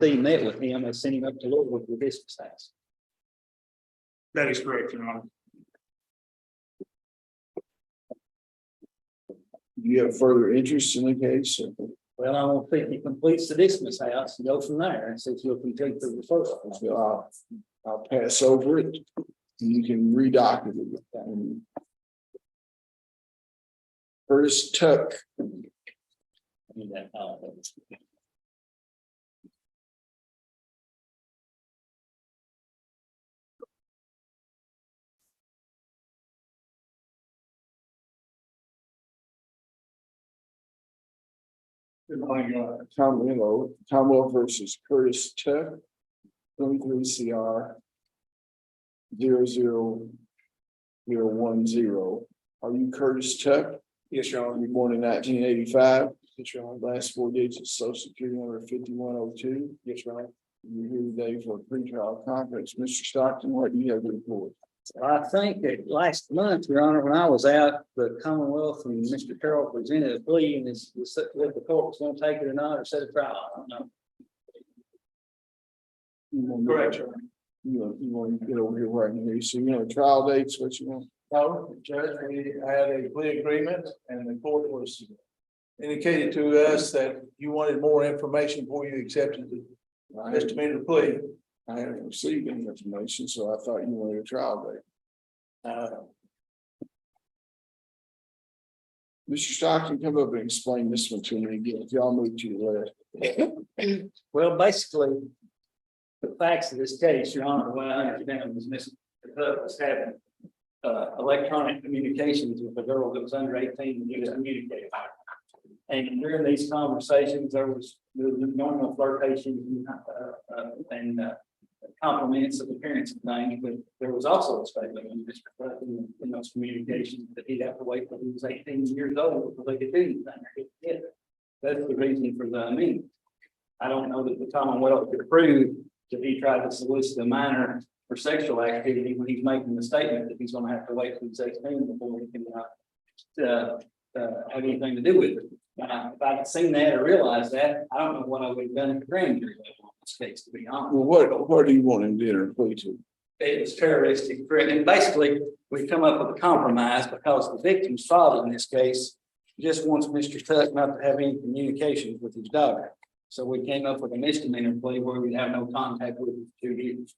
Steve met with him and sent him up to Louisville for this task. That is correct, Your Honor. Do you have further interest in the case? Well, I want to think he completes the dismiss house and go from there and see if he'll complete the referral. So I'll pass over it. You can redocument it. Curtis Tuck, In that, Good morning, Your Honor. Commonwealth versus Curtis Tuck, 23 CR 00010. Are you Curtis Tuck? Yes, Your Honor. You were born in 1985. Yes, Your Honor. Last four digits of social security number 5102. Yes, Your Honor. You're here today for a pretrial conference. Mr. Stockton, what do you have to report? I think that last month, Your Honor, when I was out, the Commonwealth and Mr. Carroll presented a plea and this was what the court was going to take it or not, or set a trial. I don't know. Correct, Your Honor. You want to get over here where I can hear you. So you know, trial dates, what you want? No, Judge, we had a plea agreement and the court was indicated to us that you wanted more information before you accepted the misdemeanor plea. I haven't received any information, so I thought you wanted a trial date. Mr. Stockton, come up and explain this one to me again. If y'all move to the left. Well, basically, the facts of this case, Your Honor, the way I understand it was Mr. Tuck was having electronic communications with a girl that was under 18 and he was communicating. And during these conversations, there was normal flirtation and compliments of appearance and things, but there was also a statement in Mr. Tuck in those communications that he'd have to wait till he was 18 years old before they could do anything. That's the reason for the amendment. I don't know that the Commonwealth could prove that he tried to solicit a minor for sexual activity when he's making the statement that he's going to have to wait till he's 18 before he can have anything to do with it. If I had seen that or realized that, I don't know what I would have done in the grand jury level on this case, to be honest. Well, what do you want him to enter a plea to? It was terroristic threat, and basically, we come up with a compromise because the victim's father in this case just wants Mr. Tuck not to have any communications with his daughter. So we came up with a misdemeanor plea where we'd have no contact with him for 2 years.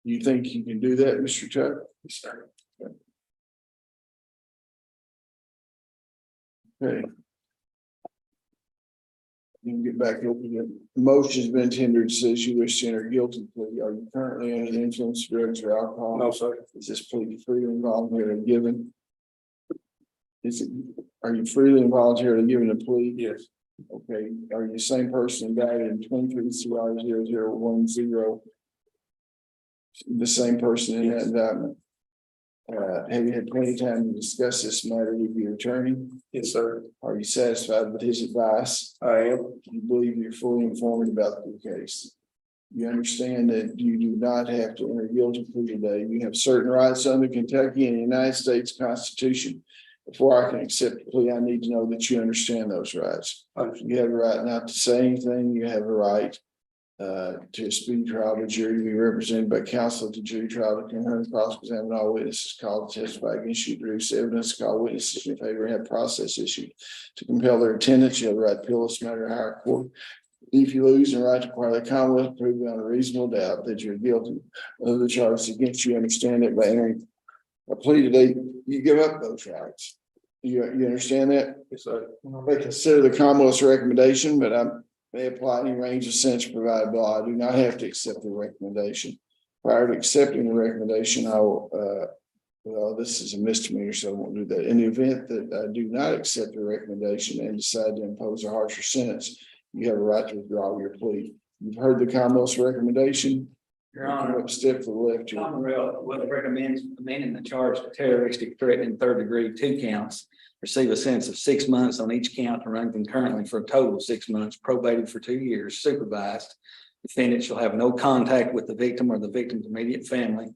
You think you can do that, Mr. Tuck? Yes, sir. Okay. You can get back over here. The motion's been tendered, says you wish to enter guilty plea. Are you currently under the influence of drugs or alcohol? No, sir. Is this plea freely and voluntarily given? Are you freely and voluntarily given a plea? Yes. Okay, are you the same person indicted in 23 CR 0010? The same person in that indictment? Have you had plenty of time to discuss this matter with your attorney? Yes, sir. Are you satisfied with his advice? I am. You believe you're fully informed about the case? You understand that you do not have to enter guilty plea today. You have certain rights under Kentucky and the United States Constitution. Before I can accept the plea, I need to know that you understand those rights. You have a right not to say anything. You have a right to a speedy trial. The jury to be represented by counsel at the jury trial to concurrently cross-examine all witnesses called to testify against you, produce evidence, call witnesses in favor, and have process issued to compel their attendance. You have the right to appeal this matter to higher court. If you lose, the right to require the Commonwealth to prove beyond a reasonable doubt that you're guilty of the charges against you. Understand that by entering a plea today, you give up those rights. You understand that? Yes, sir. They consider the Commonwealth's recommendation, but I may apply any range of sentence provided by law. I do not have to accept the recommendation. Prior to accepting the recommendation, I will, well, this is a misdemeanor, so I won't do that. In the event that I do not accept the recommendation and decide to impose a harsher sentence, you have a right to withdraw your plea. You've heard the Commonwealth's recommendation. Your Honor, Step to the left here. Commonwealth would recommend amending the charge to terroristic threat in 3rd degree, 2 counts. Receive a sentence of 6 months on each count to run concurrently for a total of 6 months, probated for 2 years, supervised. Defendant shall have no contact with the victim or the victim's immediate family.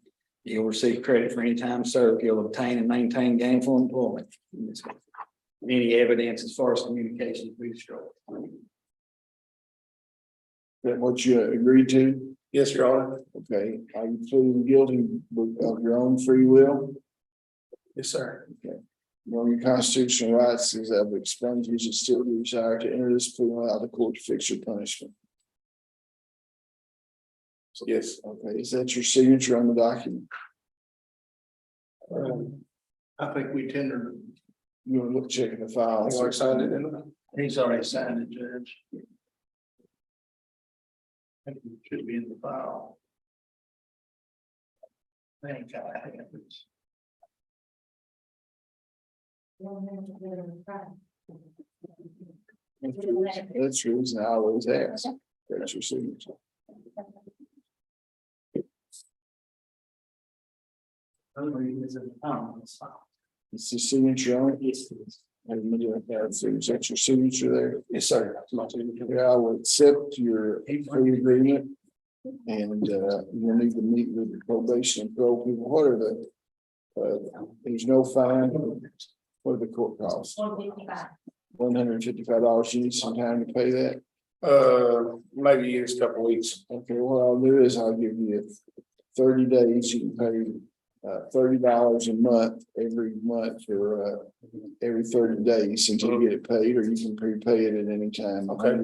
He'll receive credit for any time served. He'll obtain and maintain gainful employment. Any evidence as far as communication will be destroyed. that what you agreed to? Yes, Your Honor. Okay, are you pleading guilty of your own free will? Yes, sir. Knowing your constitutional rights as I've explained, you should still desire to enter this plea and allow the court to fix your punishment. Yes. Okay, is that your signature on the document? I think we tendered, You want to look, check in the file? I already signed it, didn't I? he's already signed it, Judge. I think it should be in the file. I think I have it. That's the reason I always ask. That's your signature. It's the signature on it. Yes. Is that your signature there? Yes, sir. That's my signature. Yeah, I will accept your free agreement. And you'll need to meet with the probation and parole people. What are the? There's no fine. What are the court costs? $155. You need some time to pay that? Maybe in a couple of weeks. Okay, what I'll do is I'll give you 30 days. You can pay $30 a month every month for every 30 days until you get it paid, or you can prepay it at any time. Okay.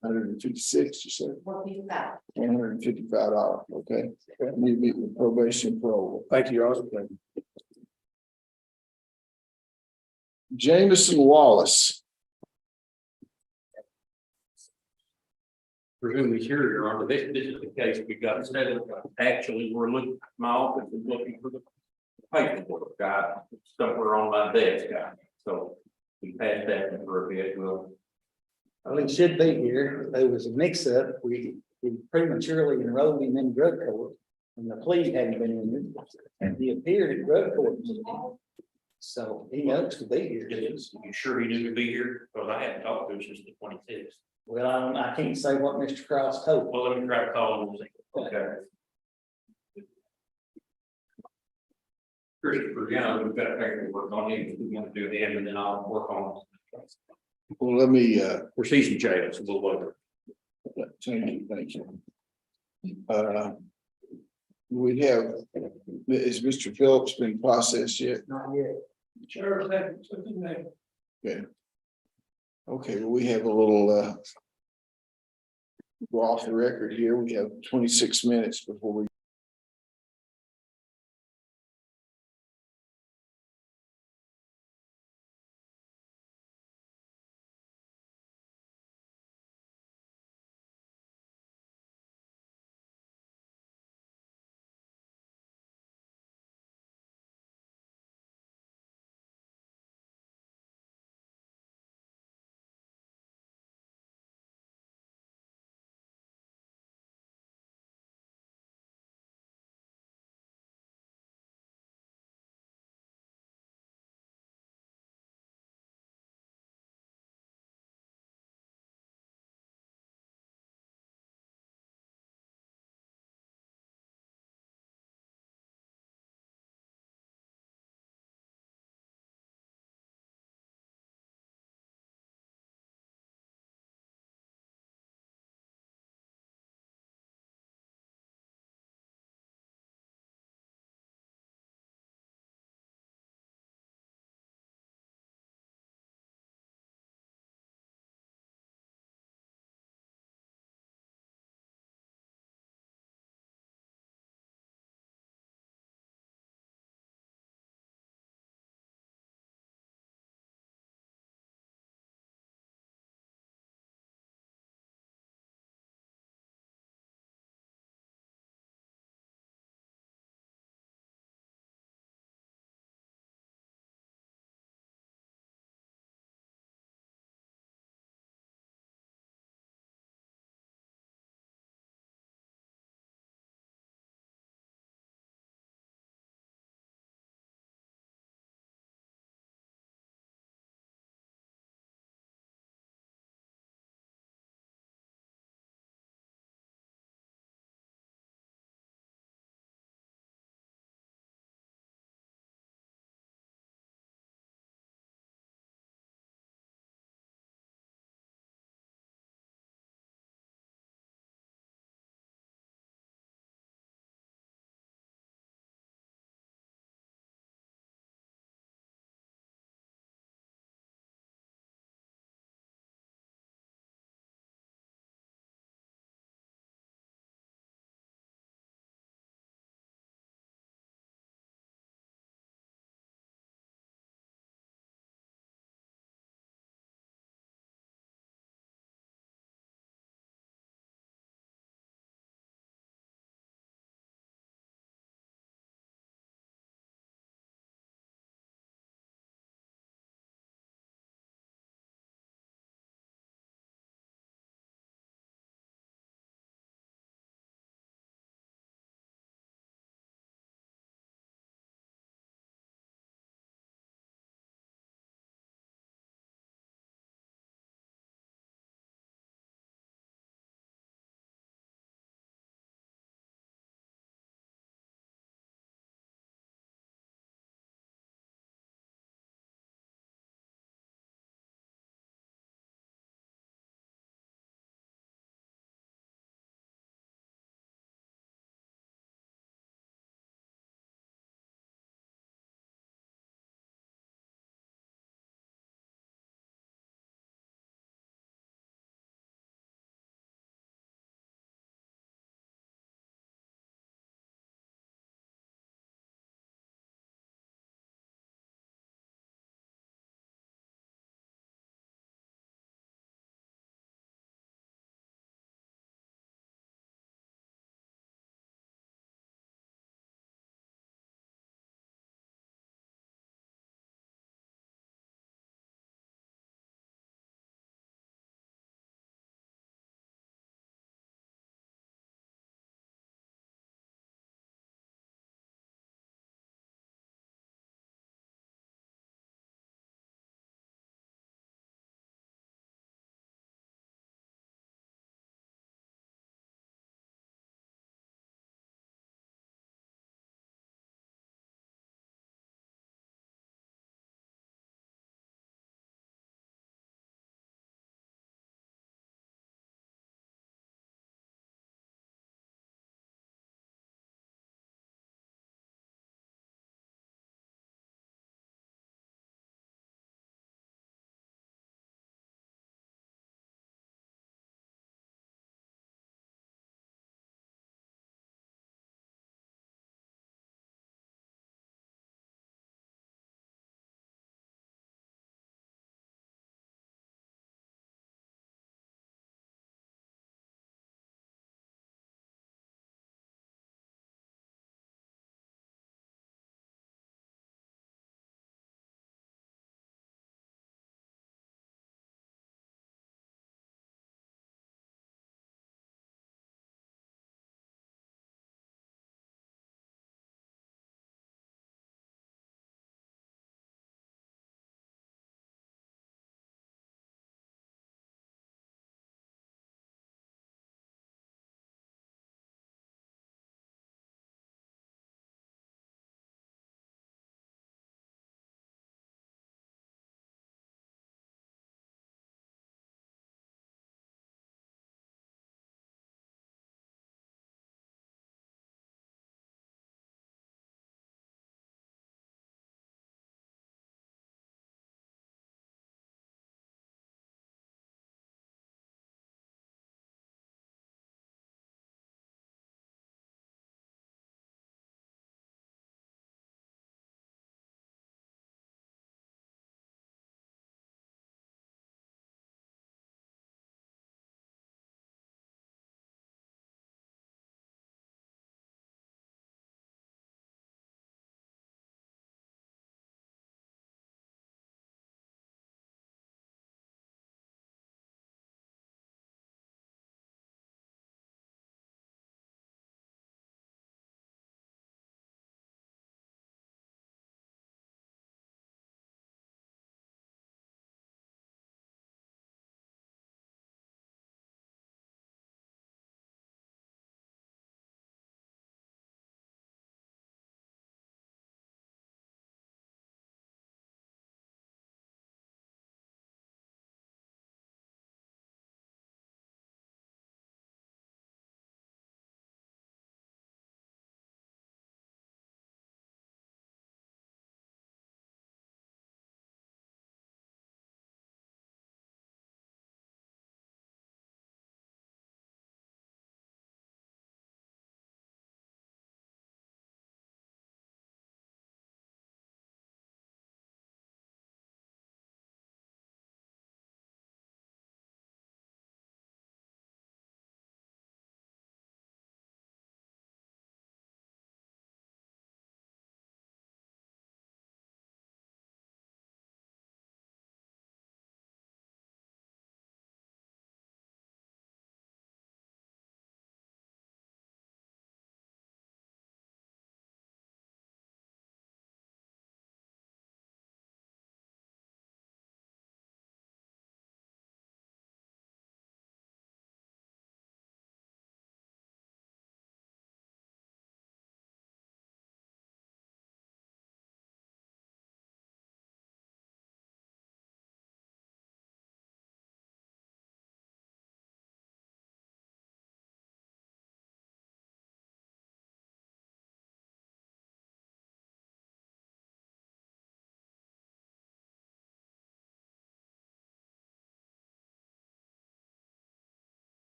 156, you said. $155, okay? You meet with probation and parole. Thank you, Your Honor. Jameson Wallace. Presumably here, Your Honor, this is the case we got settled. Actually, we're looking, my office is looking for the paperwork, somewhere on my desk, so we passed that for a bit, well. Well, he should be here. There was a mix-up. We prematurely enrolled him in drug court. And the plea hadn't been in it. And he appeared at drug court. So he knows to be here. You sure he knew to be here? Because I hadn't talked to him since the 26th. Well, I can't say what Mr. Cross told. Well, let me try to call him and see. Okay. Christopher, yeah, we've got paperwork on him. We're gonna do him and then I'll work on. Well, let me, We're season jail, so we'll wait. thank you. We have, is Mr. Phillips been processed yet? Not yet. Sure, Okay. Okay, well, we have a little, go off the record here. We have 26 minutes before we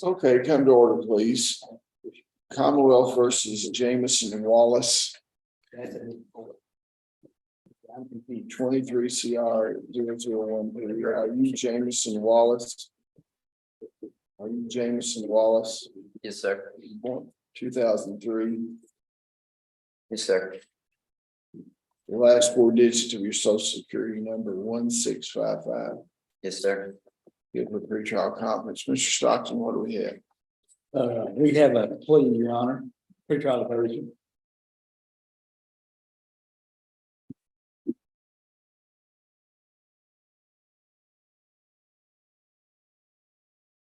Okay, come to order, please. Commonwealth versus Jameson and Wallace, 23 CR 0013. Are you Jameson Wallace? Are you Jameson Wallace? Yes, sir. Born 2003. Yes, sir. The last four digits of your social security number 1655. Yes, sir. Good with pretrial conference. Mr. Stockton, what do we have? We have a plea, Your Honor, pretrial diversion.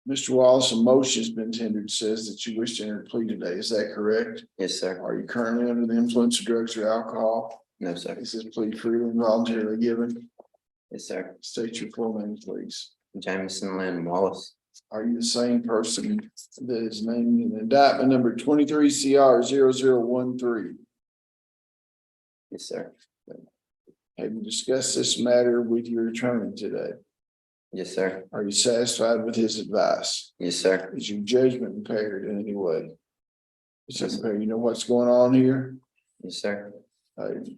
Mr. Wallace, a motion has been tendered, says that you wish to enter a plea today. Is that correct? Yes, sir. Are you currently under the influence of drugs or alcohol? No, sir. Is this plea freely and voluntarily given? Yes, sir. State your full name, please. Jameson Lynn Wallace. Are you the same person that is named in indictment number 23 CR 0013? Yes, sir. Have you discussed this matter with your attorney today? Yes, sir. Are you satisfied with his advice? Yes, sir. Is your judgment impaired in any way? Is it impaired? You know what's going on here? Yes, sir. You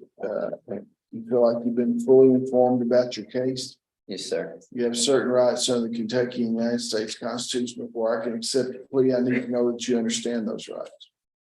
feel like you've been fully informed about your case? Yes, sir. You have certain rights under the Kentucky and United States Constitution. Before I can accept a plea, I need to know that you understand those rights.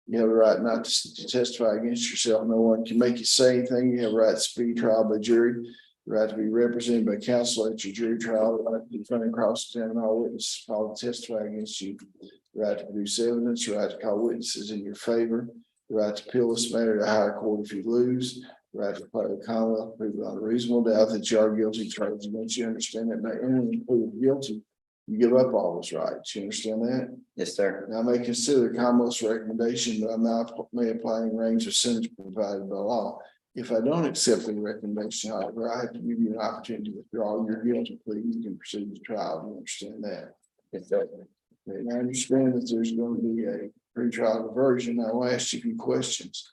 You have a right not to testify against yourself. No one can make you say anything. You have a right to speedy trial by jury, the right to be represented by counsel at your jury trial, the right to defend and cross-examine all witnesses called to testify against you, the right to produce evidence, the right to call witnesses in your favor, the right to appeal this matter to higher court if you lose, the right to declare the Commonwealth prove beyond a reasonable doubt that you are guilty of charges against you. Understand that by entering plead guilty, you give up all those rights. You understand that? Yes, sir. Now, I may consider the Commonwealth's recommendation, but I'm not may apply any range of sentence provided by law. If I don't accept the recommendation, however, I have to give you an opportunity to withdraw your guilty plea. You can proceed to trial. You understand that? Yes, sir. Okay, and I understand that there's going to be a pretrial diversion. I will ask you a few questions.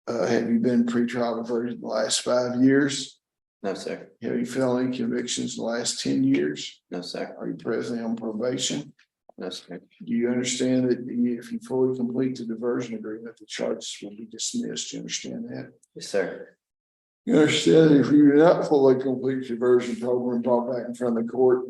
Have you been pretrial diverted the last 5 years? No, sir. Have you felony convictions in the last 10 years? No, sir. Are you presently on probation? No, sir. Do you understand that if you fully complete the diversion agreement, the charges will be dismissed? You understand that? Yes, sir. You understand that if you do not fully complete the diversion program, brought back in front of the court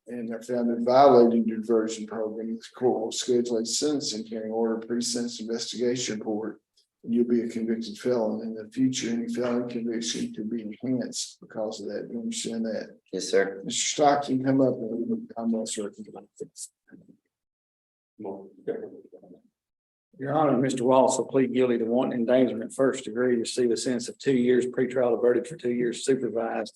and are found in violating the diversion program, the court will schedule a sentencing hearing, order pre-sentence investigation report. And you'll be a convicted felon. In the future, any felony conviction could be enhanced because of that. Do you understand that? Yes, sir. Mr. Stockton, come up and I'm not certain. Your Honor, Mr. Wallace will plead guilty to wanton endangerment first degree, receive a sentence of 2 years, pretrial diverted for 2 years supervised.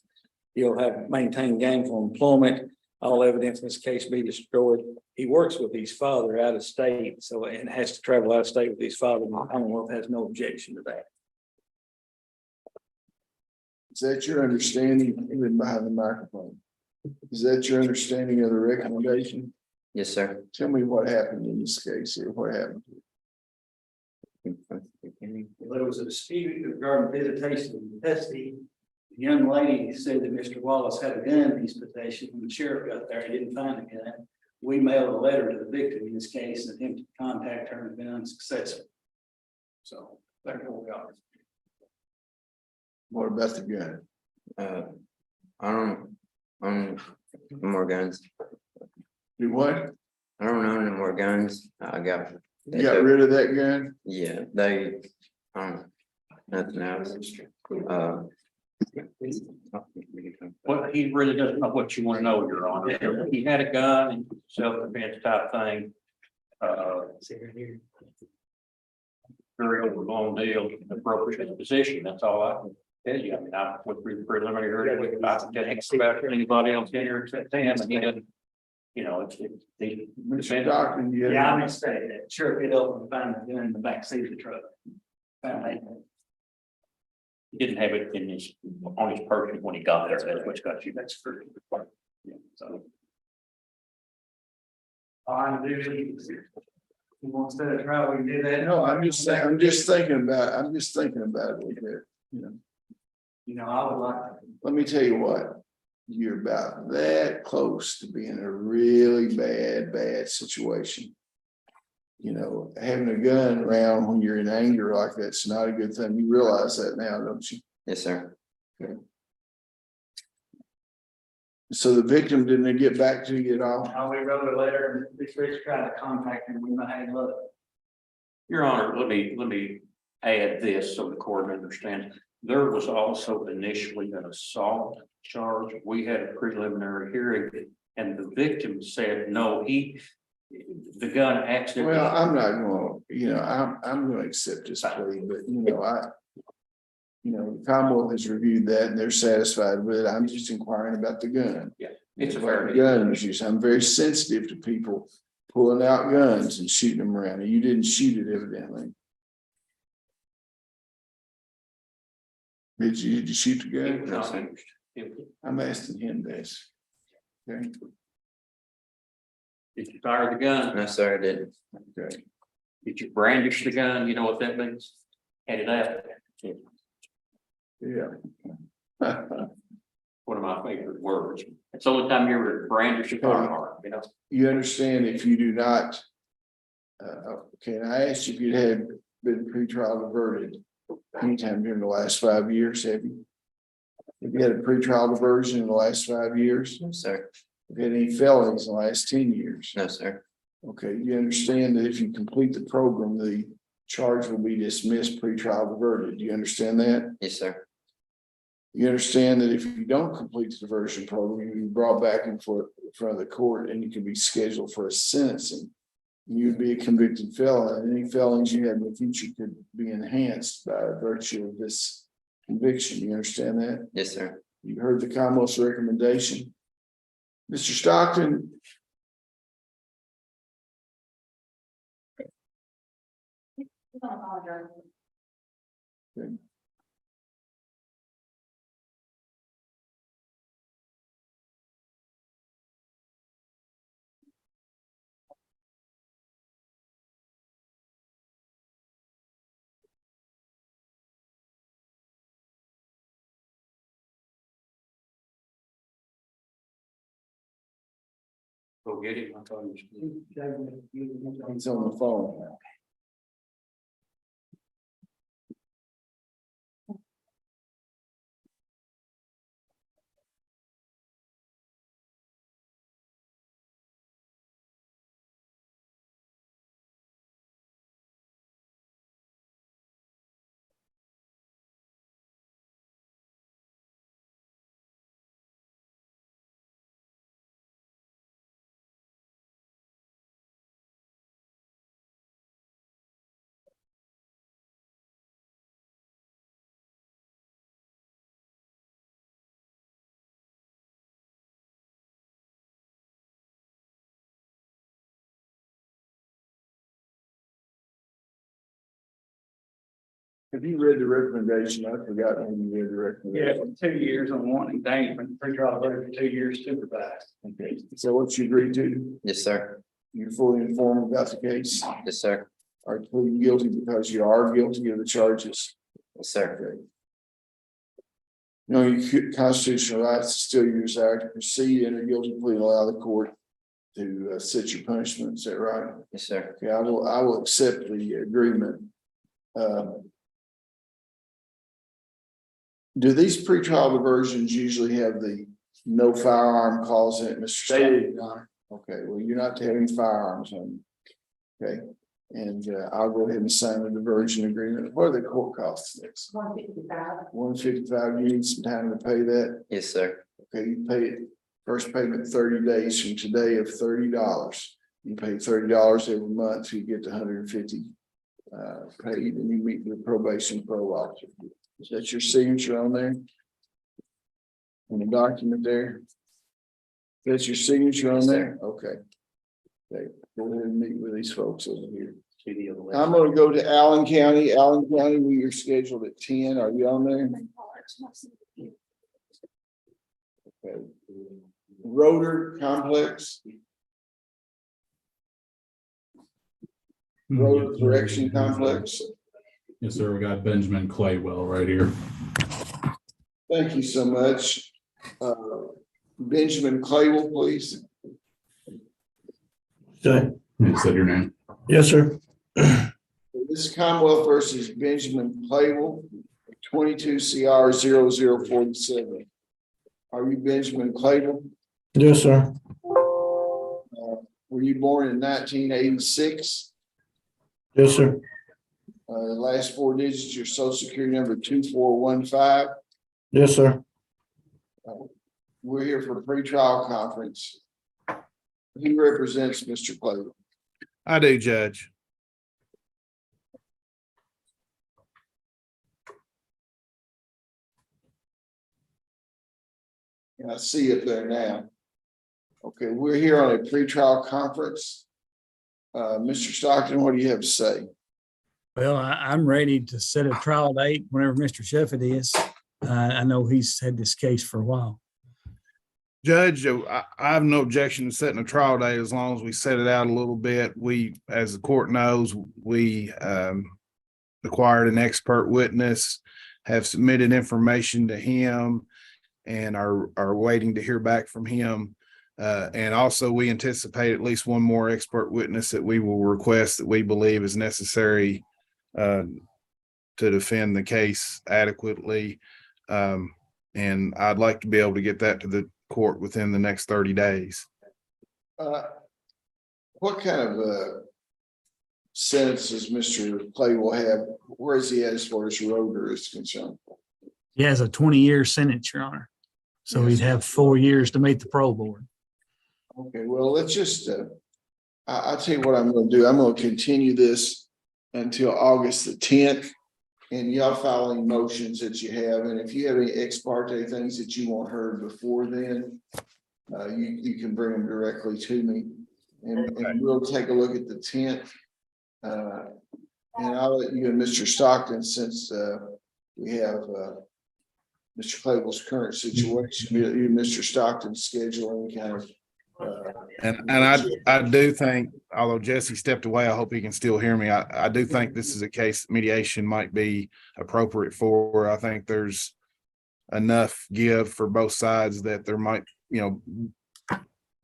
He'll have maintained gainful employment. All evidence in this case be destroyed. He works with his father out of state, so and has to travel out of state with his father. The Commonwealth has no objection to that. Is that your understanding, even behind the microphone? Is that your understanding of the recommendation? Yes, sir. Tell me what happened in this case here. What happened? There was a dispute regarding visitation and custody. The young lady said that Mr. Wallace had a gun in his possession. When the sheriff got there, he didn't find the gun. We mailed a letter to the victim in this case and attempted to contact her and been unsuccessful. So that's what we are. What about the gun? I don't own more guns. Do what? I don't own any more guns. I got. You got rid of that gun? Yeah, they, nothing else. Well, he really doesn't know what you want to know, Your Honor. He had a gun and self-defense type thing. Very overblown deal, appropriate position. That's all I can tell you. I mean, I went through the preliminary hearing. I can't about anybody else in here except him, and he doesn't. You know, it's. Mr. Stockton, you Yeah, I have, mistake that. Sheriff hit open and found the gun in the back seat of the truck. Found it. He didn't have it in his, on his person when he got there. That's what's got you. That's true. Yeah, so. I do. He wants to try, we can do that. no, I'm just saying, I'm just thinking about it a little bit, you know. You know, I would like to. Let me tell you what. you're about that close to being a really bad situation. You know, having a gun around when you're in anger like that's not a good thing. You realize that now, don't you? Yes, sir. So the victim didn't get back to you at all? We wrote a letter and Ms. Rich tried to contact him. We might have luck. Your Honor, let me add this so the court understands. There was also initially an assault charge. We had a preliminary hearing and the victim said, no, the gun accidentally. Well, I'm not going, you know, I'm going to accept this plea, but the Commonwealth has reviewed that and they're satisfied with it. I'm just inquiring about the gun. It's a fair. Gun issues. I'm very sensitive to people pulling out guns and shooting them around. You didn't shoot it evidently. Did you shoot the It gun? was not used. I'm asking him this. Okay, Did you fire the gun? No, sir, I didn't. okay. Did you brandish the gun? You know what that means? Hand it out. Yeah. One of my favorite words. It's the only time you ever brandish a firearm, you know? You understand if you do not. Okay, and I asked you if you had been pretrial diverted anytime during the last 5 years, have you? Have you had a pretrial diversion in the last 5 years? No, sir. Have you had any felonies in the last 10 years? No, sir. Okay, you understand that if you complete the program, the charge will be dismissed pretrial diverted. Do you understand that? Yes, sir. You understand that if you don't complete the diversion program, you'll be brought back in front of the court and you can be scheduled for a sentencing. You'd be a convicted felon, and any felons you have in the future could be enhanced by virtue of this conviction. You understand that? Yes, sir. You heard the Commonwealth's recommendation. Mr. Stockton. Okay. Go get him. I thought he was. He's on the phone now. Have you read the recommendation? I forgot when you read the recommendation. 2 years on warning, dangerous, pretrial diversion, 2 years supervised. Okay, so what you agreed to? Yes, sir. You're fully informed about the case? Yes, sir. Are you pleading guilty because you are guilty of the charges? Yes, sir. Okay. No, you constitutional rights to still your desire to proceed in a guilty plea and allow the court to set your punishment. Is that right? Yes, sir. Okay, I will accept the agreement. Do these pretrial diversions usually have the no firearm clause in it, Mr. State? Okay, well, you're not having firearms on you. Okay, and I'll go ahead and sign the diversion agreement. What are the court costs next? $155. You need some time to pay that. Yes, sir. Okay, you pay it first payment 30 days from today of $30. You pay $30 every month, you get to $150 paid, and you meet the probation parole officer. Is that your signature on there? On the document there? That's your signature on Yes, there? Okay. Okay, go ahead and meet with these folks over here. See the other way. I'm gonna go to Allen County. Allen County, we are scheduled at 10. Are you on there? Okay. Rotor Complex, Road Correction Complex. Yes, sir. We got Benjamin Claywell right here. Thank you so much. Benjamin Clavel, please. Okay, You said your name. yes, sir. This is Commonwealth versus Benjamin Clavel, 22 CR 0047. Are you Benjamin Clavel? Yes, sir. Were you born in 1986? Yes, sir. Last four digits, your social security number 2415. Yes, sir. We're here for a pre-trial conference. Who represents Mr. Clavel? I do, Judge. And I see it there now. Okay, we're here on a pre-trial conference. Mr. Stockton, what do you have to say? Well, I'm ready to set a trial date whenever Mr. Shefford is. I know he's had this case for a while. Judge, I have no objection to setting a trial date as long as we set it out a little bit. We, as the court knows, we acquired an expert witness, have submitted information to him, and are waiting to hear back from him. And also, we anticipate at least one more expert witness that we will request that we believe is necessary to defend the case adequately. And I'd like to be able to get that to the court within the next 30 days. What kind of sentence does Mr. Clay will have? Where is he at as far as Roeder is concerned? He has a 20-year sentence, Your Honor. So he'd have 4 years to meet the parole board. Okay, well, let's just, I'll tell you what I'm going to do. I'm going to continue this until August the 10th. And y'all filing motions that you have. And if you have any ex parte things that you want heard before then, you can bring them directly to me. And we'll take a look at the 10th. And I'll let you and Mr. Stockton, since we have Mr. Clavel's current situation, you and Mr. Stockton's scheduling kind of. And I do think, although Jesse stepped away, I hope he can still hear me. I do think this is a case mediation might be appropriate for. I think there's enough give for both sides that there might,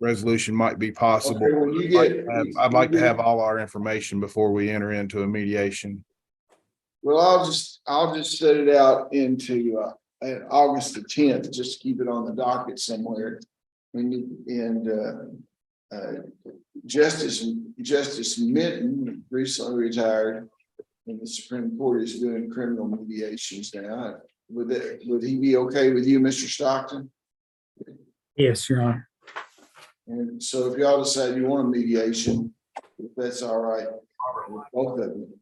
resolution might be possible. Okay, well, I'd like to have all our information before we enter into a mediation. Well, I'll just set it out into August the 10th, just to keep it on the docket somewhere. And Justice Minton recently retired, and the Supreme Court is doing criminal mediations now. Would he be okay with you, Mr. Stockton? Yes, Your Honor. And so if y'all decide you want a mediation, if that's all right, with both of them,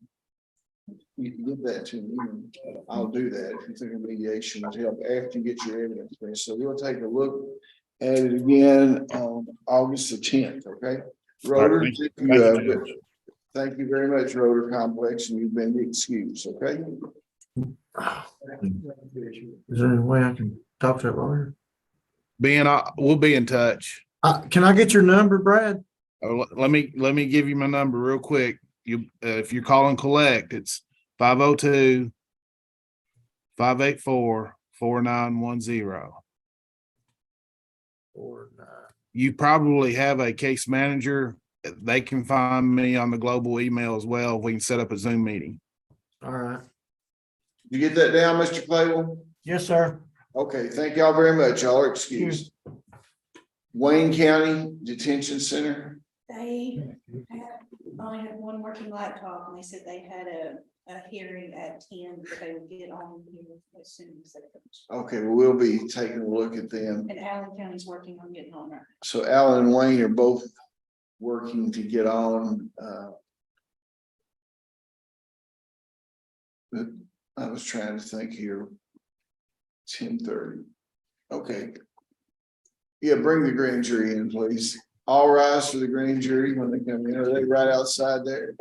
you can give that to me, and I'll do that if you think a mediation would help after you get your evidence. So we'll take a look at it again on August the 10th, okay? Roeder, thank you very much, Roeder Complex, and you've been excused, okay? Is there any way I can talk to that lawyer? We'll be in touch. Can I get your number, Brad? Let me give you my number real quick. If you're calling collect, it's 502-584-4910. You probably have a case manager. They can find me on the global email as well. We can set up a Zoom meeting. All right. You get that down, Mr. Clavel? Yes, sir. Okay, thank y'all very much. Y'all are excused. Wayne County Detention Center. They only had one working laptop, and they said they had a hearing at 10, but they would get on here as soon as they finish. Okay, well, we'll be taking a look at them. And Allen County's working on getting on there. So Alan and Wayne are both working to get on. But I was trying to think here. 10:30. Okay. Yeah, bring the grand jury in, please. All rise for the grand jury when they come in. Are they right outside there?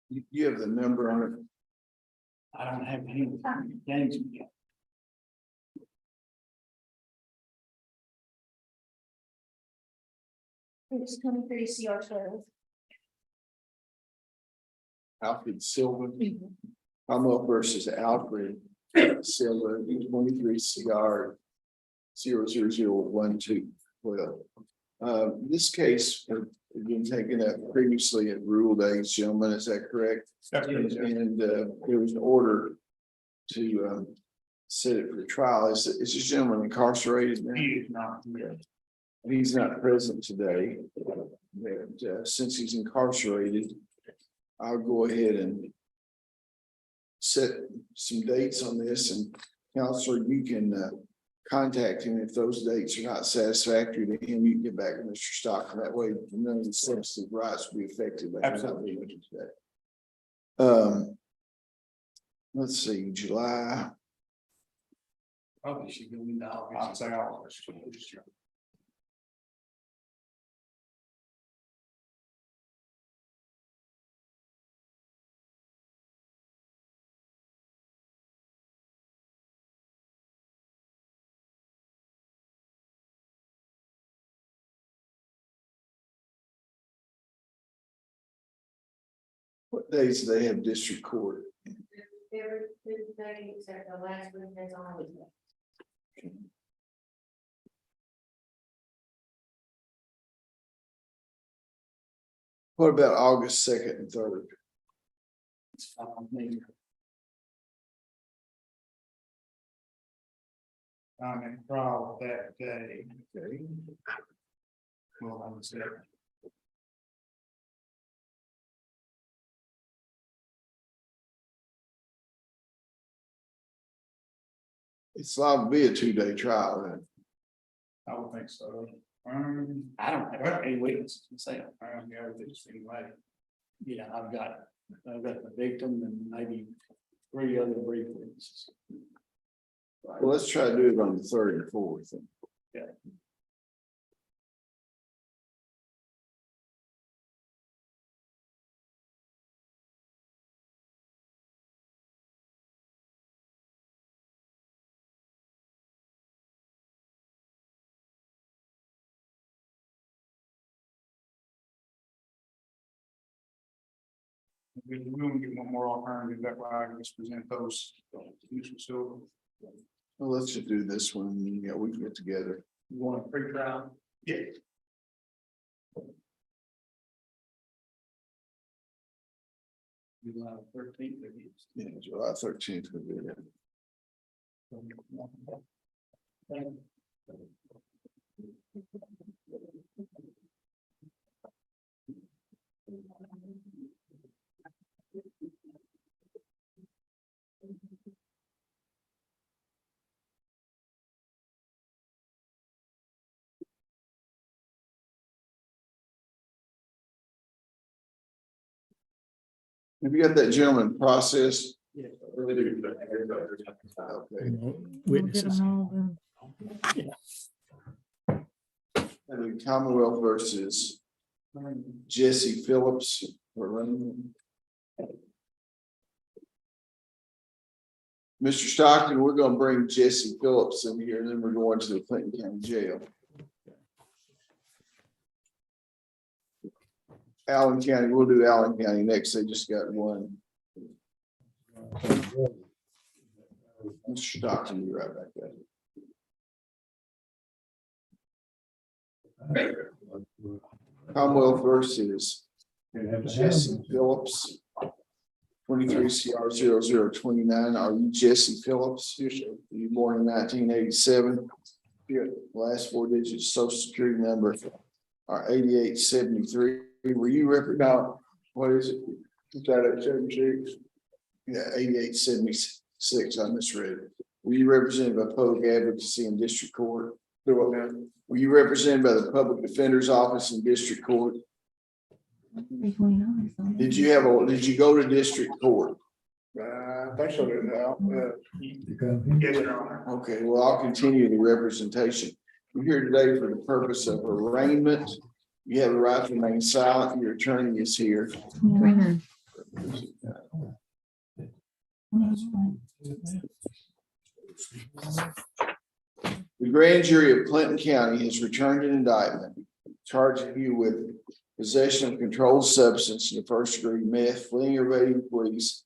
You have the number on it. I don't have any names yet. It's 23 CR 12. Alfred Silva. Commonwealth versus Alfred Silva, 23 CR 00012. This case had been taken up previously at rule days, gentlemen, is that correct? And there was an order to set it for trial. Is this gentleman incarcerated now? He is not. He's not present today. But since he's incarcerated, I'll go ahead and set some dates on this, and Counselor, you can contact him if those dates are not satisfactory to him. You can get back to Mr. Stockton. That way none of the substantive rights will be affected. Absolutely. Let's see, July. Probably should go into August. I'd say August. What days do they have district court? Every Tuesday except the last week that's on. What about August 2nd and 3rd? It's fine with me. I'm in trial that day. Okay. Well, I'm saying. It's liable to be a 2-day trial, then. I would think so. I don't have any witnesses to say, yeah, I've got the victim and maybe 3 other brief witnesses. Well, let's try to do it on the 3rd and 4th. then. Yeah. We will get one more alternative, that way I can just present those. So Well, let's just do this one, and, yeah, we can get together. You want a pre-trial? yeah, July 13th. Yeah, July 13th would be it. Have you got that gentleman processed? Yeah. Okay. Witnesses. And then Commonwealth versus Jesse Phillips. Mr. Stockton, we're gonna bring Jesse Phillips in here, and then we're going to the Clinton County Jail. Allen County, we'll do Allen County next. They just got one. Mr. Stockton, be right back there. Commonwealth versus Jesse Phillips. 23 CR 0029. Are you Jesse Phillips? Yes, sir. Were you born in 1987? Yeah. Last 4 digits, social security number are 8873. Were you represented? What is it? Is that 876? Yeah, 8876. I misread it. Were you represented by public advocacy in district court? Were you represented by the public defender's office in district court? Did you go to district court? I think so. Yes, Your Honor. Okay, well, I'll continue the representation. We're here today for the purpose of arraignment, You have the right to remain silent. Your attorney is here. The grand jury of Clinton County has returned an indictment charging you with possession of controlled substance in the first degree, meth, fleeing or evading police,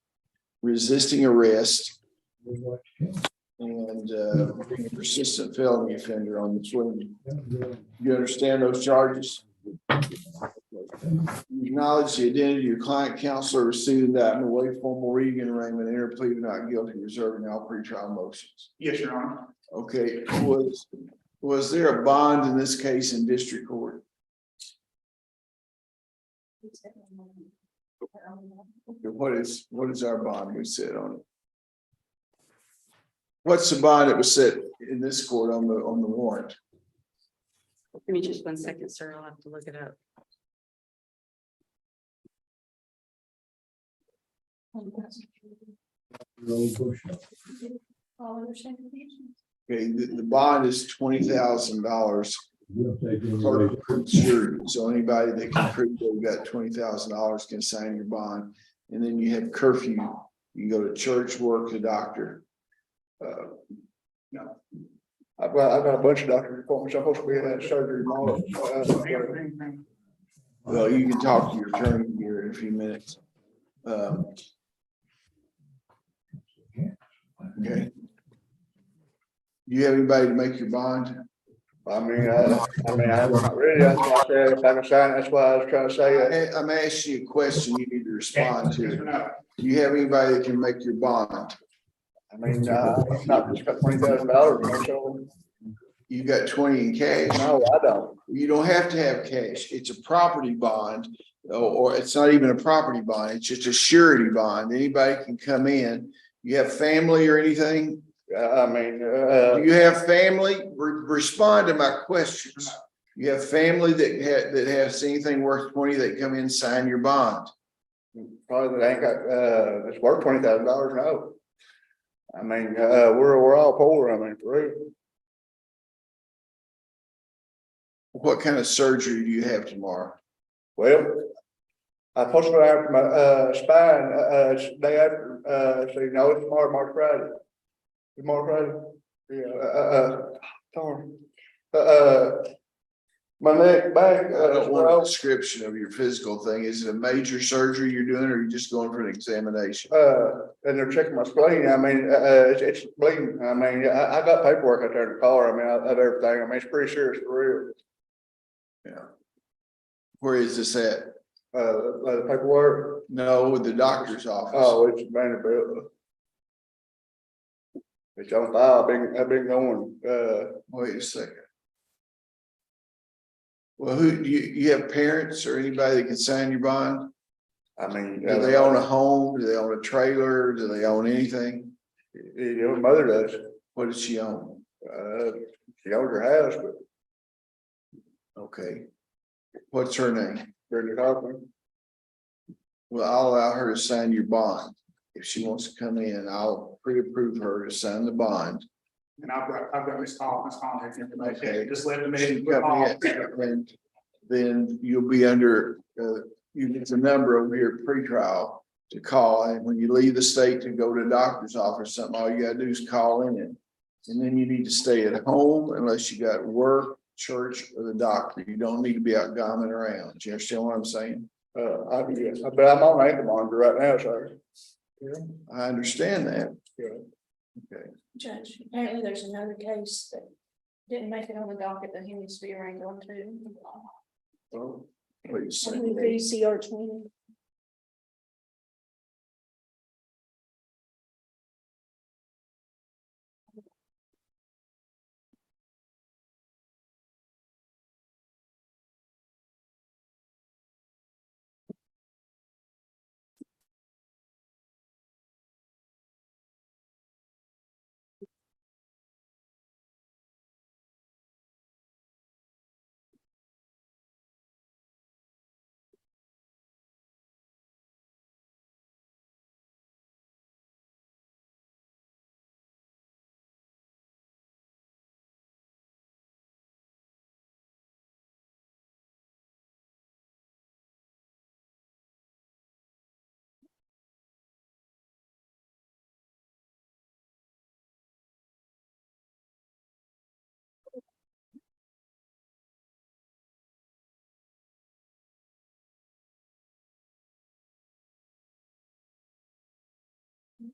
resisting arrest, and being a persistent felony offender on the swing. You understand those charges? You acknowledge the identity of your client, counselor, received indictment, waive formal reading and arraignment, enter plea of not guilty, reserving all pretrial motions. Yes, Your Honor. Okay, was there a bond in this case in district court? Okay, what is our bond we set on it? What's the bond that was set in this court on the warrant? Give me just 1 second, sir. I'll have to look it up. Okay, the bond is $20,000 per surety. So anybody that can prove they've got $20,000 can sign your bond. And then you have curfew. You go to church, work, the doctor. No. I've got a bunch of doctor's appointments. I'm supposed to be at surgery tomorrow. Well, you can talk to your attorney here in a few minutes. Okay. Do you have anybody to make your bond? I'm not ready. That's why I said if I can sign it, that's why I was trying to say. I'm asking you a question you need to respond Yes or to. no? Do you have anybody that can make your bond? It's not just got $20,000, so You got 20 in cash? no, I don't. You don't have to have cash. It's a property bond, or it's not even a property bond. It's just a surety bond. Anybody can come in. You have family or anything? Do you have family? Respond to my questions. You have family that has anything worth 20 that come in and sign your bond? Probably that ain't got, it's worth $20,000, no. We're all poor, for real. What kind of surgery do you have tomorrow? Well, I'm supposed to go after my spine, it's the day after, so it's tomorrow, March Friday. Tomorrow Friday. Yeah, sorry. My neck, back, I don't want a description of your physical thing. Is it a major surgery you're doing, or are you just going for an examination? and they're checking my spleen. It's bleeding. I got paperwork out there in the car. I have everything. It's pretty serious for real. Yeah. Where is this at? The paperwork. No, the doctor's office. Oh, it's Vanderbilt. It's on file. I've been going, Wait a second. Well, who do you have parents or anybody that can sign your bond? Do they own a home? Do they own a trailer? Do they own anything? Your mother does. What does she own? She owns her house, but Okay. What's her name? Brenda Kaufman. Well, I'll allow her to sign your bond. If she wants to come in, I'll pre-approve her to sign the bond. And I've got Miss Kaufman's contact information. Okay. Just let them She in. come in, and then you'll be under, you get the number over here at pretrial to call. And when you leave the state to go to a doctor's office, something, all you gotta do is call in. And then you need to stay at home unless you got work, church, or the doctor. You don't need to be out gomming around. Do you understand what I'm saying? But I'm on ankle monitor right now, sir. I understand that. Yeah. Okay. Judge, apparently there's another case that didn't make it on the docket that he needs to be arraigned on too. Well, please. VCR 20. You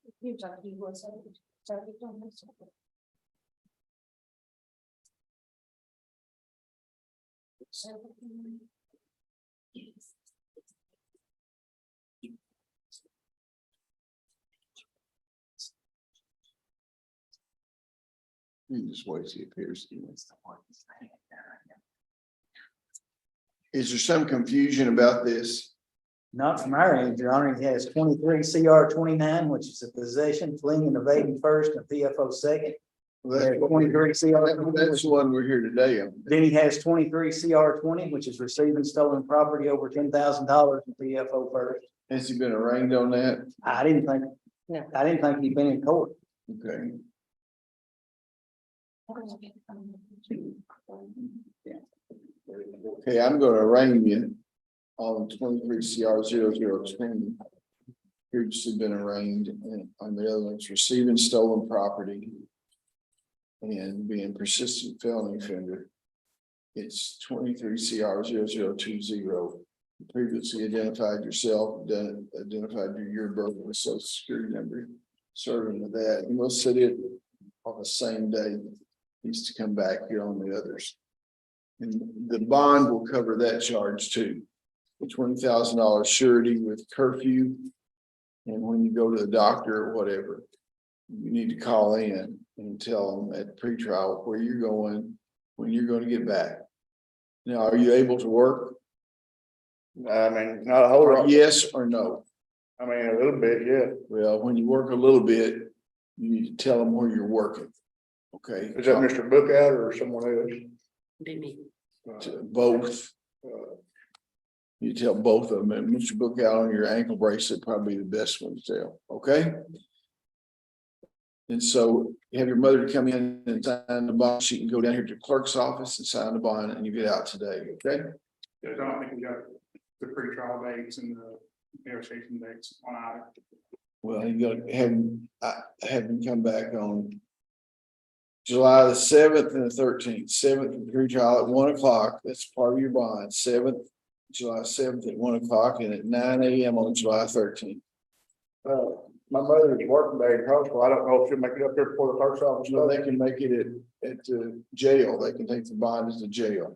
just wait till it appears. Is there some confusion about this? Not from our end, Your Honor. He has 23 CR 29, which is a possession, fleeing and evading first and PFO second. Well, There are 23 CR. That's the one we're here today on. Then he has 23 CR 20, which is receiving stolen property over $10,000 in PFO first. Has he been arraigned on that? I didn't think he'd been in court. Okay. Okay, I'm gonna arraign you on 23 CR 0020. Previously been arraigned, and on the other one's receiving stolen property and being persistent felony offender. It's 23 CR 0020. Previously identified yourself, identified your yearbook with social security number, serving with that, and we'll set it on the same day. Needs to come back here on the others. And the bond will cover that charge too. The $20,000 surety with curfew. And when you go to the doctor or whatever, you need to call in and tell them at pretrial where you're going, when you're going to get back. Now, are you able to work? I mean, not a whole Or lot. yes or no? I mean, a little bit, yeah. Well, when you work a little bit, you need to tell them where you're working. Okay? Is that Mr. Bookout or someone else? Both. You tell both of them, and Mr. Bookout on your ankle bracelet, probably the best one to tell, okay? And so you have your mother come in and sign the bond. She can go down here to the clerk's office and sign the bond, and you get out today, okay? I don't think we got the pre-trial dates and the negotiation dates on either. Well, you got have him come back on July the 7th and the 13th. 7th pre-trial at 1 o'clock. That's part of your bond. 7th, July 7th at 1 o'clock, and at 9 a.m. on July 13th. My mother's working day in Crossville. I don't know if she'll make it up there before the clerk's office. No, they can make it at the jail. They can take the bond as the jail.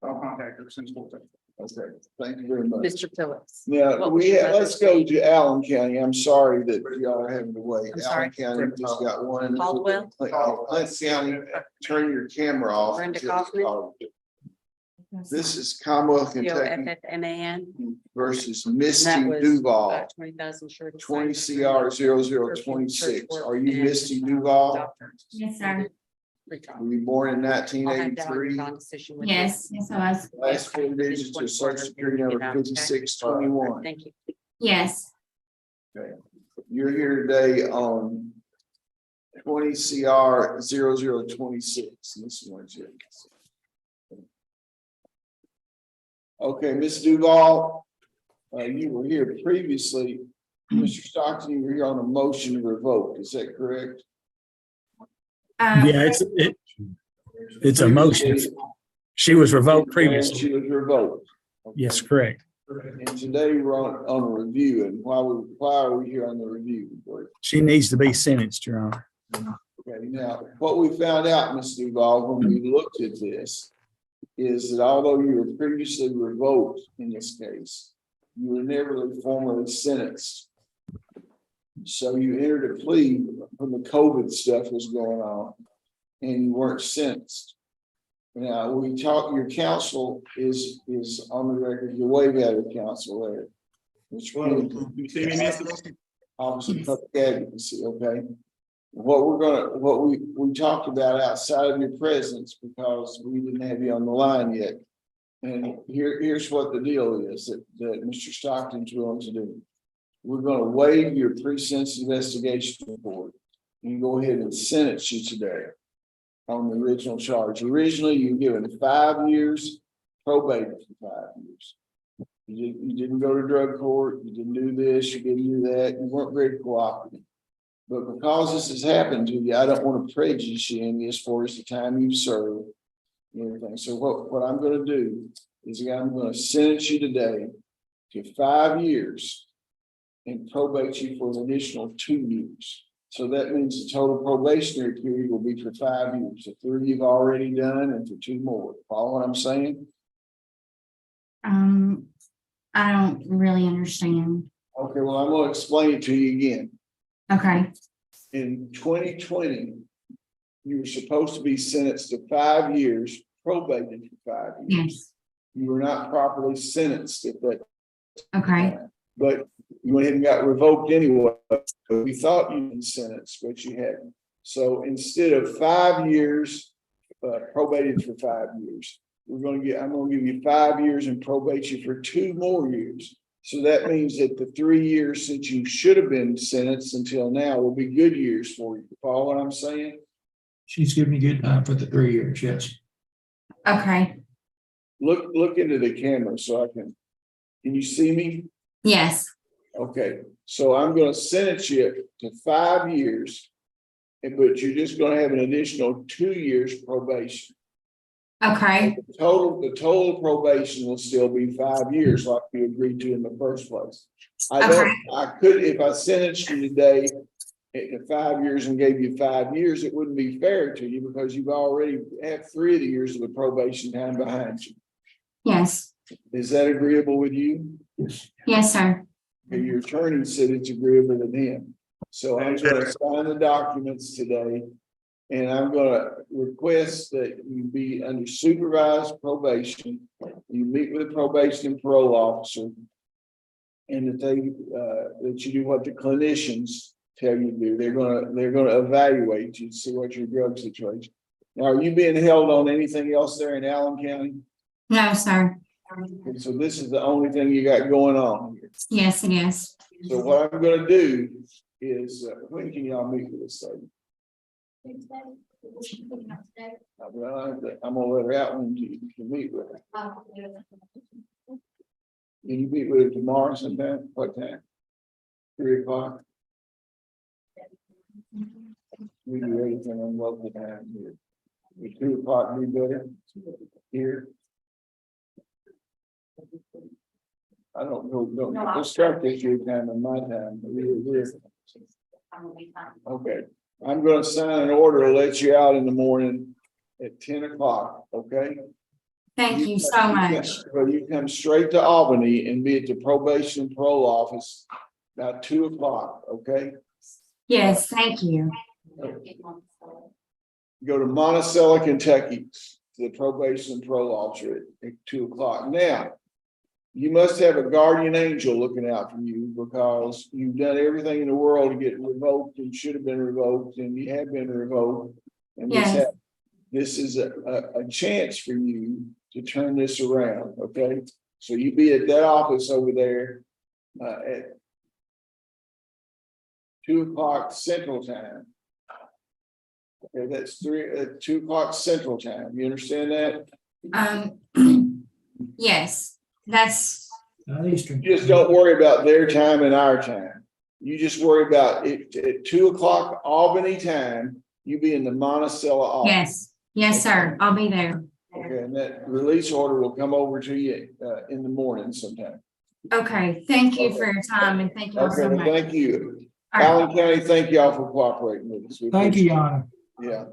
I'll contact her since we'll take. Okay, thank you very much. Mr. Phillips. Now, What was your let's mother's go name? to Allen County. I'm sorry that y'all are having to wait. I'm sorry. Allen County just got one. Caldwell? Let's County, turn your camera off. Brenda Kaufman? This is Commonwealth Kentucky COFFMAN. versus That Misty was Duval, 20,000 short. 20 CR 0026. Are you Misty Duval? Yes, sir. Were you born in I'll have that on your 1983? bond decision with Yes, yes, I was. you. Last four digits of social security number 5621. Thank you. Yes, You're here today on 20 CR 0026. This one's it. Okay, Ms. Duval, you were here previously. Mr. Stockton, you were here on a motion to revoke. Is that correct? Yeah, it's a motion. She was revoked And previously. she was revoked. Yes, correct. And today we're on a review, and why are we here on the review? She needs to be sentenced, Your Honor. Okay, now, what we found out, Ms. Duval, when we looked at this, is that although you were previously revoked in this case, you were never formally sentenced. So you entered a plea when the COVID stuff was going on, and you weren't sentenced. Now, we talked, your counsel is on the record, your way out of counsel there. Which You see me, Mr. Office of Public Advocacy, okay? What we talked about outside of your presence, because we didn't have you on the line yet. And here's what the deal is that Mr. Stockton's willing to do. We're gonna waive your pre-sentence investigation report and go ahead and sentence you today on the original charge. Originally, you were given 5 years, probated for 5 years. You didn't go to drug court, you didn't do this, you didn't do that, you weren't very cooperative. But because this has happened to you, I don't want to prejudice you in as far as the time you've served and everything. So what I'm going to do is I'm going to sentence you today to 5 years and probate you for an additional 2 years. So that means the total probationary period will be for 5 years. The 3 you've already done and for 2 more. Follow what I'm saying? I don't really understand. Okay, well, I'm gonna explain it to you again. Okay, In 2020, you were supposed to be sentenced to 5 years, probated for 5 years. yes, You were not properly sentenced at that okay, time, but you went ahead and got revoked anyway. We thought you'd been sentenced, but you hadn't. So instead of 5 years, probated for 5 years, I'm gonna give you 5 years and probate you for 2 more years. So that means that the 3 years since you should have been sentenced until now will be good years for you. Follow what I'm saying? She's giving me good time for the 3 years, yes. okay, Look into the camera so I can you see me? yes, Okay, so I'm gonna sentence you to 5 years. But you're just gonna have an additional 2 years probation. okay, The total probation will still be 5 years like we agreed to in the first place. Okay. I could, if I sentenced you today at 5 years and gave you 5 years, it wouldn't be fair to you because you've already had 3 of the years of the probation time behind you. yes, Is that agreeable with you? yes, sir. Okay, your attorney said it's agreeable with him. So I'm gonna sign the documents today. And I'm gonna request that you be under supervised probation. You meet with the probation and parole officer. And that you do what the clinicians tell you to do. They're gonna evaluate you to see what your drug situation. Now, are you being held on anything else there in Allen County? No, sir. And so this is the only thing you got going on here. Yes, it is. So what I'm gonna do is, when can y'all meet with us, lady? Well, I'm gonna let her out when you can meet with her. Can you meet with her tomorrow sometime? What time? 3 o'clock? We do everything on local time here. Would 2 o'clock be better here? I don't know, let's start this your time and my time. Okay, I'm gonna sign an order to let you out in the morning at 10 o'clock, okay? Thank you so much. But you come straight to Albany and be at the probation and parole office about 2 o'clock, okay? Yes, thank you. Go to Monticello, Kentucky, to the probation and parole officer at 2 o'clock. Now, you must have a guardian angel looking out for you because you've done everything in the world to get revoked and should have been revoked and you have been revoked. And Yes. this is a chance for you to turn this around, okay? So you be at that office over there at 2 o'clock Central Time. Okay, that's 2 o'clock Central Time. You understand that? Yes, that's, Eastern. You just don't worry about their time and our time. You just worry about it at 2 o'clock Albany time, you be in the Monticello office. yes, yes, sir. I'll be there. Okay, and that release order will come over to you in the morning sometime. Okay, thank you for your time and thank you all so Okay, much. thank you. All right. Allen County, thank y'all for cooperating with us. We Thank you, appreciate Your Honor. it. Yeah.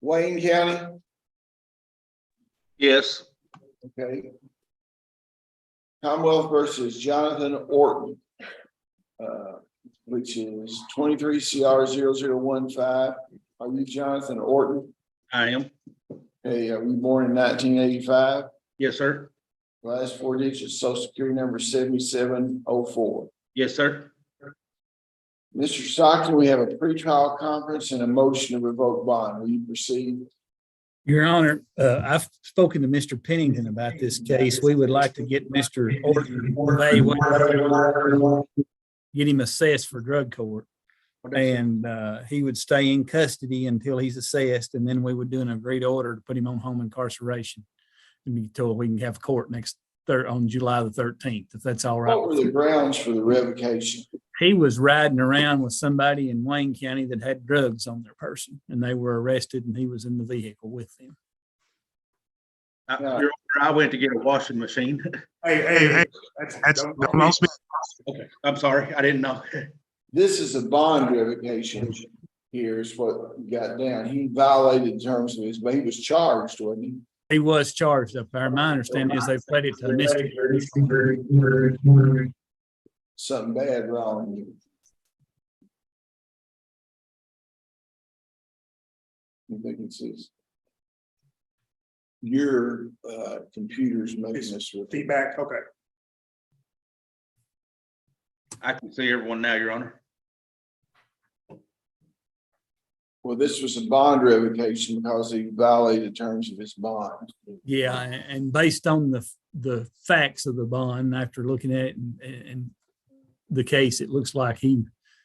Wayne County, Yes. okay. Commonwealth versus Jonathan Orton. Which is 23 CR 0015. Are you Jonathan Orton? I am. Hey, were you born in 1985? Yes, sir. Last 4 digits, social security number 7704. Yes, sir. Mr. Stockton, we have a pretrial conference and a motion to revoke bond. Will you proceed? Your Honor, I've spoken to Mr. Pennington about this case. We would like to get Mr. Orton evaluated, get him assessed for drug court. And he would stay in custody until he's assessed, and then we would do an agreed order to put him on home incarceration and be told we can have court on July the 13th, if that's all right. What were the grounds for the revocation? He was riding around with somebody in Wayne County that had drugs on their person, and they were arrested, and he was in the vehicle with them. I went to get a washing machine. Hey, that's, Okay, I'm sorry. I didn't know. This is a bond revocation. Here's what we got down. He violated terms of his, but he was charged, wasn't he? He was charged up there. My understanding is they've pled it to misdemeanor. Something bad wrong. I think it says your computer's making us with feedback, okay. I can see everyone now, Your Honor. Well, this was a bond revocation because he violated terms of his bond. Yeah, and based on the facts of the bond, after looking at it and the case, it looks like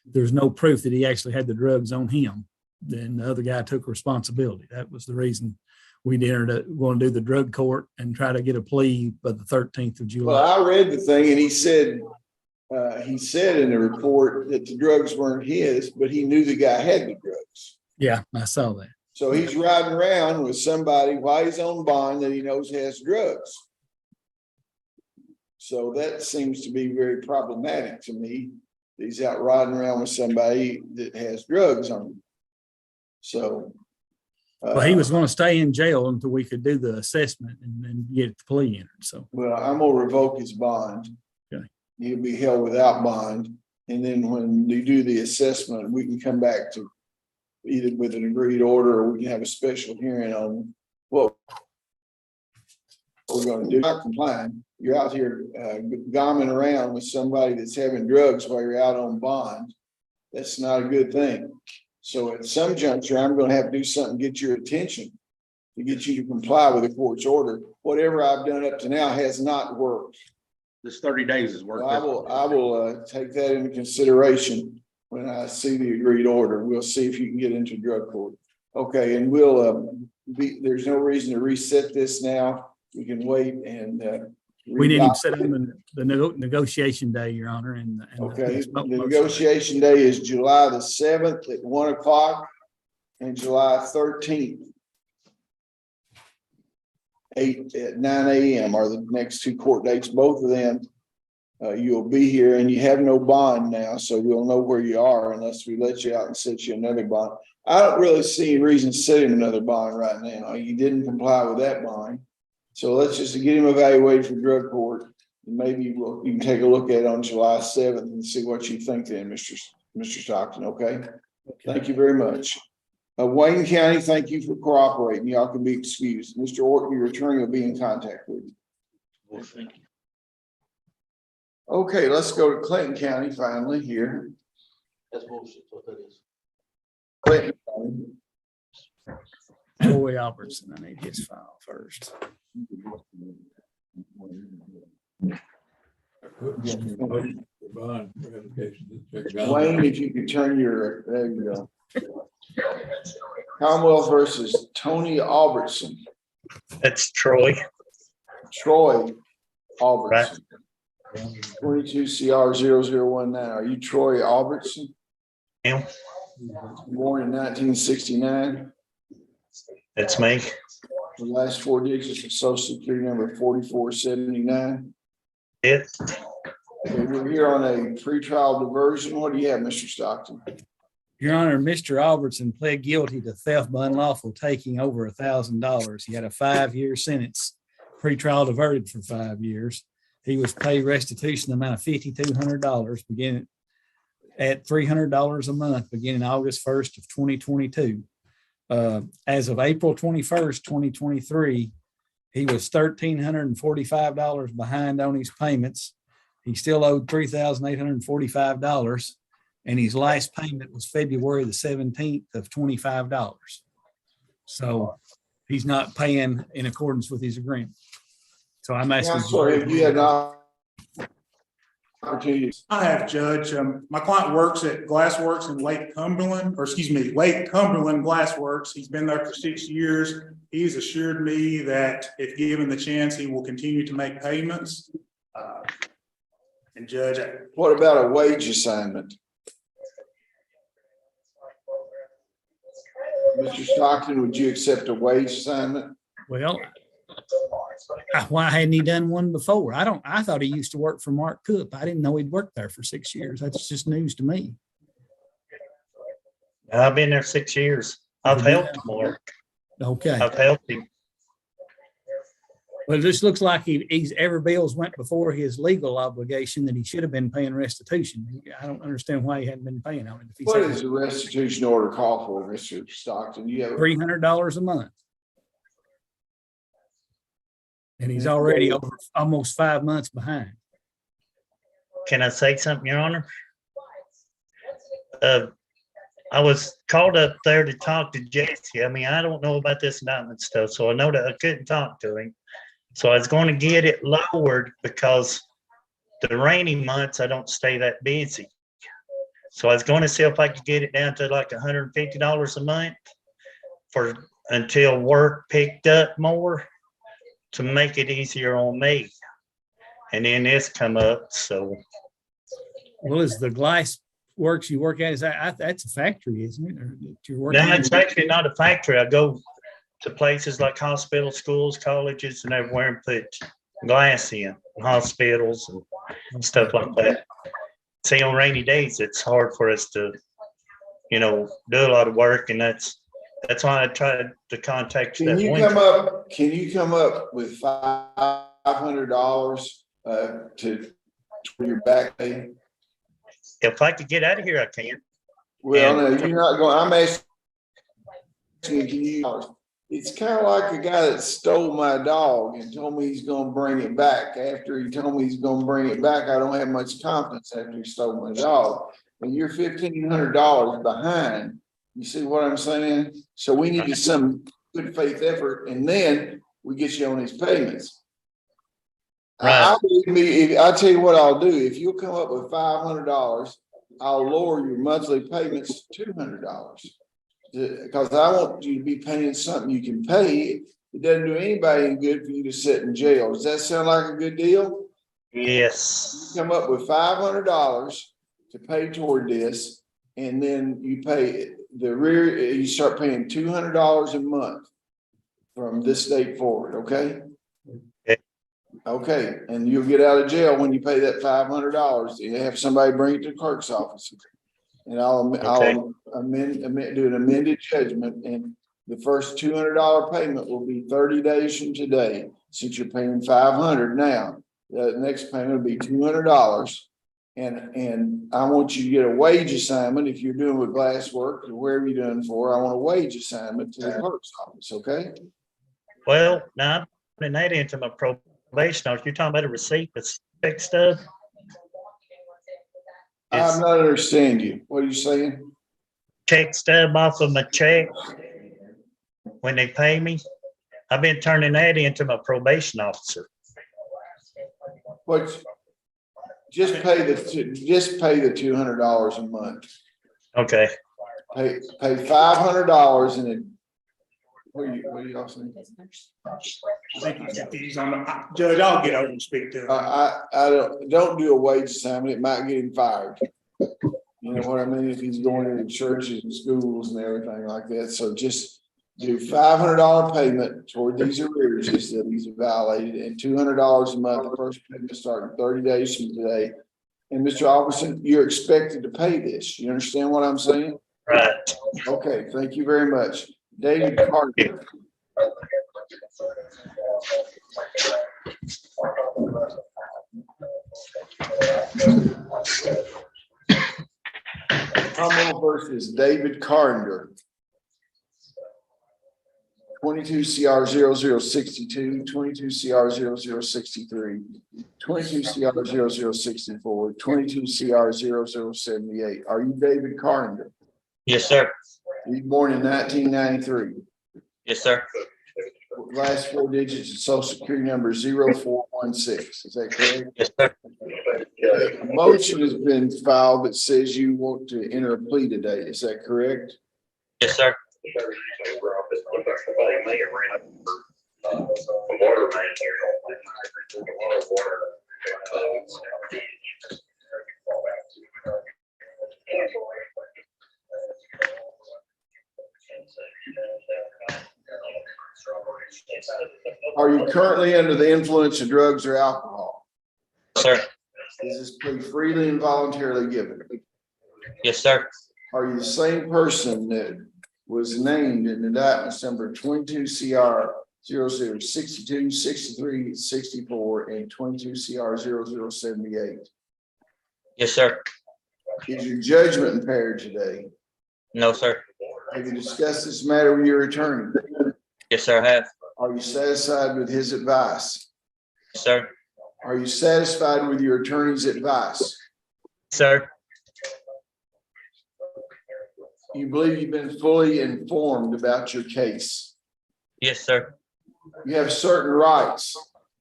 there's no proof that he actually had the drugs on him. Then the other guy took responsibility. That was the reason we going to do the drug court and try to get a plea by the 13th of July. Well, I read the thing and he said in the report that the drugs weren't his, but he knew the guy had the drugs. Yeah, I saw that. So he's riding around with somebody while he's on bond that he knows has drugs. So that seems to be very problematic to me. He's out riding around with somebody that has drugs on him. So. Well, he was going to stay in jail until we could do the assessment and then get the plea entered. So. Well, I'm gonna revoke his bond. Okay. He'll be held without bond. And then when you do the assessment, we can come back to either with an agreed order or we can have a special hearing on what we're gonna do. Not complying. You're out here gomming around with somebody that's having drugs while you're out on bond. That's not a good thing. So at some juncture, I'm gonna have to do something, to get your attention, to get you to comply with the court's order. Whatever I've done up to now has not worked. This 30 days is worth it. I will take that into consideration when I see the agreed order. We'll see if you can get into drug court. Okay, and there's no reason to reset this now. We can wait and. We didn't set on the negotiation day, Your Honor. And okay, the negotiation day is July the 7th at 1 o'clock and July 13th. 9 a.m. are the next two court dates. Both of them, you'll be here, and you have no bond now, so we'll know where you are unless we let you out and set you another bond. I don't really see any reason setting another bond right now. You didn't comply with that bond. So let's just get him evaluated for drug court. And maybe you can take a look at it on July 7th and see what you think then, Mr. Stockton, okay? Thank you very much. Wayne County, thank you for cooperating. Y'all can be excused. Mr. Orton, your attorney will be in contact with you. Well, thank you. Okay, let's go to Clinton County finally here. That's bullshit. What that is. Clinton County. Troy Albertson, I need his file first. Wayne, if you could turn your, there you go. Commonwealth versus Tony Albertson. That's Troy. Troy Albertson. 22 CR 0019. Are you Troy Albertson? Him. Born in 1969. That's me. The last four digits of Social Security number 4479. Yes. Okay, we're here on a pretrial diversion. What do you have, Mr. Stockton? Your Honor, Mr. Albertson pled guilty to theft by unlawful taking over $1,000. He had a 5-year sentence, pretrial diverted for 5 years. He was paid restitution amount of $5,200 beginning at $300 a month, beginning August 1st of 2022. As of April 21st, 2023, he was $1,345 behind on his payments. He still owed $3,845, and his last payment was February the 17th of $25. So he's not paying in accordance with his agreement. So I'm asking. You had opportunities. I have, Judge. My client works at Glassworks in Lake Cumberland, Lake Cumberland Glassworks. He's been there for 6 years. He's assured me that if given the chance, he will continue to make payments. And Judge, what about a wage assignment? Mr. Stockton, would you accept a wage assignment? Well, Why hadn't he done one before? I thought he used to work for Mark Cook. I didn't know he'd worked there for 6 years. That's just news to me. I've been there 6 years. I've helped him work. Okay. I've helped him. Well, this looks like he's every bills went before his legal obligation that he should have been paying restitution. I don't understand why he hadn't been paying on it. If he's What is the restitution order call for, Mr. Stockton? You have, $300 a month. And he's already over almost 5 months behind. Can I say something, Your Honor? I was called up there to talk to Jesse. I mean, I don't know about this indictment stuff, so I know that I couldn't talk to him. So I was going to get it lowered because the rainy months, I don't stay that busy. So I was going to see if I could get it down to like $150 a month until work picked up more to make it easier on me. And then this come up, so. Well, is the glass works you work at, that's a factory, isn't it? Or that you're working No, in? it's actually not a factory. I go to places like hospitals, schools, colleges, and everywhere and put glass in hospitals and stuff like that. See, on rainy days, it's hard for us to, do a lot of work, and that's why I tried to contact you can that you winter. can you come up with $500 to your back pay? If I could get out of here, I can. Well, no, you're not going, I'm asking, can you, it's kind of like a guy that stole my dog and told me he's gonna bring it back. After he told me he's gonna bring it back, I don't have much confidence after he stole my dog. And you're $1,500 behind. You see what I'm saying? So we need some good faith effort, and then we get you on these payments. Right. I'll tell you what I'll do. If you'll come up with $500, I'll lower your monthly payments to $200. Because I want you to be paying something you can pay. It doesn't do anybody any good for you to sit in jail. Does that sound like a good deal? Yes. You come up with $500 to pay toward this, and then you pay you start paying $200 a month from this date forward, okay? Okay, and you'll get out of jail when you pay that $500. You have somebody bring it to the clerk's office. And I'll do an amended judgment, and the first $200 payment will be 30 days from today. Since you're paying $500 now, the next payment will be $200. And I want you to get a wage assignment. If you're doing with glass work or wherever you're doing for, I want a wage assignment to the clerk's office, okay? Well, now I'm putting that into my probation officer. You're talking about a receipt that's check stuff? I'm not understanding you. What are you saying? Check stub off of my check when they pay me. I've been turning that into my probation officer. What? Just pay the $200 a month. Okay. Pay $500 and then. What are y'all saying? I think he's on the, Judge, I'll get over and speak to him. I don't do a wage assignment. It might get him fired. You know what I mean? If he's going into churches and schools and everything like that. So just do $500 payment toward these arrears that he's violated, and $200 a month. The first payment starting 30 days from today. And Mr. Alverson, you're expected to pay this. You understand what I'm saying? Right. Okay, thank you very much. David Carter. Commonwealth versus David Carpenter. 22 CR 0062, 22 CR 0063, 22 CR 0064, 22 CR 0078. Are you David Carpenter? Yes, sir. You were born in 1993. Yes, sir. Last four digits of social security number 0416. Is that correct? Yes, sir. A motion has been filed that says you want to enter a plea today. Is that correct? Yes, sir. Are you currently under the influence of drugs or alcohol? Sir. Is this plea freely and voluntarily given? Yes, sir. Are you the same person that was named in indictments number 22 CR 0062, 63, 64, and 22 CR 0078? Yes, sir. Is your judgment impaired today? No, sir. Have you discussed this matter with your attorney? Yes, sir, I have. Are you satisfied with his advice? Yes, sir. Are you satisfied with your attorney's advice? Sir. You believe you've been fully informed about your case? Yes, sir. You have certain rights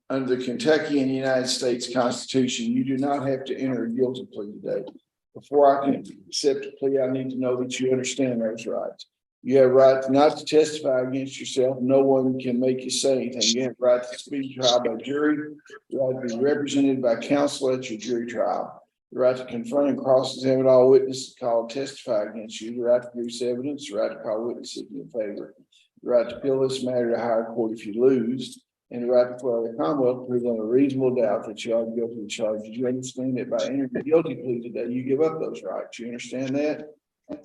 under the Kentucky and United States Constitution. You do not have to enter a guilty plea today. Before I can accept a plea, I need to know that you understand those rights. You have right not to testify against yourself. No one can make you say anything. You have right to speak trial by jury, the right to be represented by counsel at your jury trial, the right to confront and cross-examine all witnesses called to testify against you, the right to produce evidence, the right to call witnesses in your favor, the right to appeal this matter to higher court if you lose, and the right to file the Commonwealth to prove on a reasonable doubt that you are guilty of the charges. You understand that by entering a guilty plea today, you give up those rights. You understand that?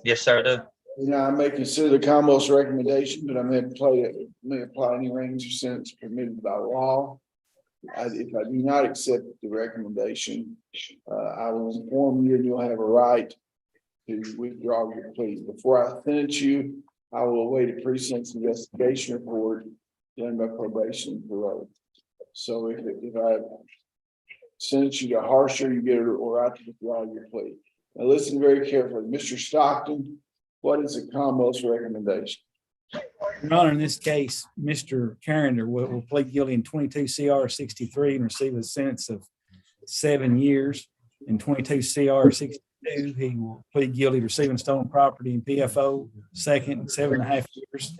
Yes, sir, I do. You know, I may consider the Commonwealth's recommendation, but I may apply any range of sentence permitted by law. If I do not accept the recommendation, I will inform you and you'll have a right to withdraw your plea. Before I sentence you, I will await a pre-sentence investigation report done by probation and parole. So if I sentence you to harsher, you get a right to withdraw your plea. Now listen very carefully. Mr. Stockton, what is the Commonwealth's recommendation? Your Honor, in this case, Mr. Carrender will plead guilty in 22 CR 63 and receive a sentence of 7 years. In 22 CR 62, he will plead guilty to receiving stolen property in PFO second and 7.5 years.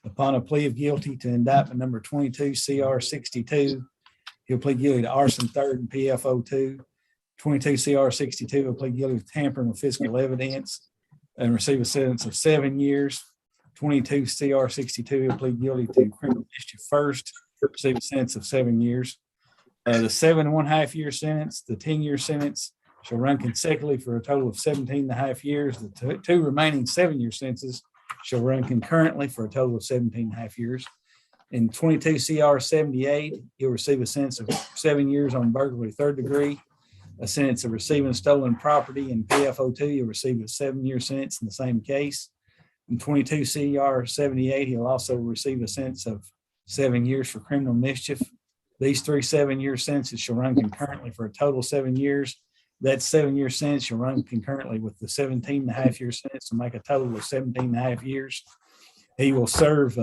Upon a plea of guilty to indictment number 22 CR 62, he'll plead guilty to arson third and PFO 2. 22 CR 62 will plead guilty to tampering with physical evidence and receive a sentence of 7 years. 22 CR 62 will plead guilty to criminal mischief first, receive a sentence of 7 years. The 7.5 year sentence, the 10-year sentence shall run consecutively for a total of 17.5 years. The two remaining 7-year sentences shall run concurrently for a total of 17.5 years. In 22 CR 78, he'll receive a sentence of 7 years on burglary third degree, a sentence of receiving stolen property in PFO 2, you'll receive a 7-year sentence in the same case. In 22 CR 78, he'll also receive a sentence of 7 years for criminal mischief. These 3 7-year sentences shall run concurrently for a total of 7 years. That 7-year sentence shall run concurrently with the 17.5 year sentence to make a total of 17.5 years. He will serve,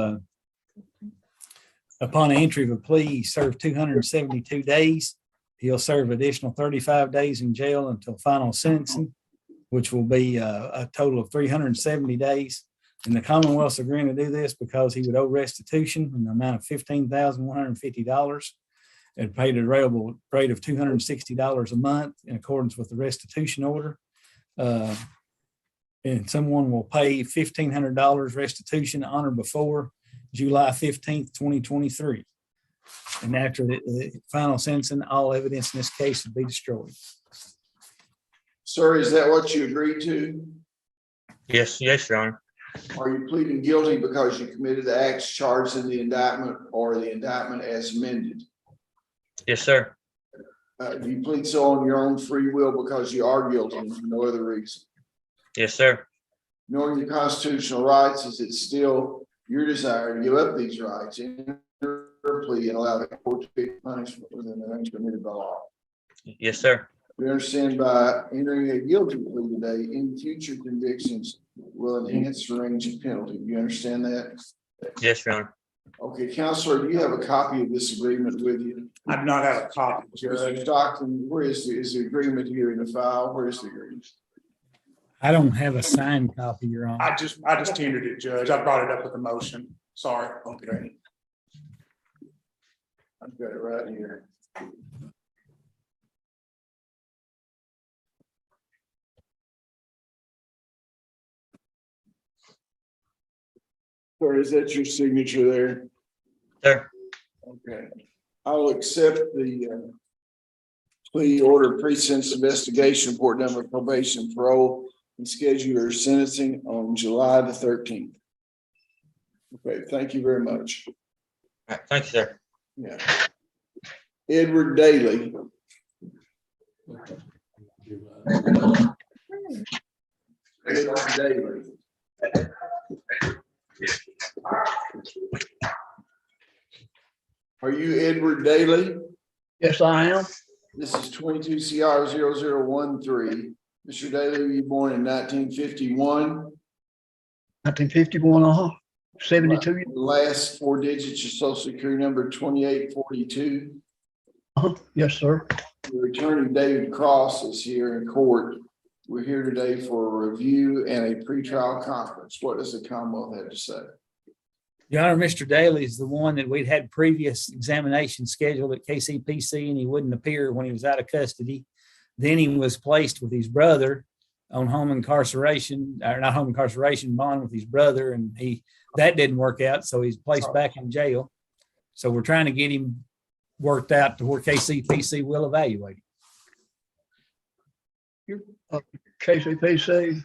upon entry of a plea, he served 272 days. He'll serve additional 35 days in jail until final sentencing, which will be a total of 370 days. And the Commonwealth's agreeing to do this because he would owe restitution in the amount of $15,150 and paid a rateable rate of $260 a month in accordance with the restitution order. And someone will pay $1,500 restitution on or before July 15th, 2023. And after the final sentencing, all evidence in this case would be destroyed. Sir, is that what you agreed to? Yes, Your Honor. Are you pleading guilty because you committed the acts charged in the indictment or the indictment as amended? Yes, sir. Do you plead so on your own free will because you are guilty and for no other reason? Yes, sir. Knowing your constitutional rights, is it still your desire to give up these rights in your plea and allow the court to pick punishment within the range permitted by law? Yes, sir. We understand by entering a guilty plea today, any future convictions will enhance the range of penalty. You understand that? Yes, Your Honor. Okay, Counselor, do you have a copy of this agreement with you? I do not have a copy, Mr. Judge. Stockton, where is the agreement here in the file? Where is the agreement? I don't have a signed copy, Your Honor. I just tendered it, Judge. I brought it up with a motion. Sorry. Okay. I've got it right here. Or is that your signature there? Sir. Okay, I will accept the plea order precincts investigation report number probation parole and schedule your sentencing on July the 13th. Okay, thank you very much. All right, thank you, sir. Yeah. Edward Daly. Edward Daly. Are you Edward Daly? Yes, I am. This is 22 CR 0013. Mr. Daly, were you born in 1951? 1951, 72. The last four digits of social security number 2842. Yes, sir. The attorney David Cross is here in court. We're here today for a review and a pretrial conference. What does the Commonwealth have to say? Your Honor, Mr. Daly is the one that we'd had previous examination scheduled at KCPC, and he wouldn't appear when he was out of custody. Then he was placed with his brother on home incarceration, or not home incarceration, bond with his brother, and that didn't work out, so he's placed back in jail. So we're trying to get him worked out to where KCPC will evaluate him. KCPC.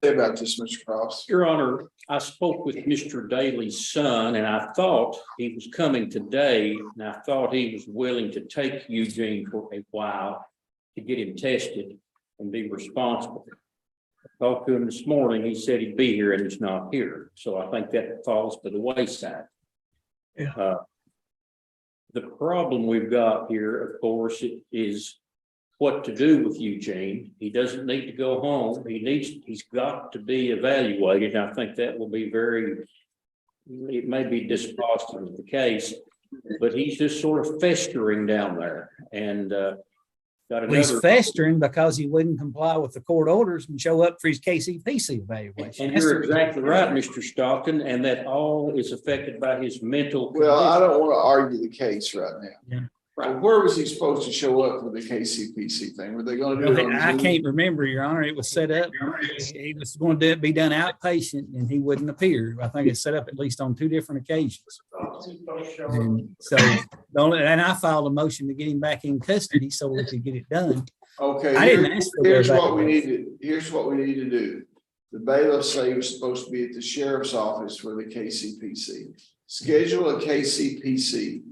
Say about this, Mr. Cross. Your Honor, I spoke with Mr. Daly's son, and I thought he was coming today, and I thought he was willing to take Eugene for a while to get him tested and be responsible. I talked to him this morning. He said he'd be here, and he's not here. So I think that falls to the wayside. Yeah. The problem we've got here, of course, is what to do with Eugene. He doesn't need to go home. He's got to be evaluated. And I think that will be it may be dispositive of the case, but he's just sort of festering down there. And He's festering because he wouldn't comply with the court orders and show up for his KCPC evaluation. And you're exactly right, Mr. Stockton, and that all is affected by his mental condition. Well, I don't want to argue the case right now. Yeah. Right. Where was he supposed to show up for the KCPC thing? Were they going to do it on I Zoom? can't remember, Your Honor. It was set up. He was going to be done outpatient and he wouldn't appear. I think it's set up at least on 2 different occasions. And so, and I filed a motion to get him back in custody so we could get it done. Okay, I didn't ask for here's that. what we need to do. The bailiff say he was supposed to be at the sheriff's office for the KCPC. Schedule a KCPC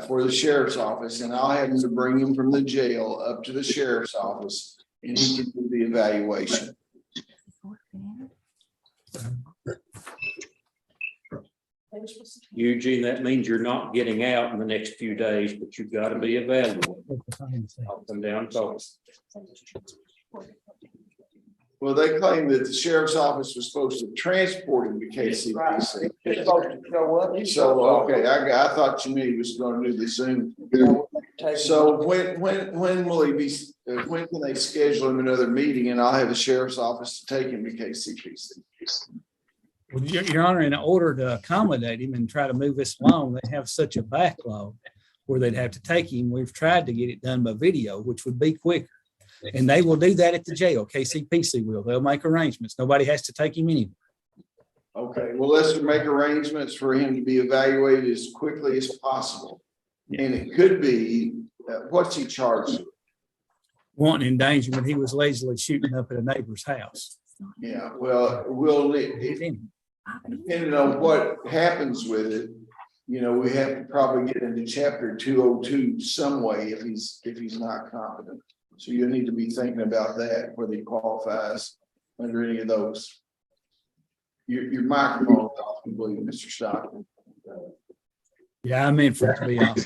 for the sheriff's office, and I'll have him to bring him from the jail up to the sheriff's office, and he can do the evaluation. Eugene, that means you're not getting out in the next few days, but you've got to be evaluated. I'll come down and talk. Well, they claim that the sheriff's office was supposed to transport him to KCPC. So, okay, I thought you knew he was going to do the Zoom. So when will he be, when can they schedule him another meeting, and I'll have the sheriff's office to take him to KCPC? Well, Your Honor, in order to accommodate him and try to move this along, they have such a backlog where they'd have to take him. We've tried to get it done by video, which would be quicker. And they will do that at the jail. KCPC will. They'll make arrangements. Nobody has to take him anywhere. Okay, well, let's make arrangements for him to be evaluated as quickly as possible. And it could be, what's he charged with? Wanton endangerment. He was lazily shooting up at a neighbor's house. Yeah, well, depending on what happens with it, you know, we have to probably get into chapter 202 some way if he's not competent. So you need to be thinking about that, whether he qualifies under any of those. Your microphone, I believe, Mr. Stockton. Yeah, I meant for it to be on.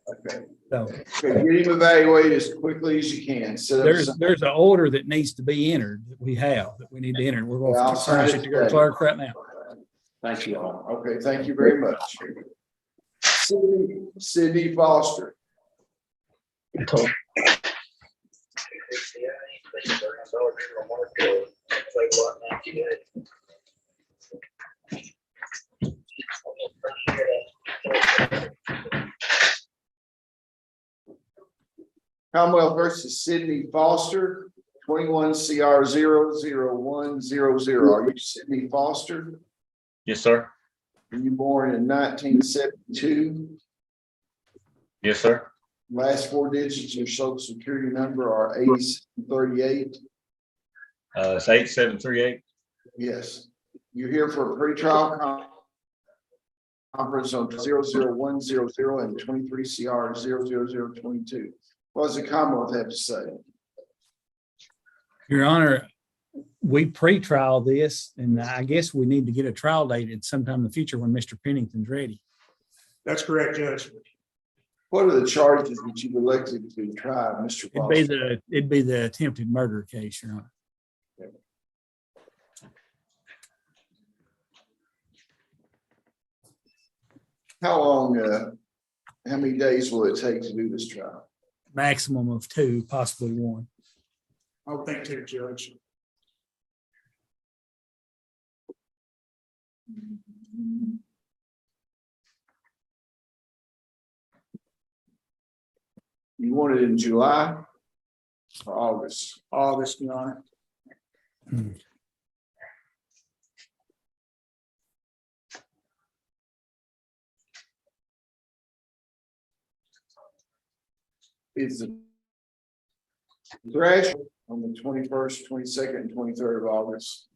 Okay. So Okay, get him evaluated as quickly as you can. there's an order that needs to be entered that we need to enter. We're going Yeah, I'll to sign furnish it it to your today. clerk right now. Thank you all. Okay, thank you very much. Sydney Foster. Commonwealth versus Sydney Foster, 21 CR 00100. Are you Sydney Foster? Yes, sir. Were you born in 1972? Yes, sir. Last four digits of your social security number are 8738. It's 8738. Yes. You're here for a pretrial conference on 00100 and 23 CR 00022. What does the Commonwealth have to say? Your Honor, we pre-trial this, and I guess we need to get a trial date at sometime in the future when Mr. Pennington's ready. That's correct, Judge. What are the charges that you've elected to try, Mr. Foster? It'd be the attempted murder case, Your Honor. How long, how many days will it take to do this trial? Maximum of 2, possibly 1. I would think too, Judge. You want it in July or August? August, Your Honor. Is the thrash on the 21st, 22nd, and 23rd of August?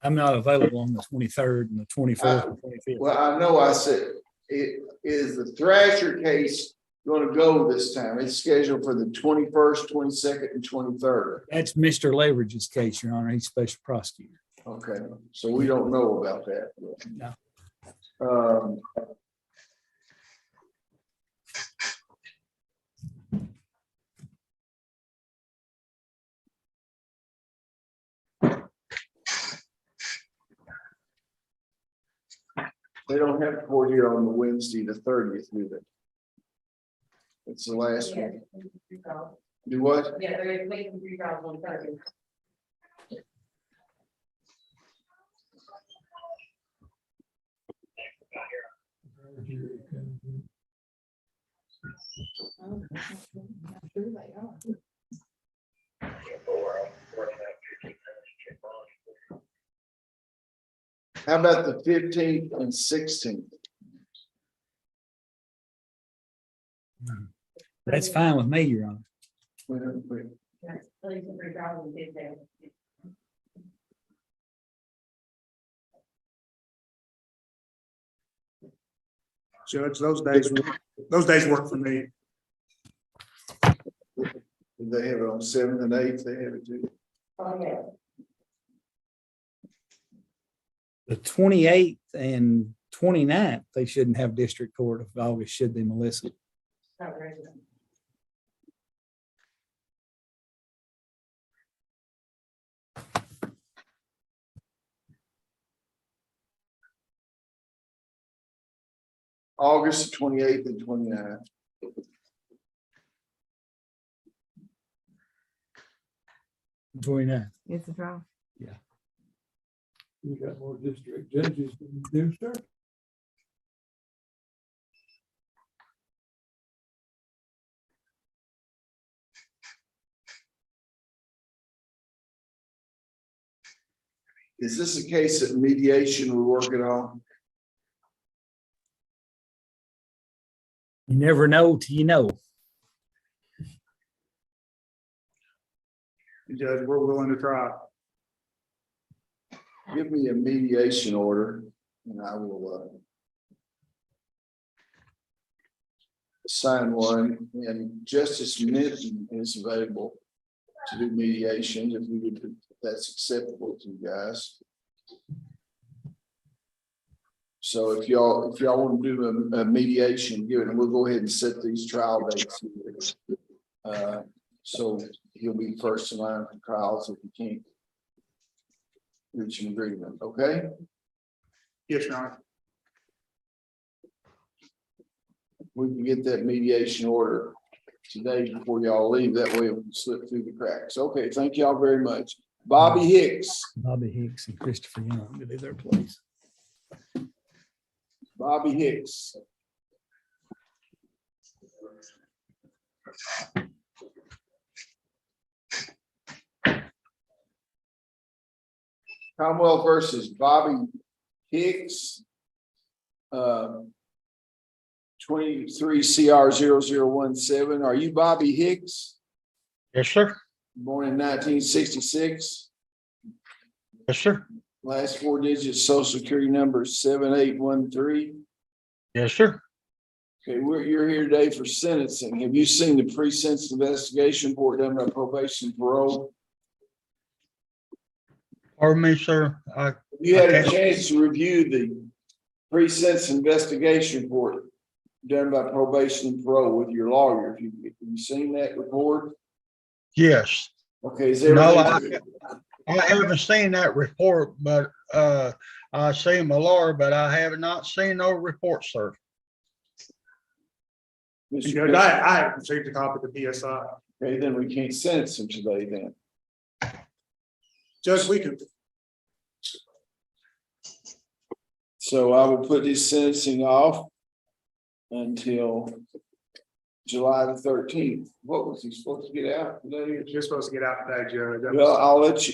I'm not available on the 23rd and the 24th and 25th. Well, I know I said, it is the Thrasher case going to go this time? It's scheduled for the 21st, 22nd, and 23rd. That's Mr. Leverage's case, Your Honor. He's special prosecutor. Okay, so we don't know about that. No. They don't have court here on the Wednesday, the 30th, do they? It's the last one. Do what? Yeah, they're making 3,000 on Thursday. How about the 15th and 16th? That's fine with me, Your Honor. Judge, those days work for me. They have it on 7th and 8th, they have it too. The 28th and 29th, they shouldn't have district court of August, should they, Melissa? August 28th and 29th. It's a draw. Yeah. You got more district judges than you do, sir. Is this a case that mediation will work at all? You never know till you know. Judge, we're willing to try. Give me a mediation order and I will sign one, and Justice Minton is available to do mediation if that's acceptable to you guys. So if y'all want to do a mediation, give it, and we'll go ahead and set these trial dates. So he'll be first in line for trials if he can't reach an agreement, okay? Yes, Your Honor. We can get that mediation order today before y'all leave. That way it will slip through the cracks. Okay, thank y'all very much. Bobby Hicks. Bobby Hicks and Christopher Young to do their place. Bobby Hicks. Commonwealth versus Bobby Hicks. 23 CR 0017. Are you Bobby Hicks? Yes, sir. Born in 1966. Yes, sir. Last four digits social security number 7813. Yes, sir. Okay, you're here today for sentencing. Have you seen the pre-sentence investigation report done by probation and parole? Pardon me, sir. You had a Okay. chance to review the pre-sentence investigation report done by probation and parole with your lawyer. Have you seen that report? Yes. Okay, is No, everything? I haven't seen that report, but I see my lawyer, but I have not seen no report, sir. Mr. Judge, I received a copy of the PSI. Okay, then we can't sentence him today then. Judge, we can, So I will put this sentencing off until July the 13th. What was he supposed to get out today? you're supposed to get out today, Judge. Well, I'll let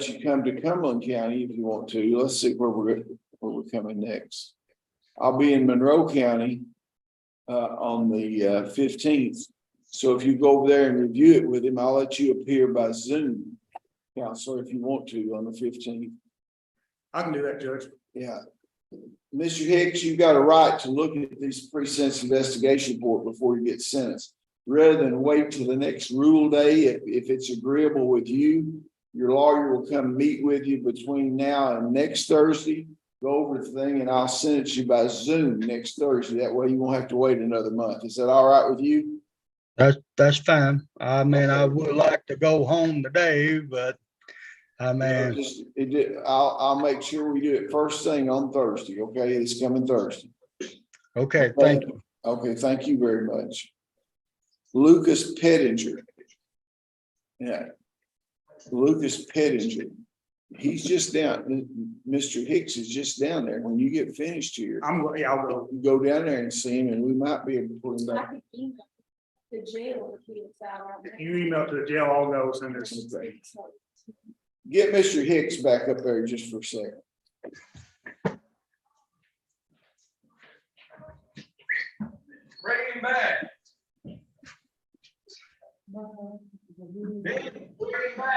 you come to Cumberland County if you want to. Let's see where we're coming next. I'll be in Monroe County on the 15th. So if you go over there and review it with him, I'll let you appear by Zoom, Counselor, if you want to on the 15th. I can do that, Judge. Yeah. Mr. Hicks, you've got a right to look at this pre-sentence investigation report before you get sentenced. Rather than wait till the next rule day, if it's agreeable with you, your lawyer will come meet with you between now and next Thursday. Go over the thing and I'll sentence you by Zoom next Thursday. That way you won't have to wait another month. Is that all right with you? That's fine. I mean, I would like to go home today, but I mean, I'll make sure we do it first thing on Thursday, okay? It's coming Thursday. okay, thank you. Okay, thank you very much. Lucas Pettinger. Yeah. Lucas Pettinger. He's just down, Mr. Hicks is just down there. When you get finished here, I'll go. you go down there and see him and we might be able to put him back. The jail. If you email to the jail, I'll go send this. Get Mr. Hicks back up there just for a second. Bring him back. Bring him back.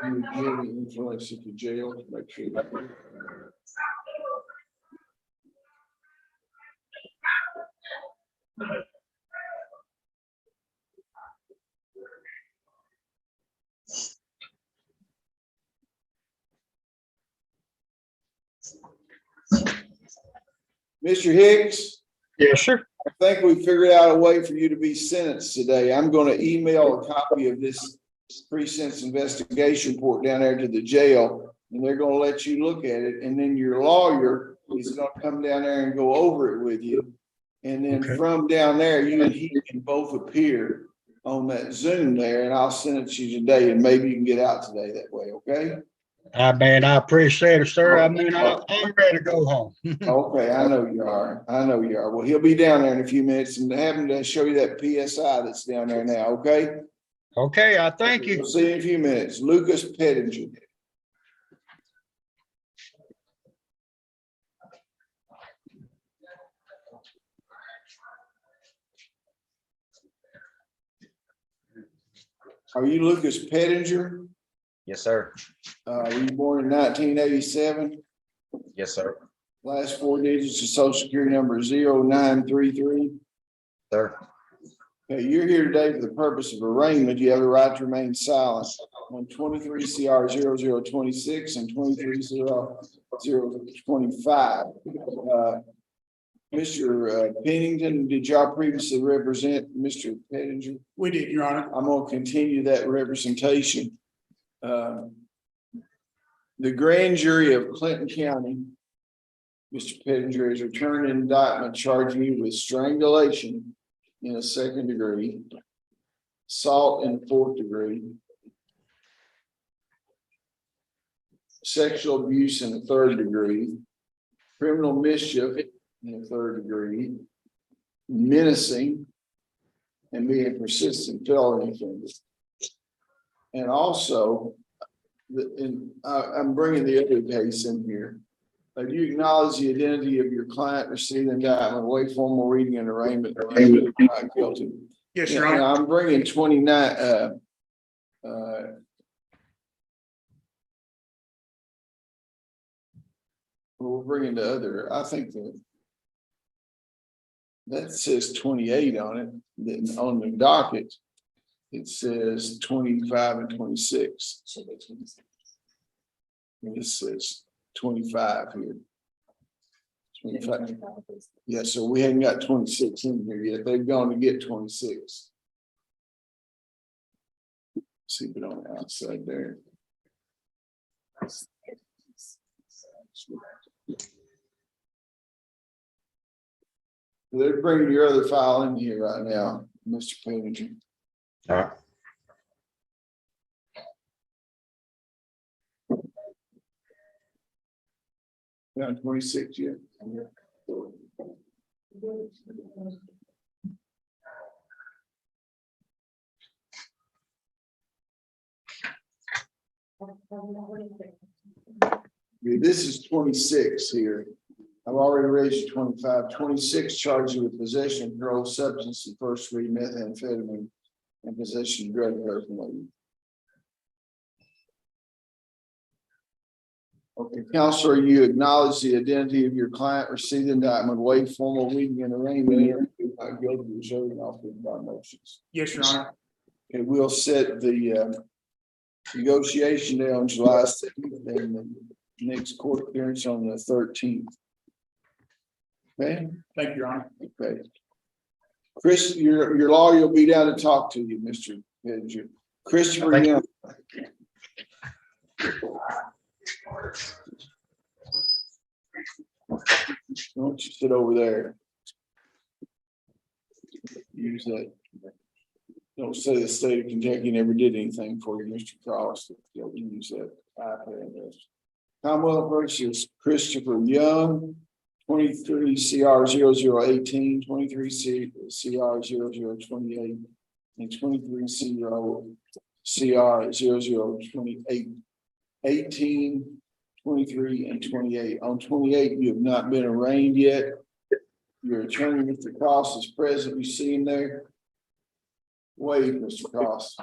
You give the influence at the jail to make sure that. Mr. Hicks? Yes, sir. I think we figured out a way for you to be sentenced today. I'm going to email a copy of this pre-sentence investigation report down there to the jail, and they're going to let you look at it. And then your lawyer is going to come down there and go over it with you. And then from down there, you and he can both appear on that Zoom there, and I'll sentence you today, and maybe you can get out today that way. Okay? I mean, I appreciate it, sir. I mean, I'm ready to go home. Okay, I know you are. I know you are. Well, he'll be down there in a few minutes and have him to show you that PSI that's down there now, okay? Okay, I thank you. We'll see you in a few minutes. Lucas Pettinger. Are you Lucas Pettinger? Yes, sir. Were you born in 1987? Yes, sir. Last four digits of social security number 0933. Sir. Okay, you're here today for the purpose of arraignment. You have the right to remain silent on 23 CR 0026 and 23 CR 025. Mr. Pennington, did y'all previously represent Mr. Pettinger? We did, Your Honor. I'm gonna continue that representation. The grand jury of Clinton County, Mr. Pettinger, has returned an indictment charging you with strangulation in a 2nd degree, assault in the 4th degree, sexual abuse in the 3rd degree, criminal mischief in the 3rd degree, menacing, and being a persistent felony offender. And also, I'm bringing the other case in here. Do you acknowledge the identity of your client receiving indictment, waive formal reading and arraignment, not guilty? Yes, Your Honor. I'm bringing 29, we're bringing the other, I think that says 28 on it, then on the docket, it says 25 and 26. And it says 25 here. 25. Yeah, so we hadn't got 26 in here yet. They've gone to get 26. See it on the outside there. They're bringing your other file in here right now, Mr. Pennington. All right. Down 26 yet? Yeah, this is 26 here. I've already raised you 25. 26 charges you with possession of controlled substance and 1st degree methamphetamine and possession of drug paraphernalia. Okay, Counselor, you acknowledge the identity of your client, receive the indictment, waive formal reading and arraignment, not guilty, reserving off the motions. Yes, Your Honor. Okay, we'll set the negotiation day on July 2nd and the next court appearance on the 13th. Okay, Thank you, Your Honor. okay. Chris, your lawyer will be down to talk to you, Mr. Pettinger. Christopher Thank you. Young. Why don't you sit over there? Use that. Don't say the state of Kentucky never did anything for you, Mr. Cross. Don't use that iPad. Commonwealth versus Christopher Young, 23 CR 0018, 23 CR 0028, and 23 CR 0028. 18, 23, and 28. On 28, you have not been arraigned yet. Your attorney, Mr. Cross, is present. You see him there? Wave, Mr. Cross.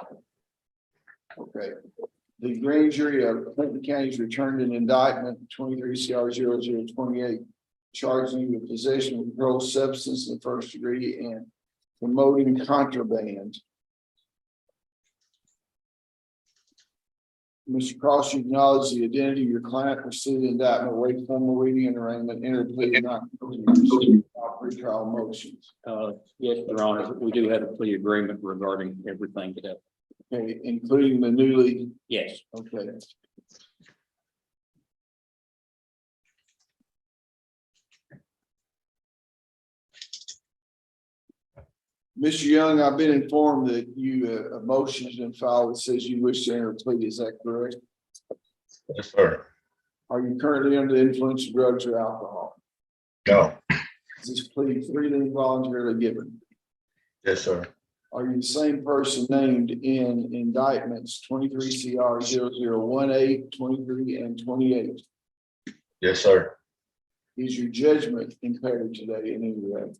Okay. The grand jury of Clinton County has returned an indictment, 23 CR 0028, charging you with possession of controlled substance in the 1st degree and promoting contraband. Mr. Cross, you acknowledge the identity of your client, receive the indictment, waive formal reading and arraignment, enter plea not guilty, pre-trial motions. Yes, Your Honor, we do have a plea agreement regarding everything today. Okay, including the newly, Yes. okay. Mr. Young, I've been informed that you, a motion has been filed that says you wish to enter a plea. Is that correct? Yes, sir. Are you currently under the influence of drugs or alcohol? No. Is this plea freely and voluntarily given? Yes, sir. Are you the same person named in indictments 23 CR 0018, 23, and 28? Yes, sir. Is your judgment impaired today in any way?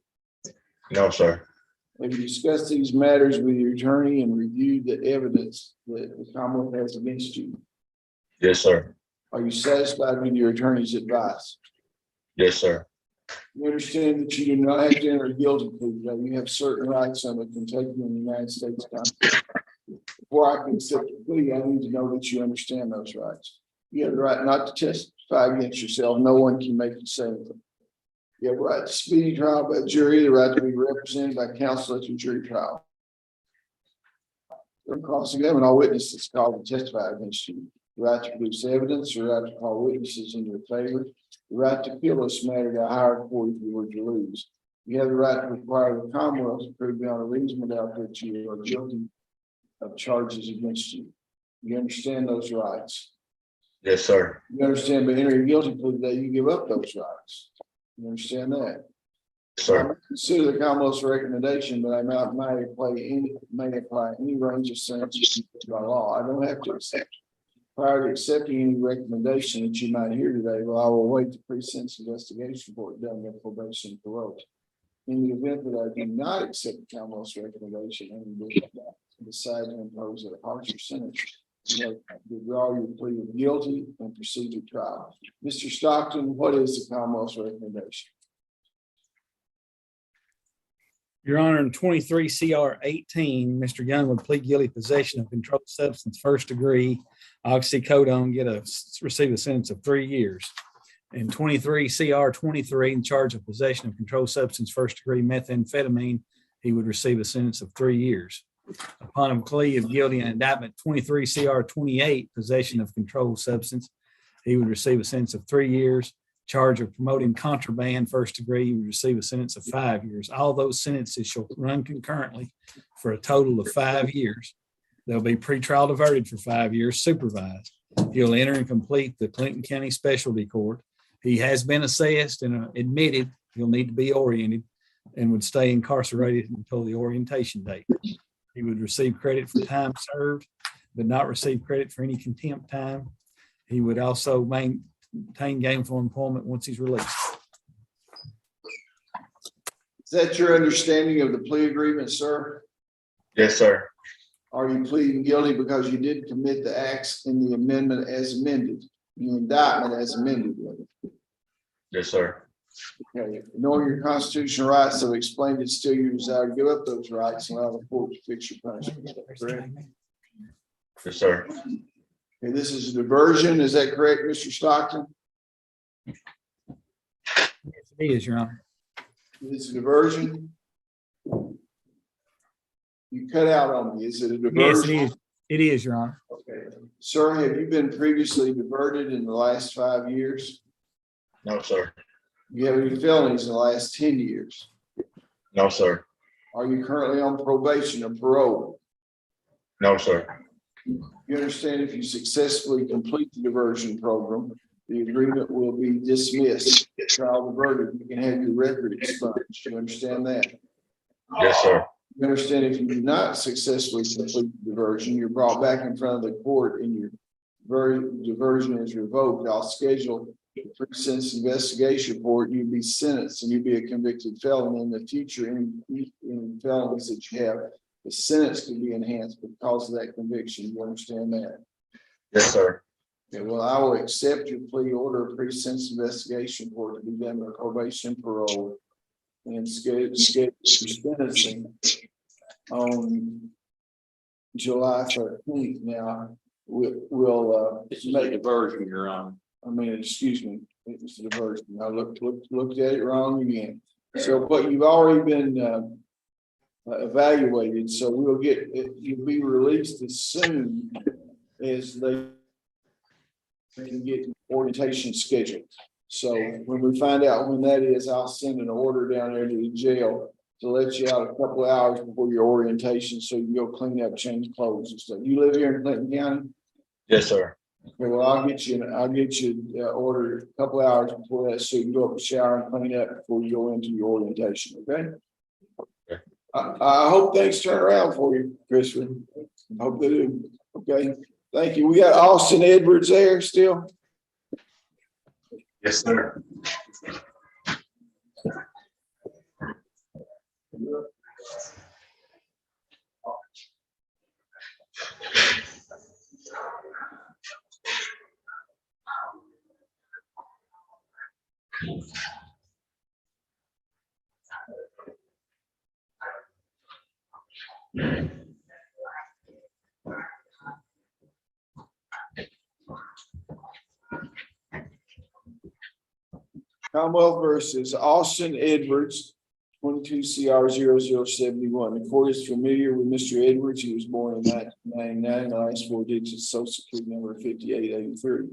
No, sir. Have you discussed these matters with your attorney and reviewed the evidence that the Commonwealth has against you? Yes, sir. Are you satisfied with your attorney's advice? Yes, sir. You understand that you do not have to enter a guilty plea. That you have certain rights under Kentucky and the United States Constitution. Before I can accept a plea, I need to know that you understand those rights. You have the right not to testify against yourself. No one can make you say anything. You have a right to speedy trial by jury, the right to be represented by counsel at your jury trial. Cross-examine all witnesses called to testify against you. The right to produce evidence, the right to call witnesses in your favor, the right to appeal this matter to a higher court if you were to lose. You have the right to require the Commonwealth to prove beyond a reasonable doubt that you are guilty of charges against you. You understand those rights? Yes, sir. You understand, but entering a guilty plea today, you give up those rights. You understand that? Sir. Consider the Commonwealth's recommendation, but I may apply any range of sentences by law. I don't have to accept. Prior to accepting any recommendation that you might hear today, well, I will wait the pre-sentence investigation report done with probation and parole. In the event that I do not accept the Commonwealth's recommendation and decide to impose a harsher sentence, withdraw your plea of guilty and proceed to trial. Mr. Stockton, what is the Commonwealth's recommendation? Your Honor, in 23 CR 18, Mr. Young would plead guilty possession of controlled substance, first degree, oxycodone, receive a sentence of 3 years. In 23 CR 23, in charge of possession of controlled substance, first degree methamphetamine, he would receive a sentence of 3 years. Upon a plea of guilty and indictment 23 CR 28, possession of controlled substance, he would receive a sentence of 3 years. Charge of promoting contraband, first degree, he would receive a sentence of 5 years. All those sentences shall run concurrently for a total of 5 years. They'll be pretrial diverted for 5 years, supervised. He'll enter and complete the Clinton County Specialty Court. He has been assessed and admitted. He'll need to be oriented and would stay incarcerated until the orientation date. He would receive credit for time served, but not receive credit for any contempt time. He would also maintain gainful employment once he's released. Is that your understanding of the plea agreement, sir? Yes, sir. Are you pleading guilty because you did commit the acts in the amendment as amended, the indictment as amended? Yes, sir. Okay, knowing your constitutional rights, so explained it still you desire to give up those rights and allow the court to fix your punishment. Correct? Yes, sir. Okay, this is a diversion. Is that correct, Mr. Stockton? Yes, it is, Your Honor. It's a diversion. You cut out on me. Is it a diversion? Yes, it is. It is, Your Honor. Okay. Sir, have you been previously diverted in the last 5 years? No, sir. Do you have any felonies in the last 10 years? No, sir. Are you currently on probation or parole? No, sir. You understand if you successfully complete the diversion program, the agreement will be dismissed. Trial diverted, you can have your record expunged. You understand that? Yes, sir. You understand if you do not successfully complete the diversion, you're brought back in front of the court and your diversion is revoked. I'll schedule a pre-sentence investigation report. You'll be sentenced and you'll be a convicted felon. In the future, any felonies that you have, the sentence can be enhanced because of that conviction. You understand that? Yes, sir. Okay, well, I will accept your plea order of pre-sentence investigation report to be done with probation, parole, and schedule sentencing on July 13th. Now, we'll make a diversion, Your Honor. I mean, excuse me, it was a diversion. I looked at it wrong again. So, but you've already been evaluated, so you'll be released as soon as they can get orientation scheduled. So when we find out when that is, I'll send an order down there to the jail to let you out a couple of hours before your orientation, so you can go clean up, change clothes and stuff. You live here in Clinton County? Yes, sir. Okay, well, I'll get you order a couple of hours before that, so you can go up and shower and clean up before you go into your orientation. Okay. I hope things turn around for you, Christopher. I hope they do. Okay, thank you. We got Austin Edwards there still. Yes, sir. Commonwealth versus Austin Edwards, 22 CR 0071. The court is familiar with Mr. Edwards. He was born in 1999. The last four digits of social security number 5883.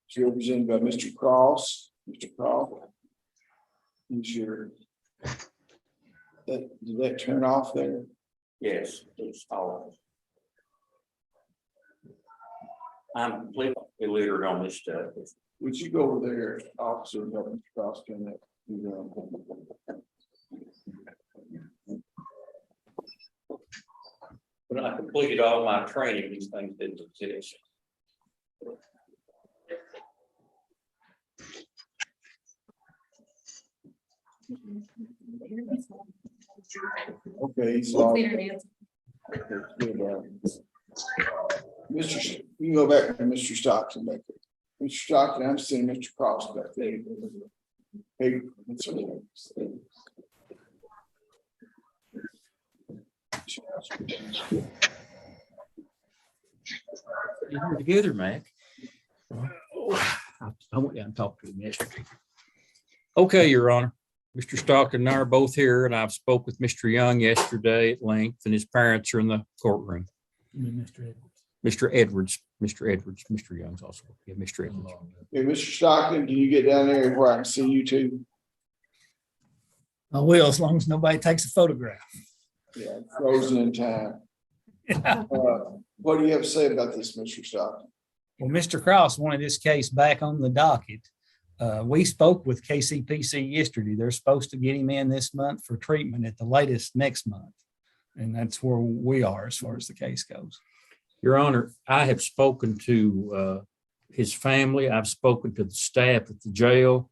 He's represented by Mr. Cross. Mr. Cross. He's your. Did that turn off there? Yes, it's all. I'm completely illiterate on this stuff. Would you go over there, officer, and help Mr. Cross turn that? When I completed all my training, these things didn't exist. Okay, he's lost. Mr. You can go back to Mr. Stockton back there. Mr. Stockton, I'm seeing Mr. Cross back there. Hey, that's okay. You're together, Mac. I went down and talked to him yesterday. Okay, Your Honor. Mr. Stockton and I are both here, and I've spoke with Mr. Young yesterday at length, and his parents are in the courtroom. Mr. Edwards, Mr. Young's also, yeah, Mr. Edwards. Hey, Mr. Stockton, can you get down there where I can see you too? I will, as long as nobody takes a photograph. Yeah, frozen in time. What do you have to say about this, Mr. Stockton? Well, Mr. Cross wanted this case back on the docket. We spoke with KCPC yesterday. They're supposed to get him in this month for treatment at the latest next month. And that's where we are as far as the case goes. Your Honor, I have spoken to his family. I've spoken to the staff at the jail.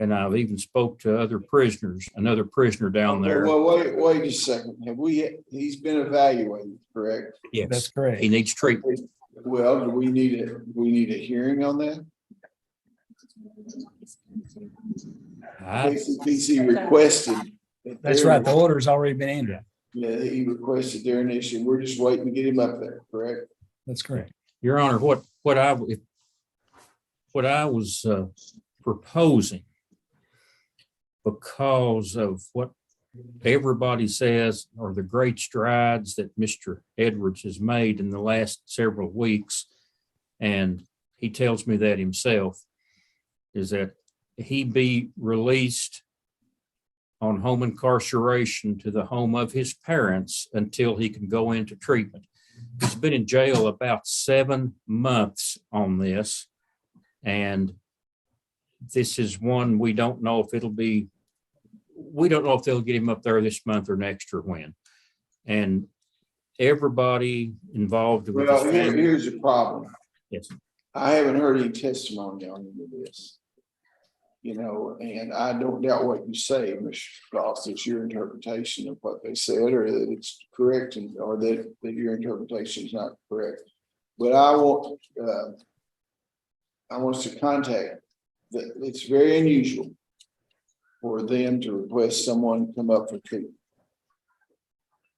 And I've even spoke to other prisoners, another prisoner down there. Well, wait a second. He's been evaluated, correct? Yes, that's correct. He needs treatment. Well, do we need a hearing on that? KCPC requested. That's right. The order's already been entered. Yeah, he requested their initiative. We're just waiting to get him up there, correct? That's correct. Your Honor, what I was proposing, because of what everybody says are the great strides that Mr. Edwards has made in the last several weeks, and he tells me that himself, is that he be released on home incarceration to the home of his parents until he can go into treatment. He's been in jail about 7 months on this, and this is one we don't know if we don't know if they'll get him up there this month or next or when. And everybody involved with Well, this family. here's the problem. Yes. I haven't heard any testimony on any of this. You know, and I don't doubt what you say, Mr. Cross, it's your interpretation of what they said, or that it's correct, or that your interpretation is not correct. But I want us to contact that. It's very unusual for them to request someone come up for treatment.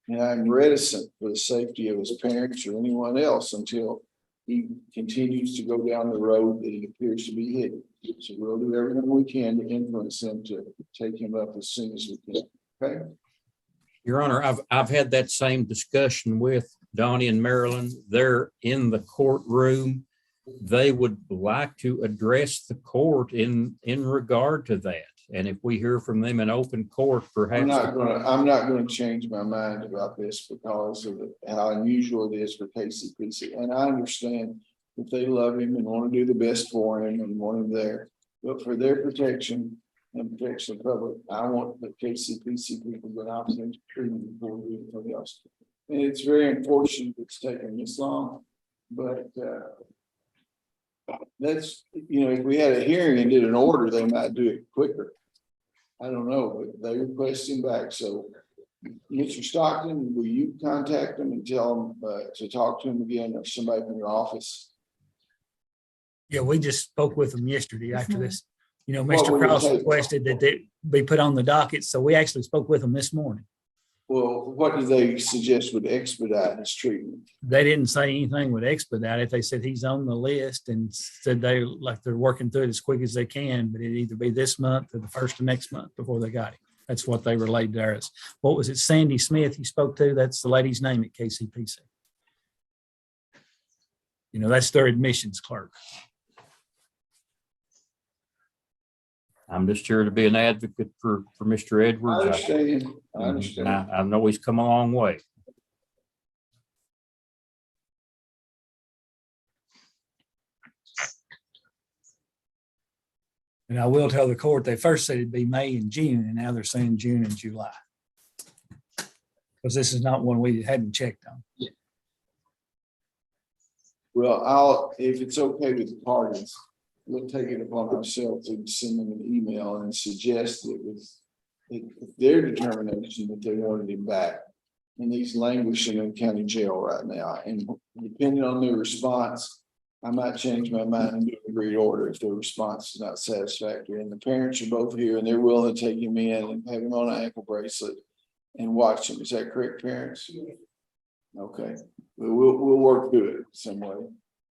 And I'm reticent for the safety of his parents or anyone else until he continues to go down the road that he appears to be headed. So we'll do everything we can to influence them to take him up as soon as we can. Okay. Your Honor, I've had that same discussion with Donnie and Marilyn. They're in the courtroom. They would like to address the court in regard to that. And if we hear from them in open court, perhaps. I'm not gonna change my mind about this because of how unusual it is for KCPC. And I understand that they love him and want to do the best for him and want him there. But for their protection and protection of the public, I want the KCPC people to option to treat him before we do anything else. And it's very unfortunate it's taken this long, but that's, you know, if we had a hearing and did an order, they might do it quicker. I don't know, but they request him back. So Mr. Stockton, will you contact them and tell them to talk to him again, or somebody from your office? Yeah, we just spoke with them yesterday after this. You know, What Mr. would it Cross take? requested that they be put on the docket, so we actually spoke with them this morning. Well, what do they suggest would expedite his treatment? They didn't say anything would expedite it. They said he's on the list and said they're working through it as quick as they can, but it'd either be this month or the first of next month before they got him. That's what they relayed to us. What was it? Sandy Smith you spoke to? That's the lady's name at KCPC. You know, that's their admissions clerk. I'm just here to be an advocate for Mr. I Edwards. understand, I And understand. I know he's come a long way. And I will tell the court, they first said it'd be May and June, and now they're saying June and July. Because this is not one we hadn't checked on. Well, if it's okay with the parties, we'll take it upon ourselves to send them an email and suggest it was their determination that they wanted him back. And he's languishing in county jail right now. And depending on their response, I might change my mind and do an agreed order if their response is not satisfactory. And the parents are both here and they're willing to take him in and have him on an ankle bracelet and watch him. Is that correct, parents? Okay, we'll work through it some way.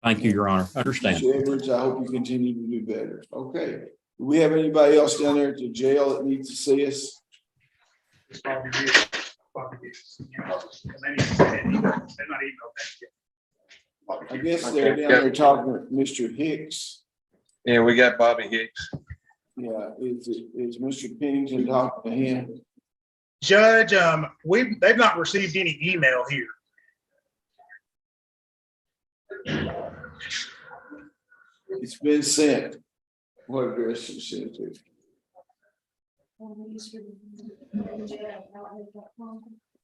Thank you, Your Honor. Understand. Mr. Edwards, I hope you continue to do better. Okay. Do we have anybody else down there at the jail that needs to see us? I guess they're down there talking to Mr. Hicks. Yeah, we got Bobby Hicks. Yeah, is Mr. Pennington talking to him? Judge, they've not received any email here. It's been sent. What address you sent it to?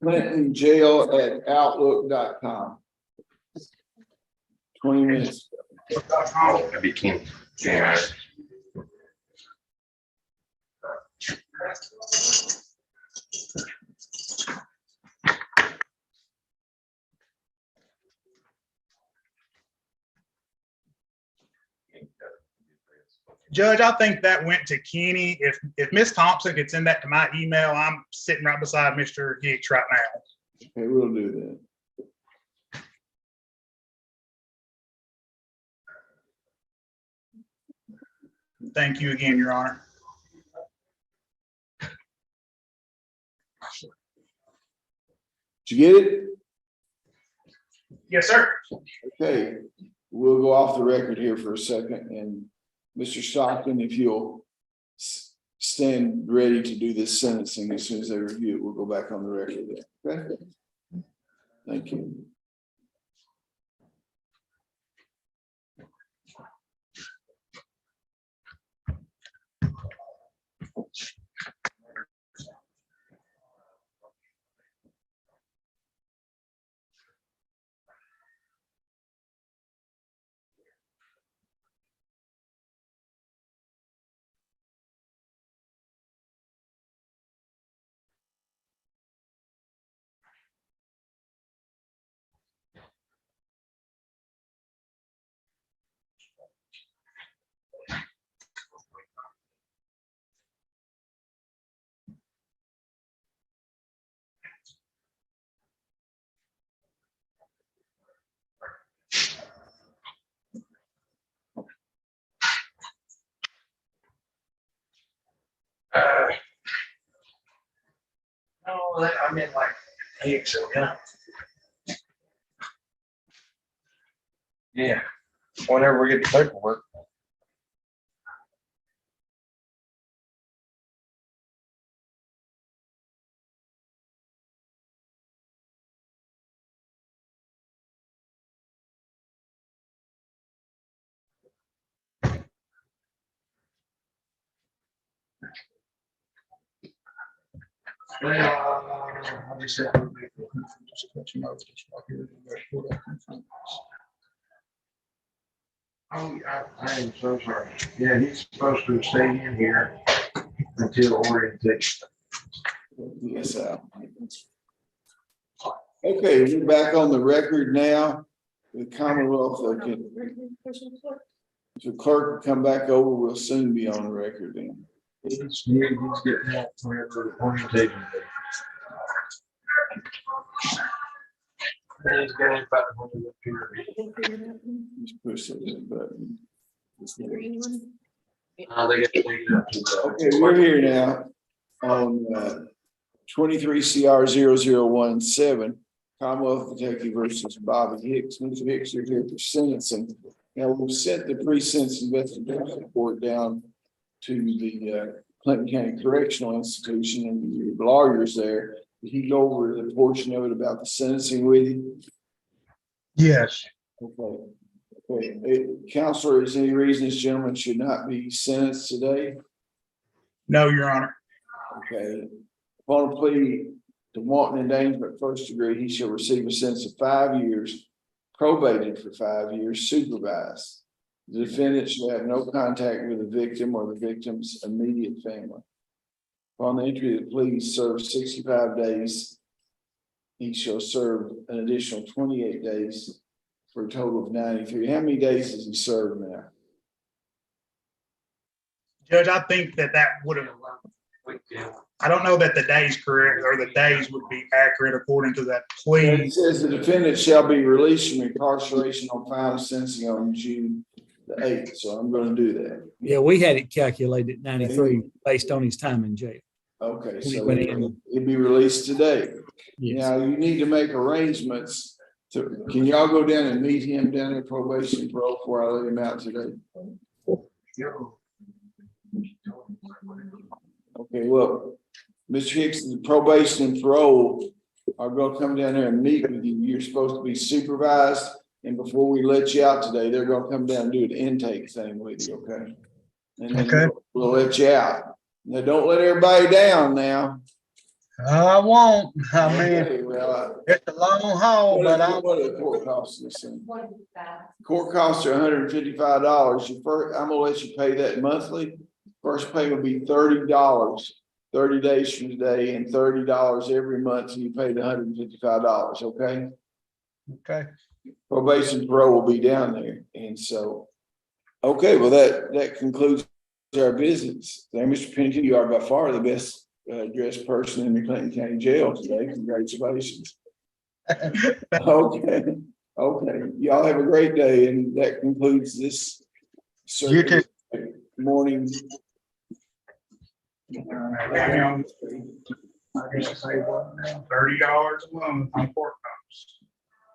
Clinton Jail at outlook.com. 20 minutes. That'd be King. Yeah. Judge, I think that went to Kenny. If Miss Thompson could send that to my email, I'm sitting right beside Mr. Hicks right now. Okay, we'll do that. Thank you again, Your Honor. Did you get it? Yes, sir. Okay, we'll go off the record here for a second, and Mr. Stockton, if you'll stand ready to do this sentencing as soon as they review it, we'll go back on the record there, okay? Thank you. No, I mean like Hicks, yeah. Yeah, whenever we get the paperwork. I just said, just let you know, just right here, where that comes from. Oh, I am so sorry. Yeah, he's supposed to stay in here until orientation. Yes, okay, we're back on the record now. The Commonwealth, okay. The clerk will come back over. We'll soon be on the record then. He's getting that for orientation. Just push that button. Okay, Okay, we're here now on 23 CR 0017, Commonwealth of Kentucky versus Bobby Hicks. Mr. Hicks, you're here for sentencing. Now, we've sent the pre-sentence investigation report down to the Clinton County Correctional Institution and your lawyers there. Did he go over the portion of it about the sentencing with you? Yes. Okay. Okay, Counselor, is there any reason this gentleman should not be sentenced today? No, Your Honor. Okay. Upon a plea to wanton endangerment first degree, he shall receive a sentence of 5 years, probated for 5 years, supervised. The defendant shall have no contact with the victim or the victim's immediate family. Upon the entry of the plea, serve 65 days. He shall serve an additional 28 days for a total of 93. How many days has he served now? Judge, I think that would have, I don't know that the days correct, or the days would be accurate according to that plea. It says the defendant shall be released from incarceration on final sentencing on June the 8th. So I'm going to do that. Yeah, we had it calculated 93 based on his time in jail. Okay, We so went in. it'll be released today. Yes. Now, you need to make arrangements to, can y'all go down and meet him down at probation and parole before I let him out today? Okay, well, Mr. Hicks, the probation and parole are gonna come down there and meet with you. You're supposed to be supervised. And before we let you out today, they're gonna come down and do an intake thing with you, okay? And then Okay. we'll let you out. Now, don't let everybody down now. I won't. Okay, well, It's a long haul, what are the court costs this thing? Court costs are $155. I'm gonna let you pay that monthly. First pay will be $30, 30 days from today, and $30 every month, so you pay the $155, okay? Okay. Probation parole will be down there, and so, okay, well, that concludes our business. There, Mr. Pennington, you are by far the best dressed person in the Clinton County Jail today. Congratulations. Okay, y'all have a great day, and that concludes this. You too. Morning. I guess say what now? $30 a month on court costs.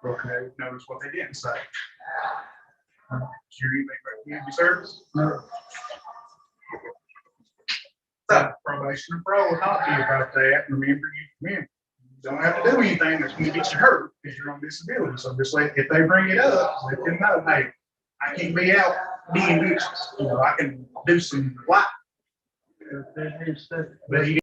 Okay, notice what they didn't say. Jury, community service? No. So probation and parole will talk to you about that. Remember, you don't have to do anything that's going to get you hurt because you're on disability. So just if they bring it up, let them know, hey, I can't be out being vicious. I can do some light. But he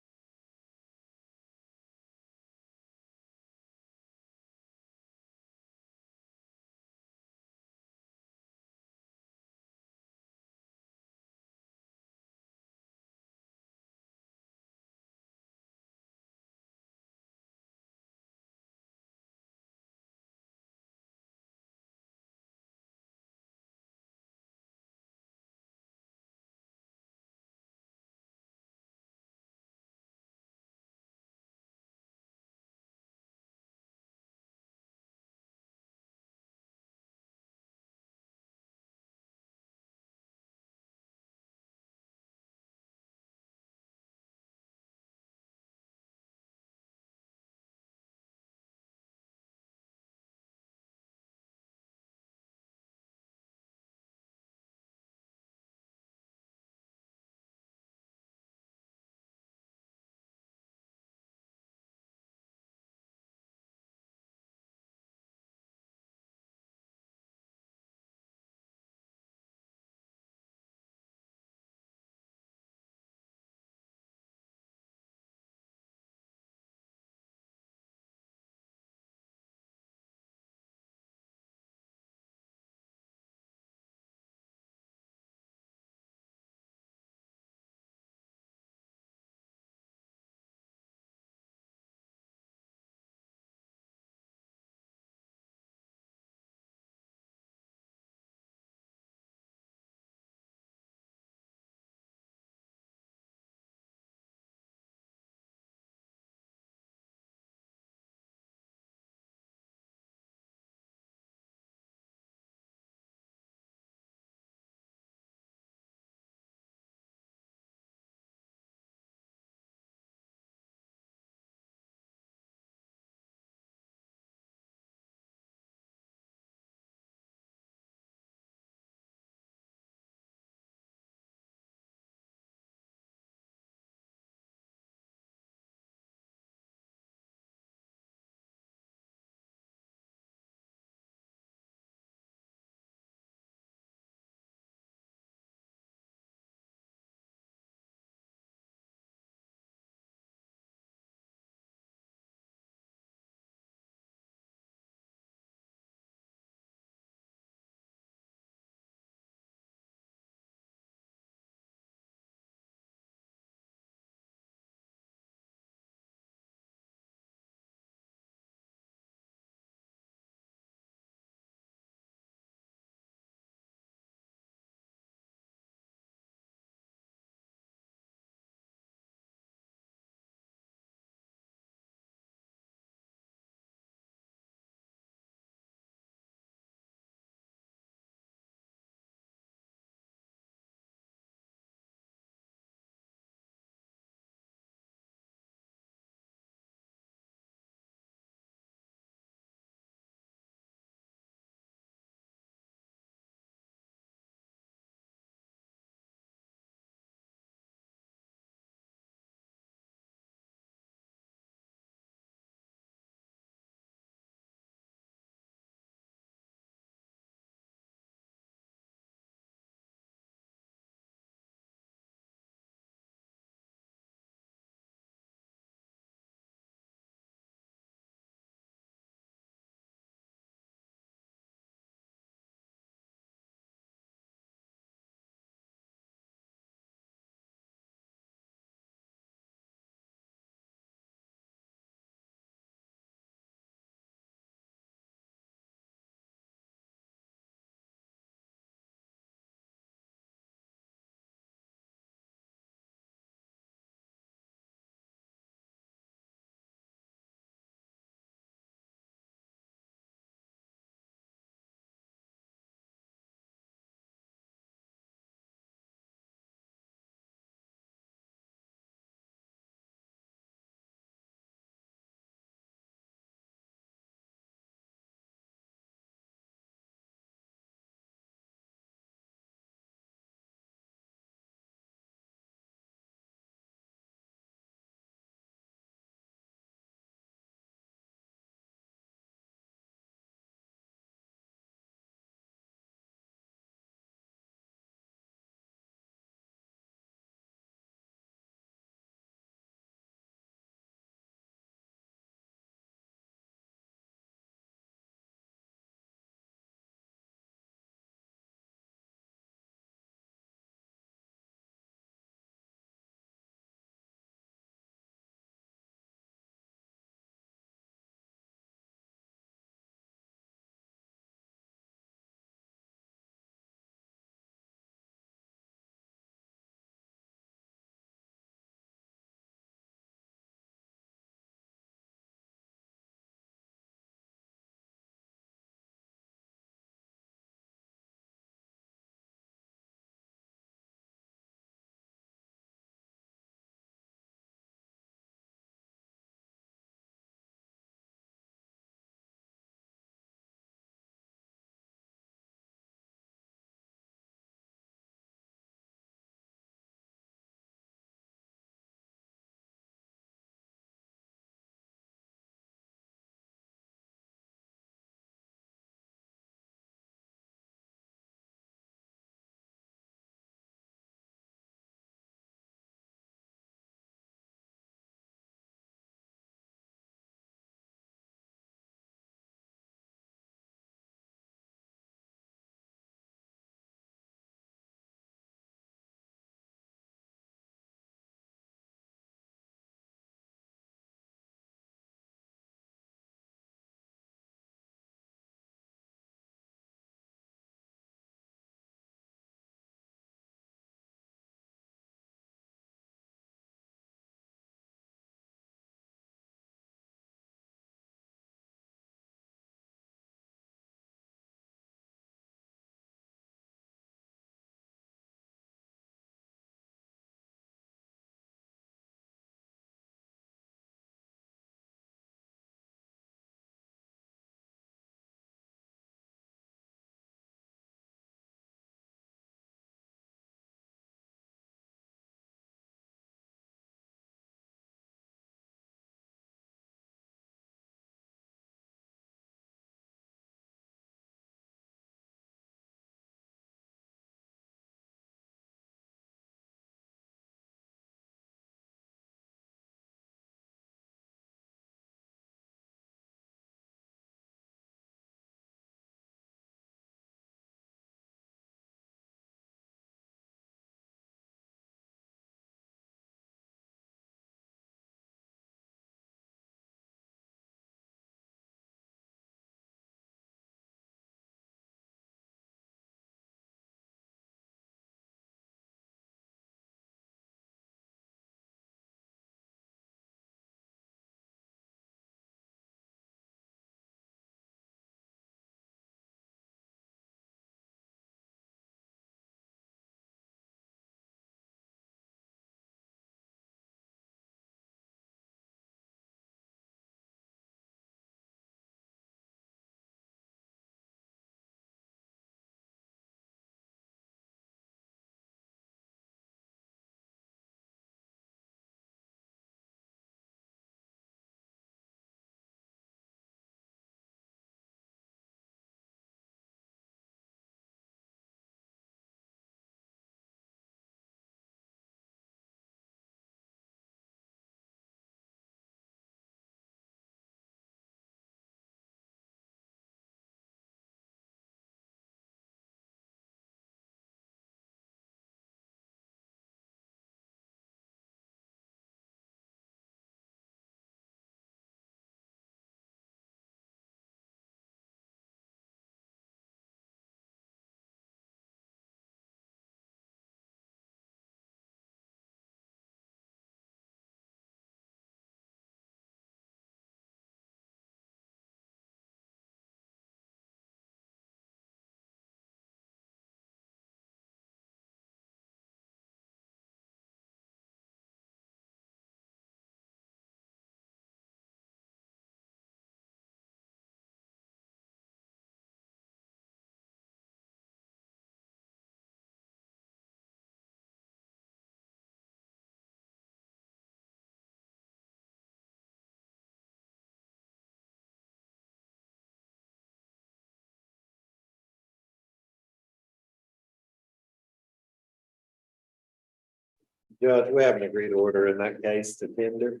Judge, we have an agreed order in that case to tender.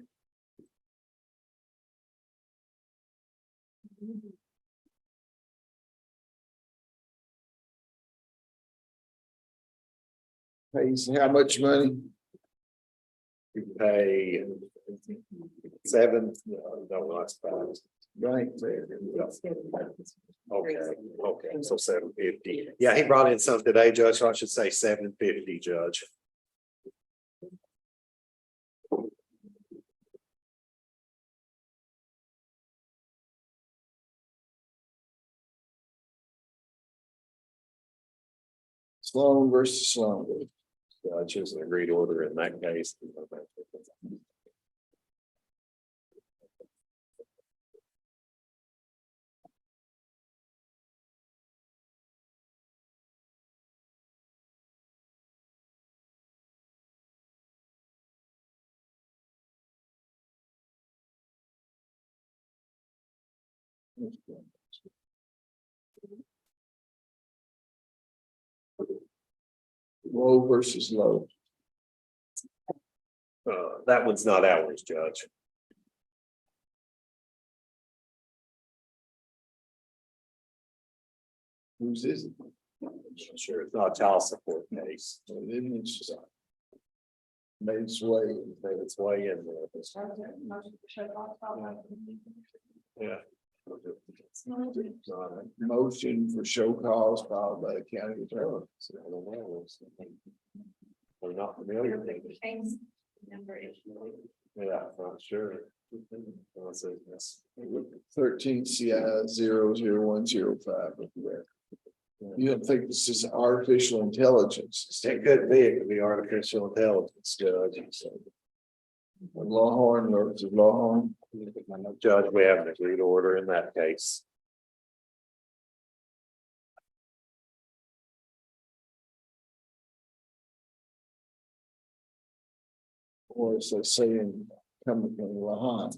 Pays how much money? We pay seven, no, that's fine. Right there. Okay, so 750. Yeah, he brought in some today, Judge, so I should say 750, Judge. Sloan versus Sloan. Judge is an agreed order in that case. Low versus low. That one's not ours, Judge. Whose is it? Sure, it's not a child support case. Made its way. Made its way in there. Yeah. Motion for show cause filed by the county attorney. We're not familiar. Yeah, I'm sure. 13 CI 00105. You don't think this is artificial intelligence? It could be, it could be artificial intelligence, Judge. Lawhorn versus Lawhorn. Judge, we have an agreed order in that case. Or as they say in coming from Lahan.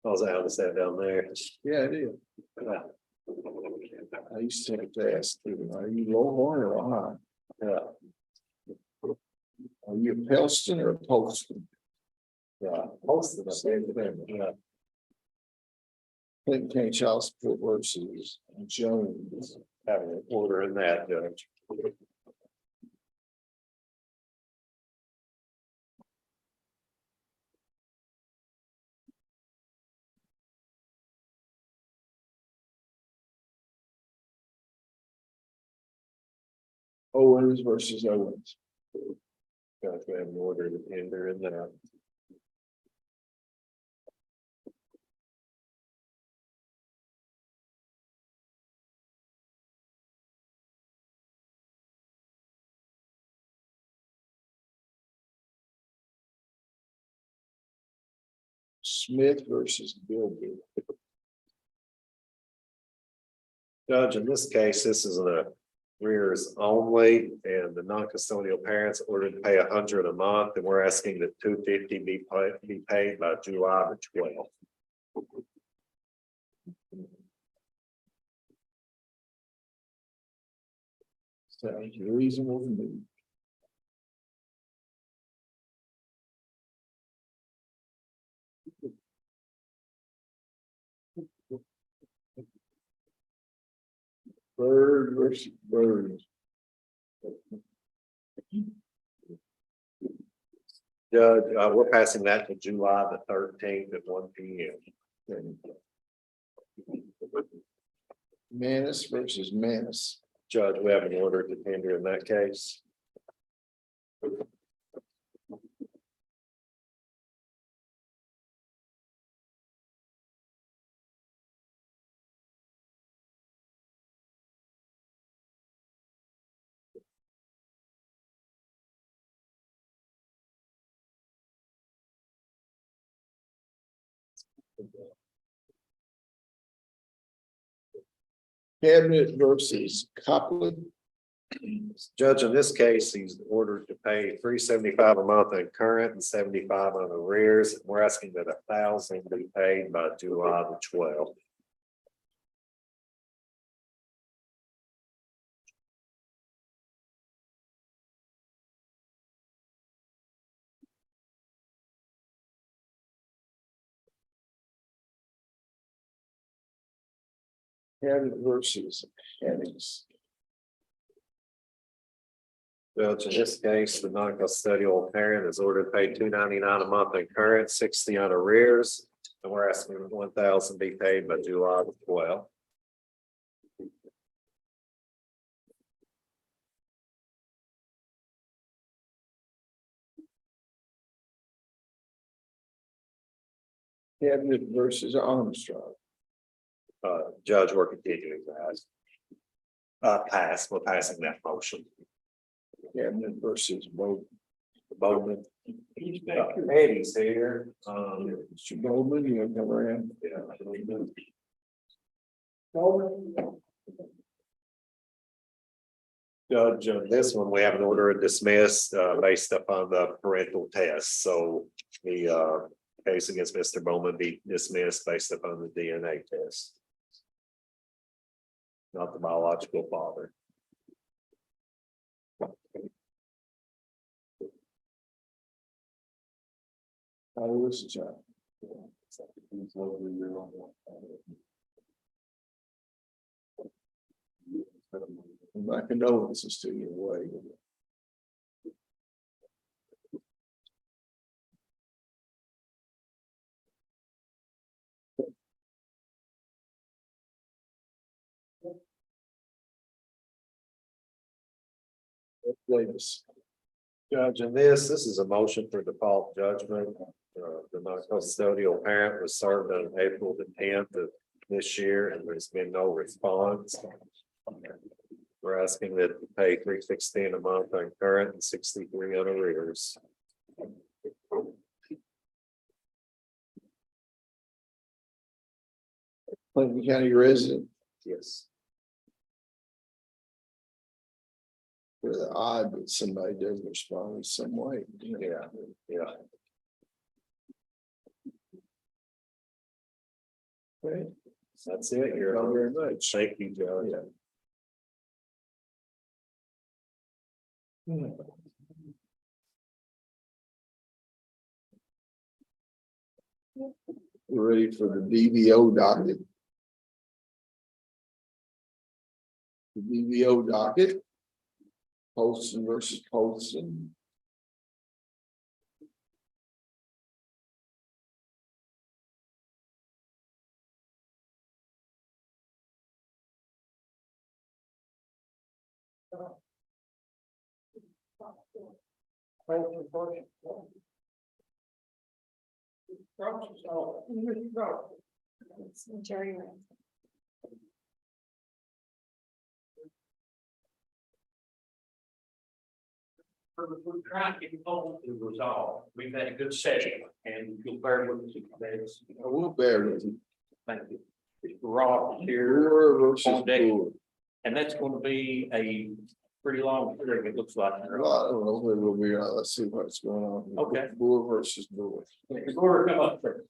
How's that, how's that down there? Yeah, it is. I used to take a test. Are you Lawhorn or Lahan? Yeah. Are you a Pelston or a Polston? Yeah. Most of Same thing. Yeah. Clinton County Child Support versus Jones. Having an order in that, Judge. Owens versus Owens. Judge, we have an order to tender in that. Smith versus Bilby. Judge, in this case, this is an arrears only, and the non-custodial parents ordered to pay $100 a month, and we're asking that $250 be paid by July the 12th. Sounds reasonable to me. Bird versus Bird. Judge, we're passing that to July the 13th at 1 p.m. Manus versus Manus. Judge, we have an order to tender in that case. Cabinet versus Copeland. Judge, in this case, he's ordered to pay $375 a month in current and $75 on arrears. And we're asking that $1,000 be paid by July the 12th. Cabot versus Hennings. Judge, in this case, the non-custodial parent is ordered to pay $299 a month in current, 60 on arrears. And we're asking 1,000 be paid by July 12th. Cabot versus Armstrong. Judge, we're continuing that. We're passing that motion. Cabot versus Bowman. Bowman. Eddie's here. Mr. Bowman, you have come around. Judge, on this one, we have an order of dismiss based upon the parental test, so the case against Mr. Bowman be dismissed based upon the DNA test. Not the biological father. How old is the child? My condolences to you away. Davis. Judge, in this is a motion for default judgment. The non-custodial parent was served on April the 10th of this year, and there's been no response. We're asking that to pay $316 a month on current and $63 on arrears. Clinton County resident. Yes. With the odd that somebody doesn't respond in some way. Yeah. Okay. That's it. Thank you very much. Thank you, Judge. Yeah. We're ready for the DVO docket. The DVO docket. Polson versus Polson. Jerry. We're trying to get the problem to resolve. We've had a good session and you'll bear with us. I will bear with you. Thank you. Mr. Ross here. Brewer versus On deck. Brewer. And that's going to be a pretty long hearing, it looks like. I don't know where we'll be. Let's see what's going on. Okay. Brewer versus Brewer. Mr. Brewer, come up first.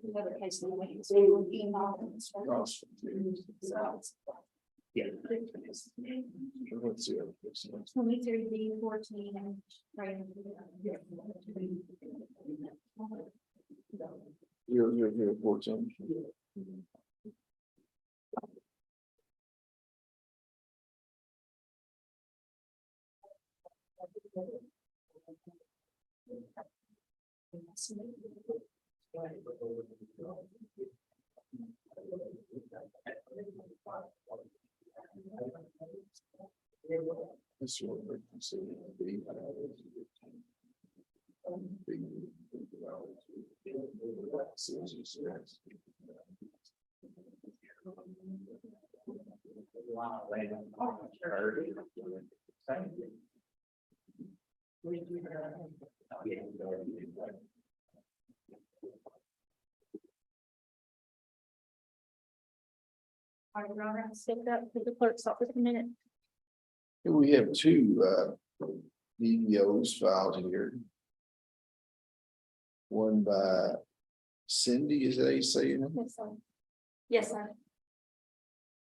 Another case in the way, so we would be involved in this one. Ross. Yeah. Let's see. Other person. 23 D 14 and right. You're 14. That's what we're considering. All right, Ron, step up to the clerk's office a minute. We have two DVOs filed here. One by Cindy, is that how you say it? Yes, sir. Yes, sir.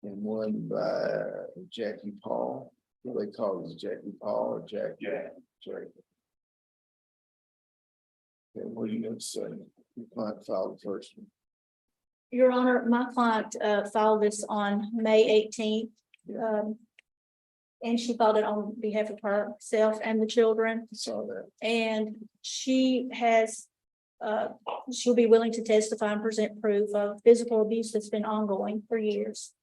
And one by Jackie Paul. What do they call it? Jackie Paul or Jack? Jack. Okay, what are you gonna say? You might file the first one. Your Honor, my client filed this on May 18th. And she filed it on behalf of herself and the children. Saw that. And she has, she'll be willing to testify and present proof of physical abuse that's been ongoing for years.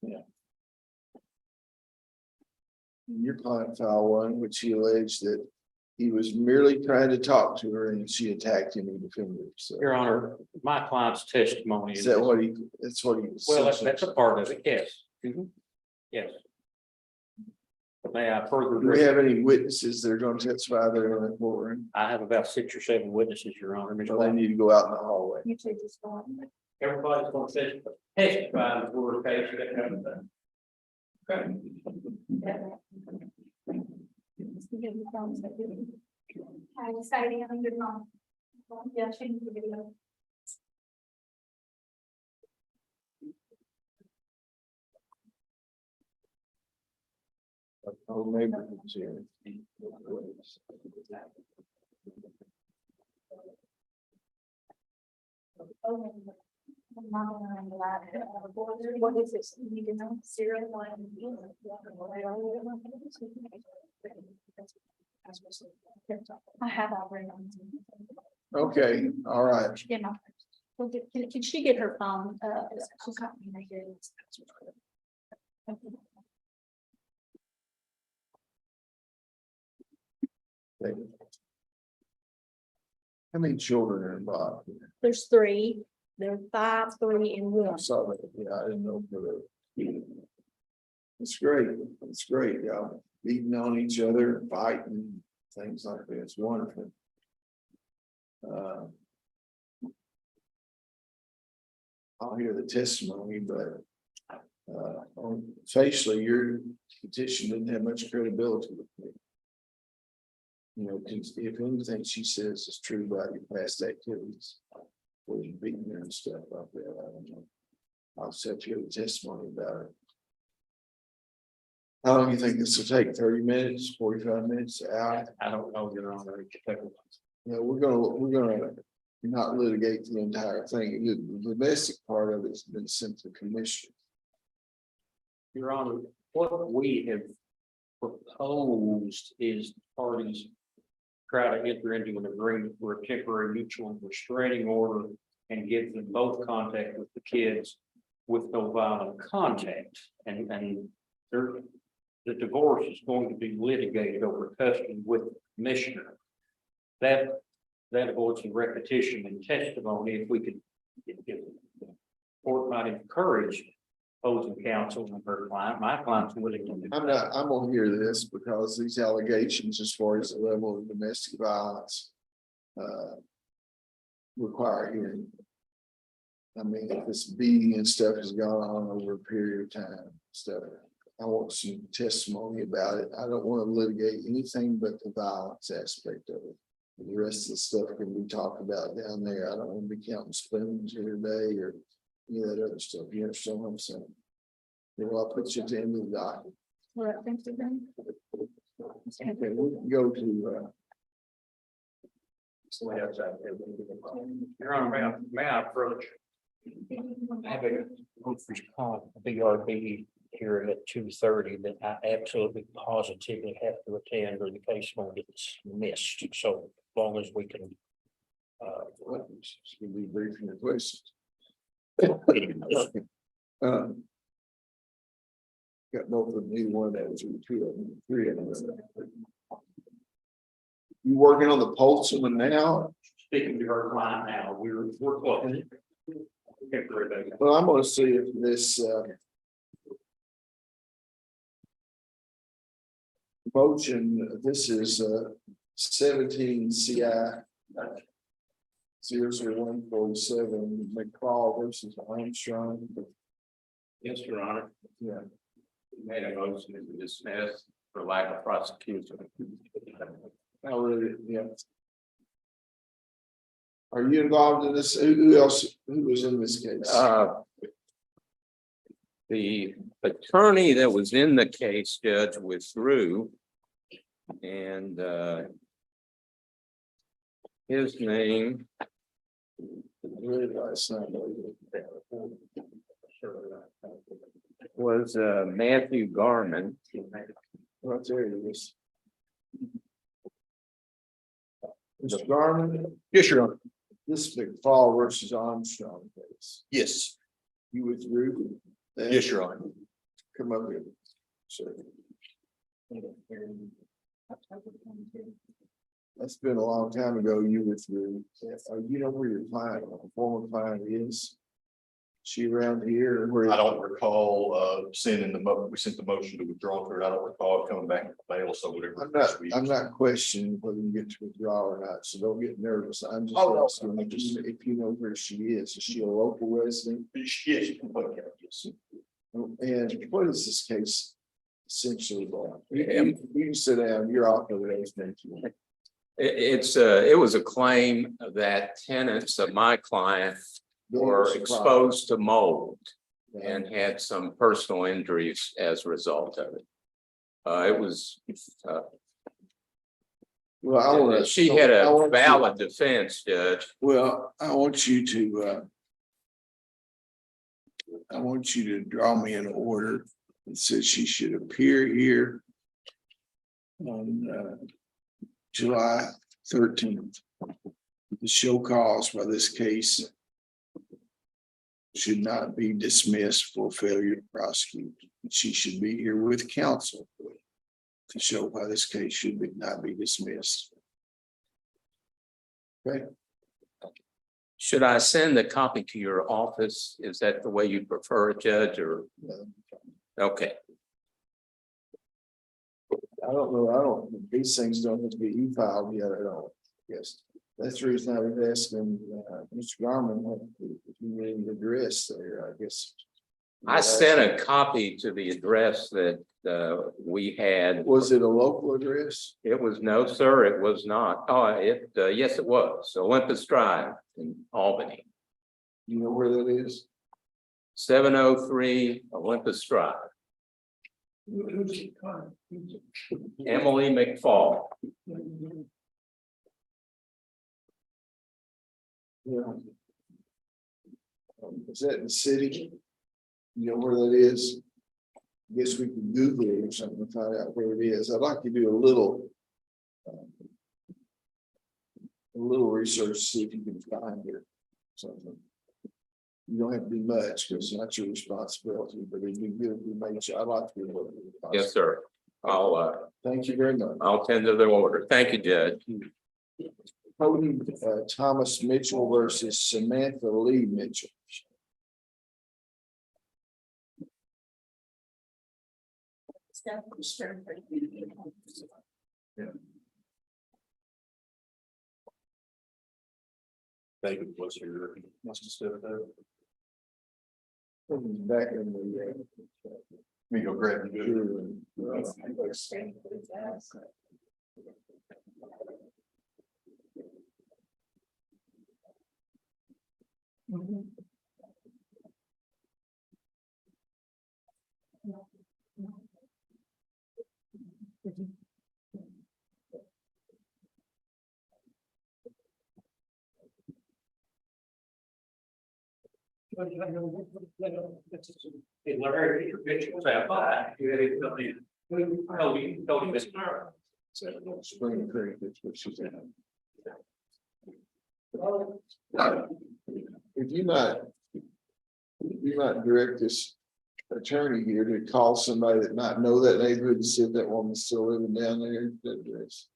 Your client filed one which he alleged that he was merely trying to talk to her and she attacked him and defended him. So Your Honor, my client's testimony. is that what he, that's what he. Well, that's a part of it, yes. Yes. But may I further? Do we have any witnesses that are going to testify there in the courtroom? I have about 6 or 7 witnesses, Your Honor. Ms. Well, they White. need to go out in the hallway. You two just go on. Everybody's going to testify before a case. That kind of thing. Okay. I was citing on your mom. Yeah, she needs to be there. Oh, maybe it's here. What is this? You need to know 01. I have already. Okay, all right. Get my. Can she get her phone? She's got me right here. How many children are involved? There's 3. There are 5, 3, and 1. I saw that. Yeah, I didn't know for that. It's great. It's great. Y'all beating on each other, fighting, things like that. It's wonderful. I'll hear the testimony, but facially, your petition didn't have much credibility with me. You know, if anything she says is true about your past activities, where you beating her and stuff like that, I don't know. I'll set you a testimony about it. How long do you think this will take? 30 minutes, 45 minutes, an hour? I don't know, Your Honor. No, we're gonna not litigate the entire thing. The domestic part of it's been sent to commission. Your Honor, what we have proposed is parties try to enter into an agreement for a temporary mutual restraining order and give them both contact with the kids with no violent contact. And the divorce is going to be litigated over custody with the commissioner. That avoids some repetition in testimony. If we could, if the court might encourage opposing counsel and her client, my client's willing to do that. I'm gonna hear this because these allegations as far as the level of domestic violence require hearing. I mean, if this beating and stuff has gone on over a period of time, stuff. I want some testimony about it. I don't want to litigate anything but the violence aspect of it. The rest of the stuff can be talked about down there. I don't want to be counting spoons here today or any of that other stuff. You understand what I'm saying? Well, I'll put you at the end of the document. All right, thank you, then. Okay, we can go to Your Honor, may I approach? I have a workers' comp BRB here at 2:30 that I absolutely positively have to attend or the case won't get dismissed. So as long as we can. Should be briefing the questions. Got both of you, one that was two of them, 3 of them. You working on the Polson one now? Speaking to her client now, we're close. Well, I'm gonna see if this motion, this is 17 CI 00147 McCall versus Armstrong. Yes, Your Honor. Yeah. Made a motion to dismiss for lack of prosecution. Oh, really? Yeah. Are you involved in this? Who else? Who was in this case? The attorney that was in the case, Judge, withdrew. And his name Really last night. Was Matthew Garman. Right there it is. Mr. Garman? Yes, Your Honor. This is McFall versus Armstrong case. Yes, You withdrew? that? yes, Your Honor. Come up here. Sir. That's been a long time ago. You withdrew. You know where your client, former client is? She around here? Where? I don't recall sending we sent the motion to withdraw to it. I don't recall it coming back in the mail, so whatever. I'm not questioning whether you get to withdraw or not, so don't get nervous. I'm just Oh, no. asking if you know where she is. Is she a local resident? Yes, you can put it, yes. And what is this case essentially about? You can sit down, you're off of it. Thank you. It was a claim that tenants of my client were exposed to mold and had some personal injuries as a result of it. It was, Well, I want she had a valid defense, Judge. Well, I want you to draw me an order that says she should appear here on July 13th. The show cause by this case should not be dismissed for failure to prosecute. She should be here with counsel to show why this case should not be dismissed. Okay. Should I send the copy to your office? Is that the way you prefer it, Judge, or? Okay. I don't know, these things don't have to be e-filed yet at all. Yes, that's the reason I was asking, Mr. Garman, if you need an address there, I guess. I sent a copy to the address that we had. Was it a local address? It was, no, sir, it was not. Oh, yes, it was. Olympus Drive in Albany. You know where that is? 703 Olympus Drive. Emily McFall. Yeah. Is that in the city? You know where that is? I guess we can Google it or something to find out where it is. I'd like to do a little research, see if you can find it. Something. You don't have to do much because it's not your responsibility, but it'd be good if we made sure. I'd like to be able to. Yes, sir. I'll Thank you very much. I'll tend to the order. Thank you, Judge. Cody Thomas Mitchell versus Samantha Lee Mitchell. Yeah. David was here, must have stood there. Back in the. Me go grab you. Hey, Larry, your pictures out by. You had it come in. Oh, you told me, Mr. Spring Creek, that's what she's in. If you might direct this attorney here to call somebody that might know that neighborhood and see if that woman's still living down there. That address.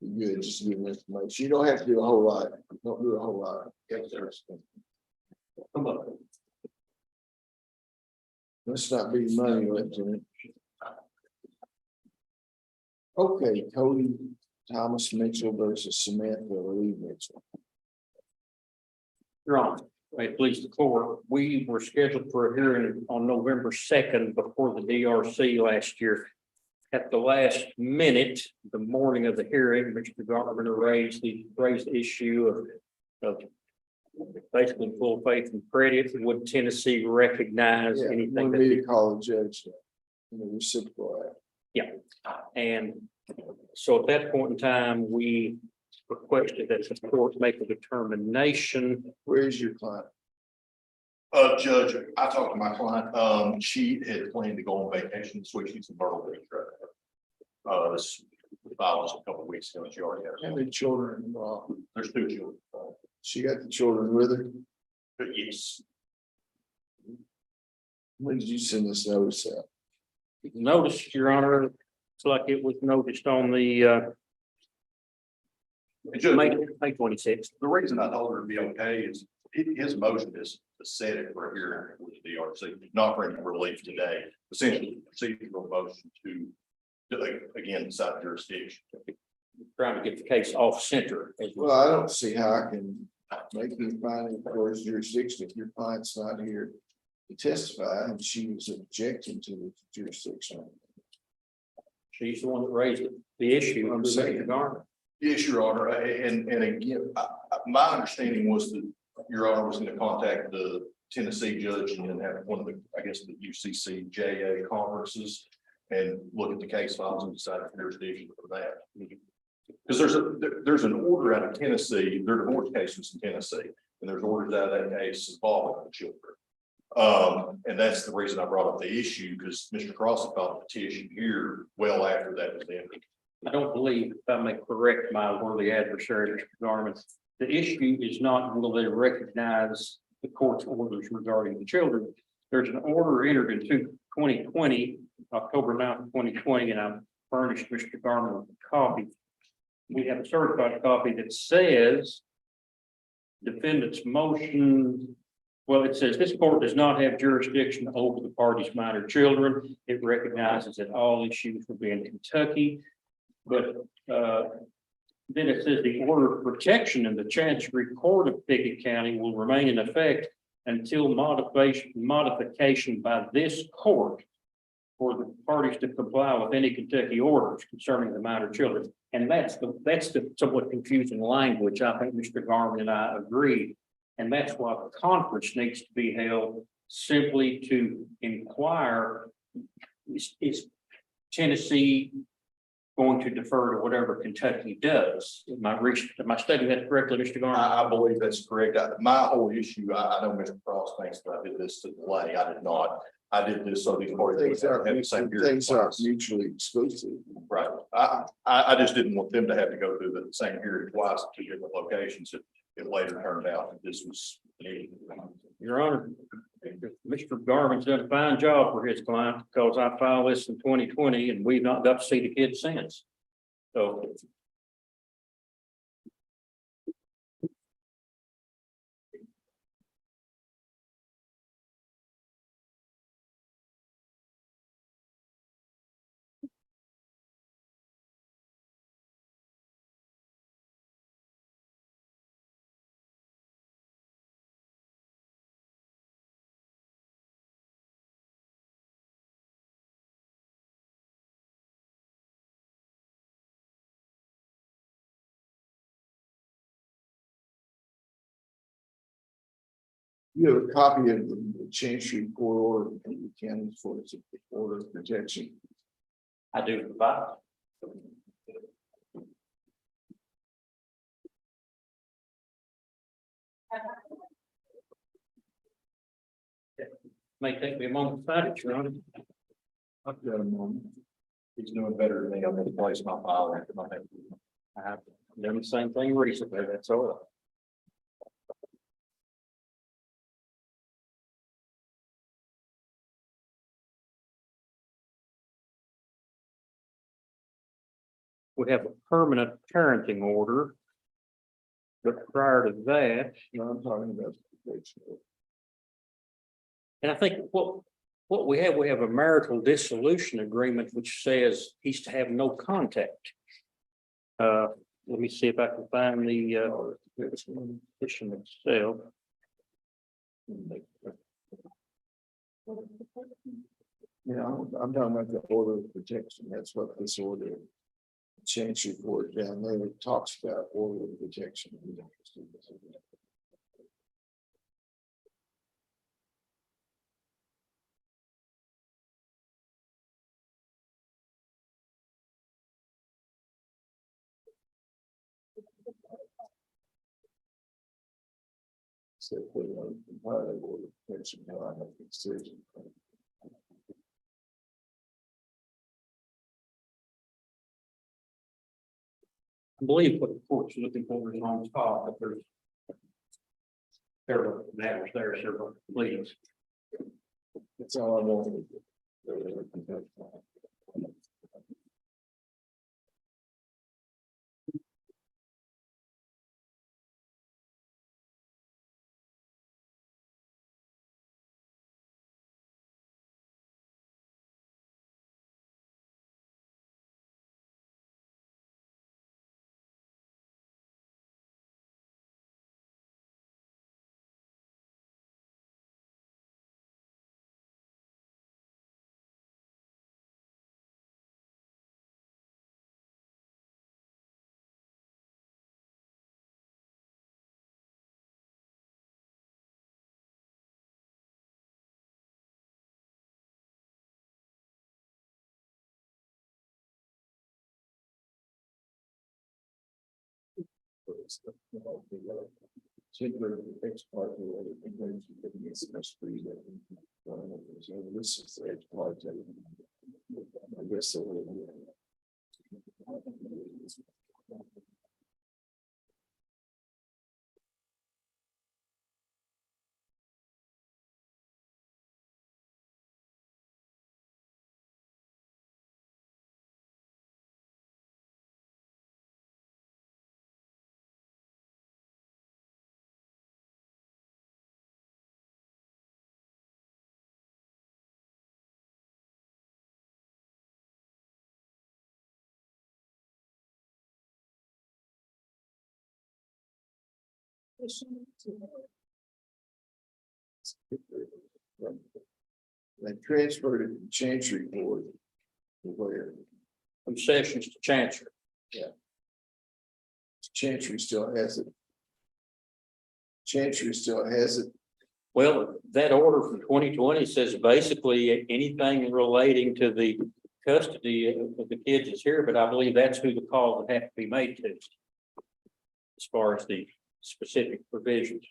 Be good, just give them information. You don't have to do a whole lot. Don't do a whole lot. Come on. Let's not be money left in it. Okay, Cody Thomas Mitchell versus Samantha Lee Mitchell. Your Honor, may it please the court, we were scheduled for a hearing on November 2nd before the DRC last year. At the last minute, the morning of the hearing, Mr. Garman raised the issue of basically full faith and credit. Would Tennessee recognize anything? We need to call the judge. In the reciprocal act. Yeah, and so at that point in time, we requested that the court make a determination. Where's your client? Judge, I talked to my client, she had planned to go on vacation this week, she's in Myrtle Beach right now. This was a couple of weeks ago, she already has. How many children involved? There's 2 children. She got the children with her. But yes, When did you send this notice out? Notice, Your Honor, it's like it was noticed on the Judge, May 26th. the reason I told her to be okay is his motion is to set it for a hearing with the DRC, not for any relief today. Essentially, procedural motion to again, decide jurisdiction. Trying to get the case off center. Well, I don't see how I can make you find it for his jurisdiction if your client's not here to testify and she was objecting to the jurisdiction. She's the one that raised the issue. I'm saying. Yes, Your Honor, and again, my understanding was that Your Honor was going to contact the Tennessee judge and then have one of the, I guess, the UCC JA conferences and look at the case files and decide if jurisdiction for that. Because there's an order out of Tennessee, there are divorce cases in Tennessee, and there's orders out of that case involving the children. And that's the reason I brought up the issue, because Mr. Cross had filed a petition here well after that was ended. I don't believe, if I may correct my worthy adversary, Mr. Garment, the issue is not will they recognize the court's orders regarding the children. There's an order entered in 2020, October 9th, 2020, and I furnished Mr. Garment with a copy. We have a certified copy that says defendant's motion. Well, it says this court does not have jurisdiction over the party's minor children. It recognizes that all issues will be in Kentucky. But then it says the order of protection in the Chancery Court of Pickett County will remain in effect until modification by this court for the parties to comply with any Kentucky orders concerning the minor children. And that's the somewhat confusing language. I think Mr. Garman and I agree. And that's why the conference needs to be held simply to inquire, is Tennessee going to defer to whatever Kentucky does? Am I stating that correctly, Mr. Garman? I believe that's correct. My whole issue, I know Mr. Cross thinks that I did this to delay. I did not. I did this so these parties would have the same period. Things are mutually exclusive. Right. I just didn't want them to have to go through the same period twice at 2 different locations. It later turned out that this was. Your Honor, Mr. Garman's done a fine job for his client because I filed this in 2020 and we've not got to see the kid since. So. You have a copy of the Chancery Court order in the county for its order of protection. I do provide. May take me a moment to find it, Your Honor. I've got a moment. He's doing better than me. I'm going to place my file after my. I have done the same thing recently, that's all. We have a permanent parenting order. But prior to that, No, I'm talking about. and I think what we have a marital dissolution agreement, which says he's to have no contact. Let me see if I can find the petition itself. Yeah, I'm talking about the order of protection. That's what this order. Chancery Court down there talks about order of protection. So, put it on the pilot order, that's how I have the decision. I believe what the court's looking for is on top, but there's several matters there, several pleadings. That's all I want. This is the edge part. I guess so. They transferred it to Chancery Court. Where? From Sessions to Chancery. Yeah. Chancery still has it. Chancery still has it. Well, that order from 2020 says basically anything relating to the custody of the kids is here, but I believe that's who the call would have to be made to. As far as the specific provisions.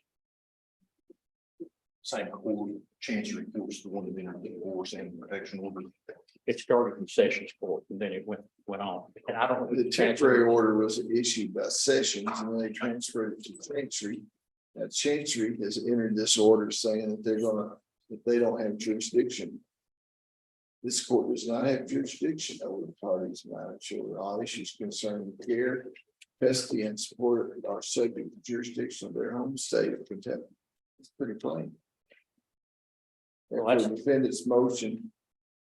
Same court, Chancery Court's the one that entered the divorce and protection order. It started from Sessions Court and then it went on. And I don't know. The temporary order was issued by Sessions and they transferred it to Chancery. Now Chancery has entered this order saying that that they don't have jurisdiction. This court does not have jurisdiction over the parties' minor children. All issues concerning care, custody and support are subject to jurisdiction of their home state of Kentucky. It's pretty plain. Well, The defendant's motion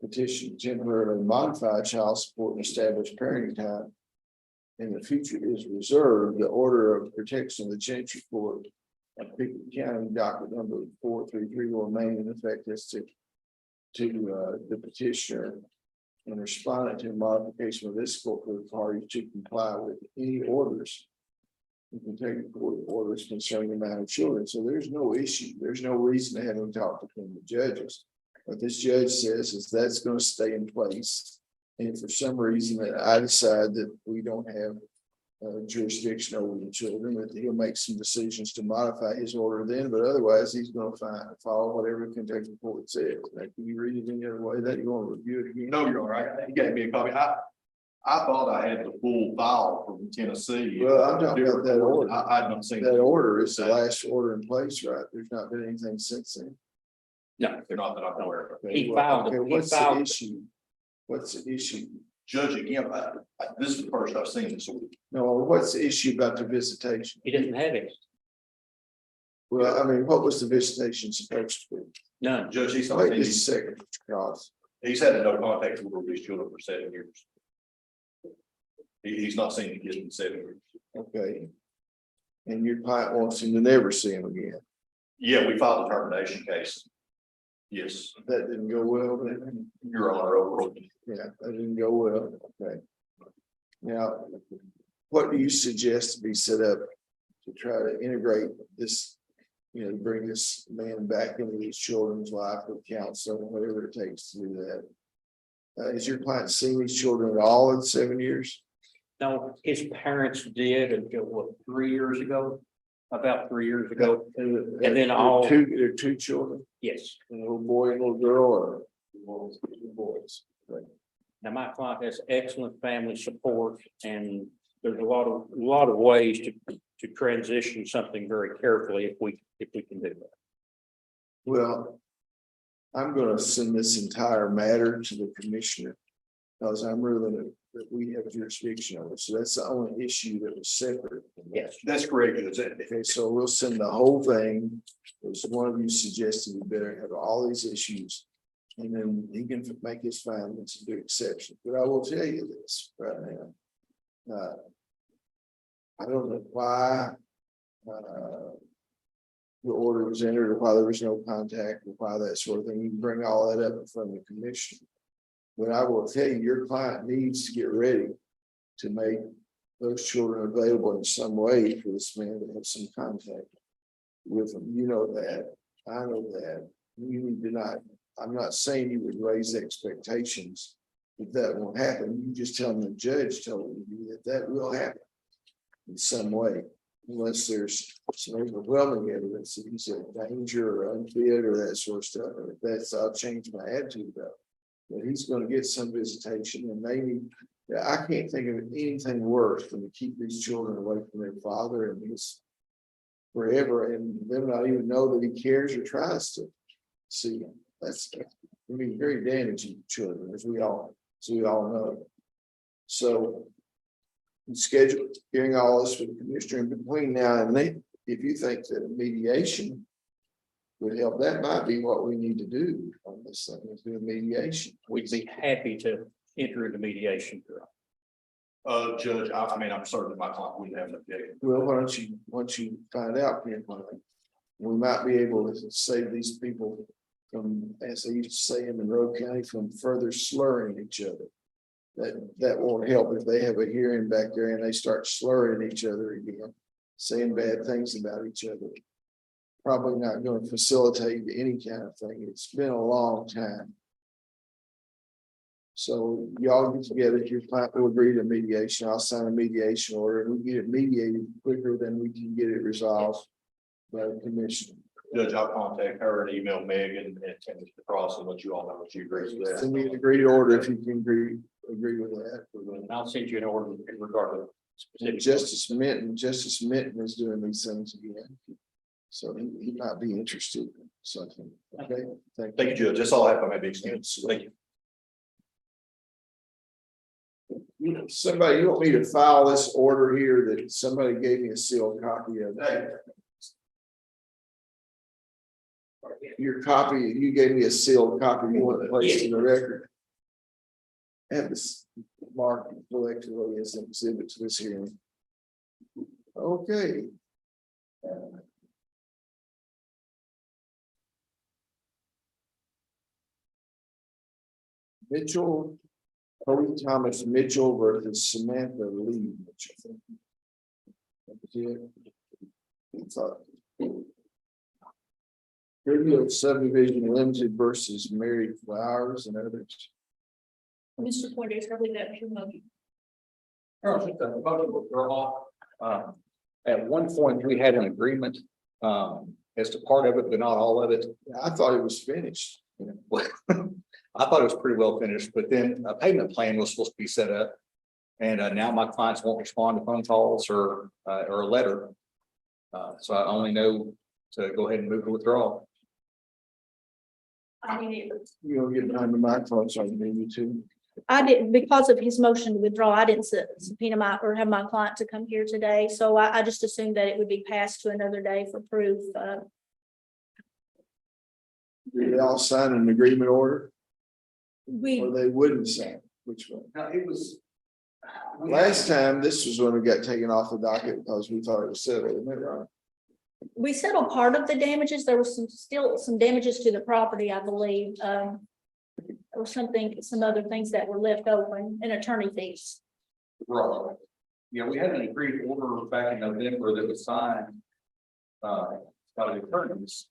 petition temporarily modify child support and establish parenting time in the future is reserved. The order of protection of the Chancery Court of Pickett County docket number 433 will remain in effect as to the petitioner and responding to modification of this court for the parties to comply with any orders. You can take court orders concerning the amount of children, so there's no issue, there's no reason to have them talk between the judges. What this judge says is that's going to stay in place. And if for some reason that I decide that we don't have jurisdiction over the children, that he'll make some decisions to modify his order then, but otherwise he's going to follow whatever Kentucky court says. Now, can you read it any other way that you want to review it again? No, you're all right. He gave me a copy. I thought I had the full file from Tennessee. Well, I'm talking about that order. I've not seen. That order is the last order in place, right? There's not been anything since then. No, they're not that I'm aware of. He filed. Okay, what's the issue? What's the issue? Judge, again, this is the first I've seen this order. No, what's the issue about the visitation? He doesn't have it. Well, I mean, what was the visitation supposed to be? None. Judge, he's not. Wait just a second, Mr. Cross. He's had a no contact order with his children for 7 years. He's not seen the kids in 7 years. Okay. And your client wants him to never see him again. Yeah, we filed a termination case. Yes, That didn't go well, then? Your Honor, overall. Yeah, that didn't go well. Okay. Now, what do you suggest to be set up to try to integrate this? You know, bring this man back into his children's life with counsel, whatever it takes to do that. Has your client seen these children at all in 7 years? No, his parents did until 3 years ago. about 3 years ago. And then all, There are two children, yes. a little boy and a little girl, or two boys. Right. Now, my client has excellent family support, and there's a lot of ways to transition something very carefully if we can do that. Well, I'm gonna send this entire matter to the commissioner. Because I'm ruling that we have jurisdiction over, so that's the only issue that was separate. Yes. That's correct. Judge. Okay, so we'll send the whole thing, as one of you suggested, we better have all these issues. And then he can make his findings and do exceptions, but I will tell you this right now. I don't know why. The order was entered, or why there was no contact, or why that sort of thing. You can bring all that up in front of the commission. But I will tell you, your client needs to get ready to make those children available in some way for this man to have some contact with them. You know that. I know that. You need to not, I'm not saying you would raise expectations if that won't happen. You just tell them the judge told you that will happen in some way, unless there's some overwhelming evidence that he's in danger or unfit or that sort of stuff. If that's, I'll change my attitude about it. But he's going to get some visitation, and maybe I can't think of anything worse than to keep these children away from their father and his forever, and them not even know that he cares or tries to see them. That's, I mean, very damaging to children, as we all know. So we schedule hearing all this with the commissioner in between now and then. If you think that a mediation would help, that might be what we need to do on this thing, is do a mediation. We'd be happy to enter into mediation. Judge, I mean, I'm certain my client wouldn't have an objection. Well, once you find out, we might be able to save these people from, as they used to say in Monroe County, from further slurring each other. That won't help if they have a hearing back there and they start slurring each other again, saying bad things about each other. Probably not going to facilitate any kind of thing. It's been a long time. So y'all get together, if your client will agree to mediation, I'll sign a mediation order, and we get it mediated quicker than we can get it resolved by the commission. Judge, I'll contact her and email Megan and Mr. Cross and let you all know what you agree with that. Send me an agreed order if you can agree with that. And I'll send you an order in regard to specific. Justice Minton is doing these things again. So he might be interested in something. Okay, Thank you, Judge. That's all I have. I may be excused. Thank you. You know, somebody, you want me to file this order here that somebody gave me a sealed copy of? Your copy, you gave me a sealed copy, you want to place in the record? Have this marked collectively as an exhibit to this hearing. Okay. Mitchell, Cody Thomas Mitchell versus Samantha Lee Mitchell. Fairfield Subdivision Limited versus Mary Flowers and others. Mr. Pointers, I believe that was your motion. At one point, we had an agreement as to part of it, but not all of it. I thought it was finished. I thought it was pretty well finished, but then a payment plan was supposed to be set up. And now my clients won't respond to phone calls or a letter. So I only know to go ahead and move to withdrawal. I mean, You don't get behind the microphone, so I can hear you too. I didn't, because of his motion to withdraw, I didn't subpoena or have my client to come here today, so I just assumed that it would be passed to another day for proof. Did they all sign an agreement order? We, Or they wouldn't sign? Which one? Now, it was. Last time, this was when it got taken off the docket because we thought it was settled, isn't it right? we settled part of the damages. There was still some damages to the property, I believe. There was some other things that were left open and attorney fees. Right. Yeah, we had an agreed order back in November that was signed by the attorneys.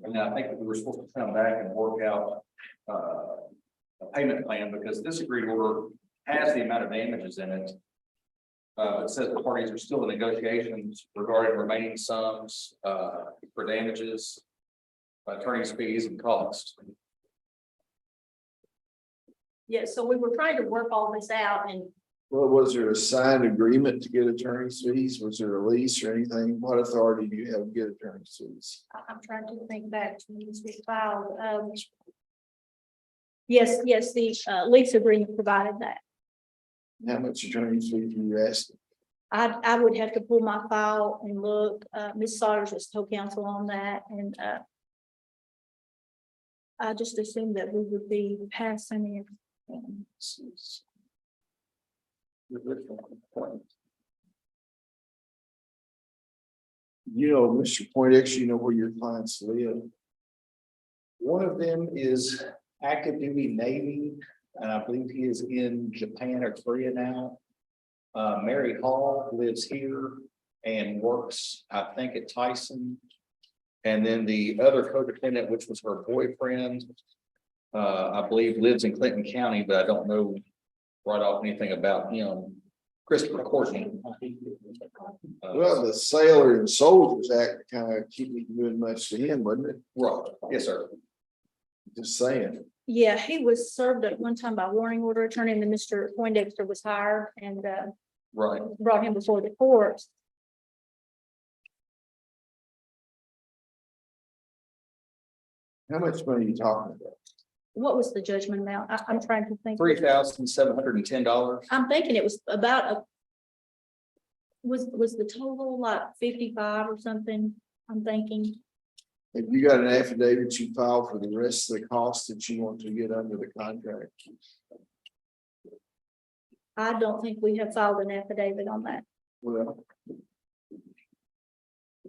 And I think that we were supposed to come back and work out a payment plan, because this agreed order has the amount of damages in it. It says the parties are still in negotiations regarding remaining sums, for damages, attorney's fees and costs. Yeah, so we were trying to work all this out and Well, was there a signed agreement to get attorney's fees? Was there a lease or anything? What authority do you have to get attorney's fees? I'm trying to think back to when this was filed. Yes, the lease agreement provided that. How much attorney's fees were you asking? I would have to pull my file and look. Ms. Saunders was co-counsel on that, and I just assumed that we would be passing it. You know, Mr. Poindexter, you know where your clients live. One of them is active duty Navy, and I believe he is in Japan or Korea now. Mary Hall lives here and works, I think, at Tyson. And then the other codependent, which was her boyfriend, I believe lives in Clinton County, but I don't know right off anything about him. Christopher Courtney. Well, the Sailor and Soldiers Act kind of keep me doing much to him, wasn't it? Right, yes, sir. Just saying. Yeah, he was served at one time by warning order attorney, and then Mr. Poindexter was hired and Right. brought him before the court. How much money are you talking about? What was the judgment amount? I'm trying to think. $3,710. I'm thinking it was about was the total like 55 or something? I'm thinking. Have you got an affidavit you filed for the rest of the costs that you want to get under the contract? I don't think we have filed an affidavit on that. Well,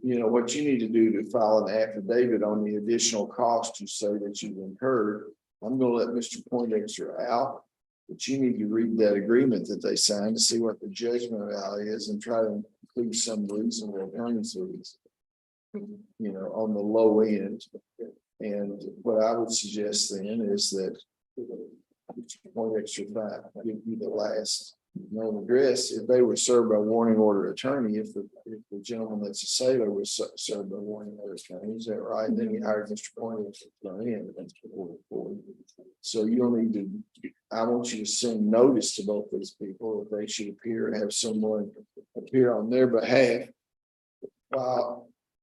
you know, what you need to do to file an affidavit on the additional cost you say that you've incurred. I'm gonna let Mr. Poindexter out, but you need to read that agreement that they signed to see what the judgment value is and try to include some reasonable attorney's fees. You know, on the low end. And what I would suggest then is that Mr. Poindexter give you the last known address. If they were served by warning order attorney, if the gentleman that's a sailor was served by warning order attorney, is that right? Then he hired Mr. Poindexter to come in. So you'll need to, I want you to send notice to both these people if they should appear and have someone appear on their behalf.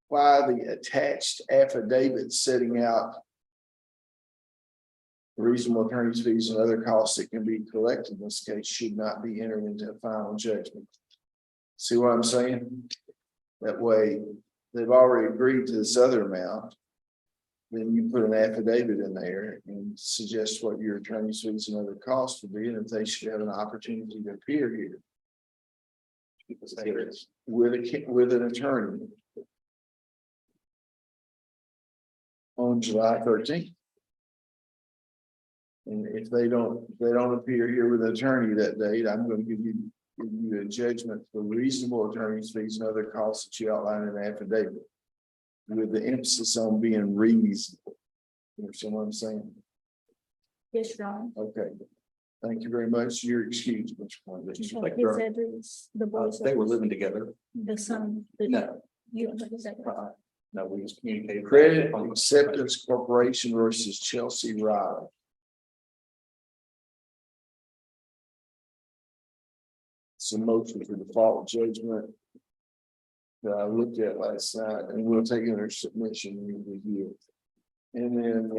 Why the attached affidavit setting out reasonable attorney's fees and other costs that can be collected in this case should not be entered into a final judgment. See what I'm saying? That way, they've already agreed to this other amount. Then you put an affidavit in there and suggest what your attorney's fees and other costs would be, and if they should have an opportunity to appear here. With an attorney. On July 13th. And if they don't appear here with an attorney that date, I'm going to give you a judgment for reasonable attorney's fees and other costs that you outline in the affidavit. With the emphasis on being reasonable. You understand what I'm saying? Yes, Your Honor. Okay. Thank you very much. You're excused, Mr. Poindexter. His address, the boys. They were living together. The son. No. You don't know his address. No, we just communicated. Credit Acceptance Corporation versus Chelsea Riley. It's a motion for default judgment that I looked at last night, and we'll take in our submission and review. And then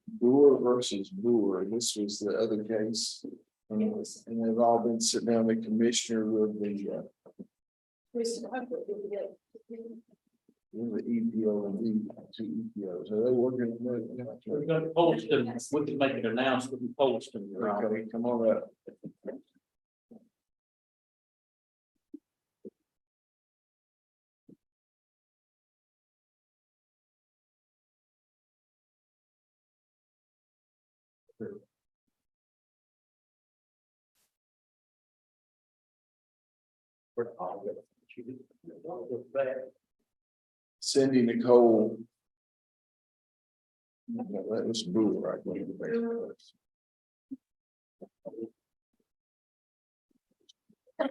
Boer versus Boer, this was the other case. And they've all been sitting down, the commissioner with the EPO and the two EPOs. Are they working on that? We're going to post them. We can make an announcement and post them. Okay, come on up. Cindy Nicole. That was Boo, right? Two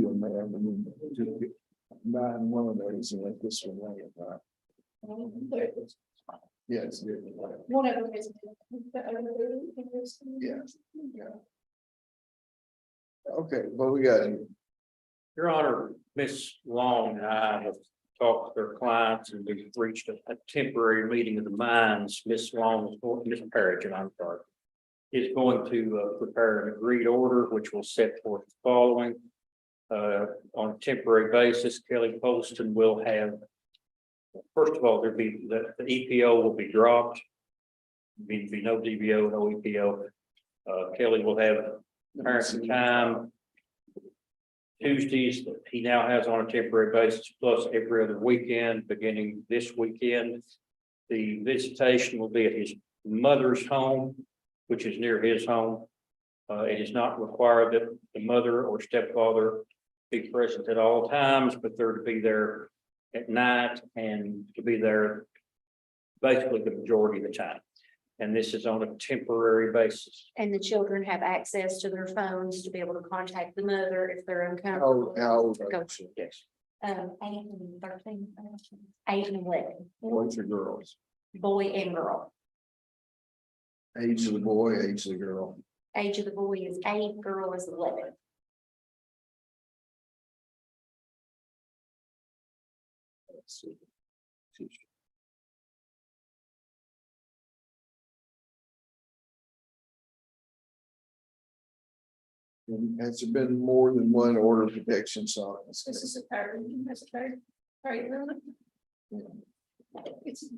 in there, and then just combine one of those and let this one lay apart. Yes. One of them is. Yes. Yeah. Okay, what we got here? Your Honor, Ms. Long and I have talked with their clients and we've reached a temporary meeting of the minds. Ms. Long is going, Ms. Perigin, I'm sorry, is going to prepare an agreed order, which will set forth the following. On a temporary basis, Kelly Poston will have, first of all, there'll be, the EPO will be dropped. Be no DBO, no EPO. Kelly will have parenting time Tuesdays that he now has on a temporary basis, plus every other weekend, beginning this weekend. The visitation will be at his mother's home, which is near his home. It is not required that the mother or stepfather be present at all times, but they're to be there at night and to be there basically the majority of the time. And this is on a temporary basis. And the children have access to their phones to be able to contact the mother if they're uncomfortable. How old are Go. they? Yes. 8 and 13, 8 and 11, Boys or girls? boy and girl. Age of the boy, age of the girl. Age of the boy is 8, girl is 11. And has there been more than one order of protection sign? This is a third, that's a third. Right, really? It's.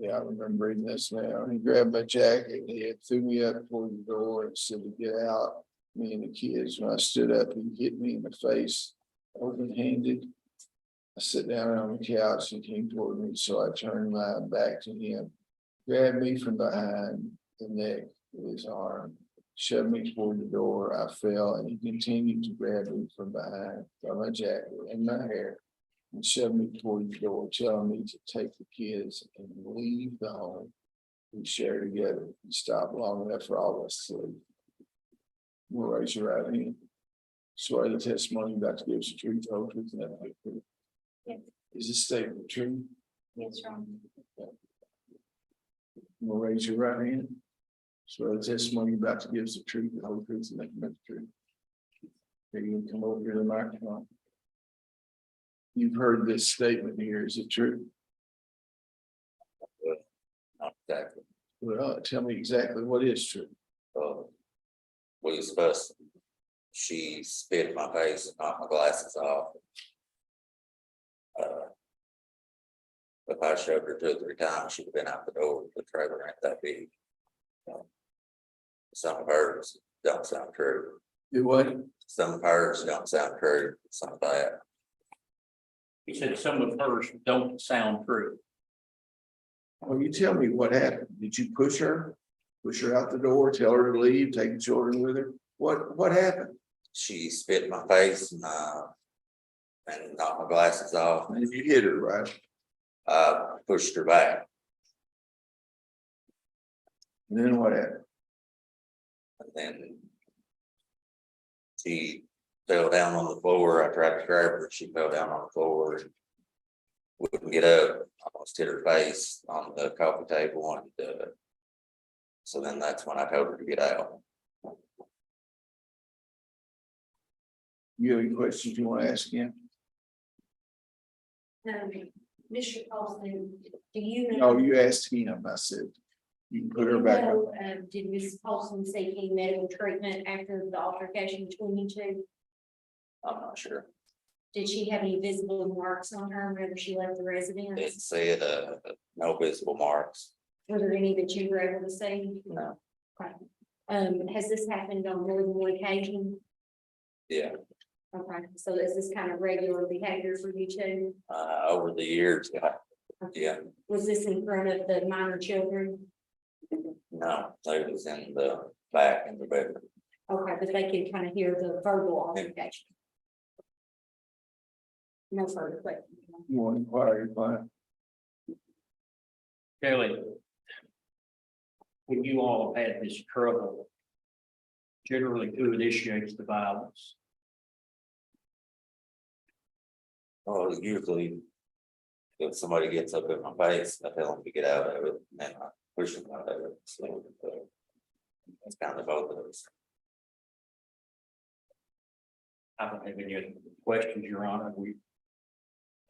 Yeah, I remember reading this now. He grabbed my jacket, he had threw me up toward the door and said to get out. Me and the kids, when I stood up, he hit me in the face, open handed. I sat down on the couch and he came toward me, so I turned my back to him. Grabbed me from behind the neck with his arm, shoved me toward the door. I fell and he continued to grab me from behind by my jacket and my hair. And shoved me toward the door, telling me to take the kids and leave the home. We share together. He stopped long enough for all of us to leave. We'll raise your right hand. Swear the testimony you're about to give us the truth, the whole truth, and nothing but the truth. Yes. Is this statement true? Yes, Ron. We'll raise your right hand. Swear the testimony you're about to give us the truth, the whole truth, and nothing but the truth. Okay, you can come over here to the microphone. You've heard this statement here, is it true? Not exactly. Well, tell me exactly what is true. We discussed, she spit in my face and knocked my glasses off. If I showed her 2 or 3 times, she'd have been out the door. The trailer ain't that big. Some of hers don't sound true. Do what? Some of hers don't sound true. Some of that. He said some of hers don't sound true. Well, you tell me what happened. Did you push her? Push her out the door, tell her to leave, take the children with her? What happened? She spit in my face and knocked my glasses off. And you hit her, right? Pushed her back. And then what happened? And then she fell down on the floor. I tried to grab her. She fell down on the floor. Wouldn't get up. Almost hit her face on the coffee table. And so then that's when I told her to get out. You have any questions you want to ask him? Mr. Paulson, do you know? No, you asked him, I said, you can put her back up. Did Mrs. Paulson seek any medical treatment after the altercation between you two? I'm not sure. Did she have any visible marks on her whenever she left the residence? Didn't say it, no visible marks. Were there any that you were able to see? No. Okay. Has this happened on more than one occasion? Yeah, Okay, so is this kind of regular behavior for you two? over the years, yeah. Was this in front of the minor children? No, they was in the back in the bedroom. Okay, but they can kind of hear the verbal altercation. No further questions. You want to inquire your client? Kelly, when you all have had this trouble, generally who initiates the violence? Oh, usually if somebody gets up in my face, I tell them to get out of it and I push them out of it. So it's kind of both of us. I don't have any other questions, Your Honor.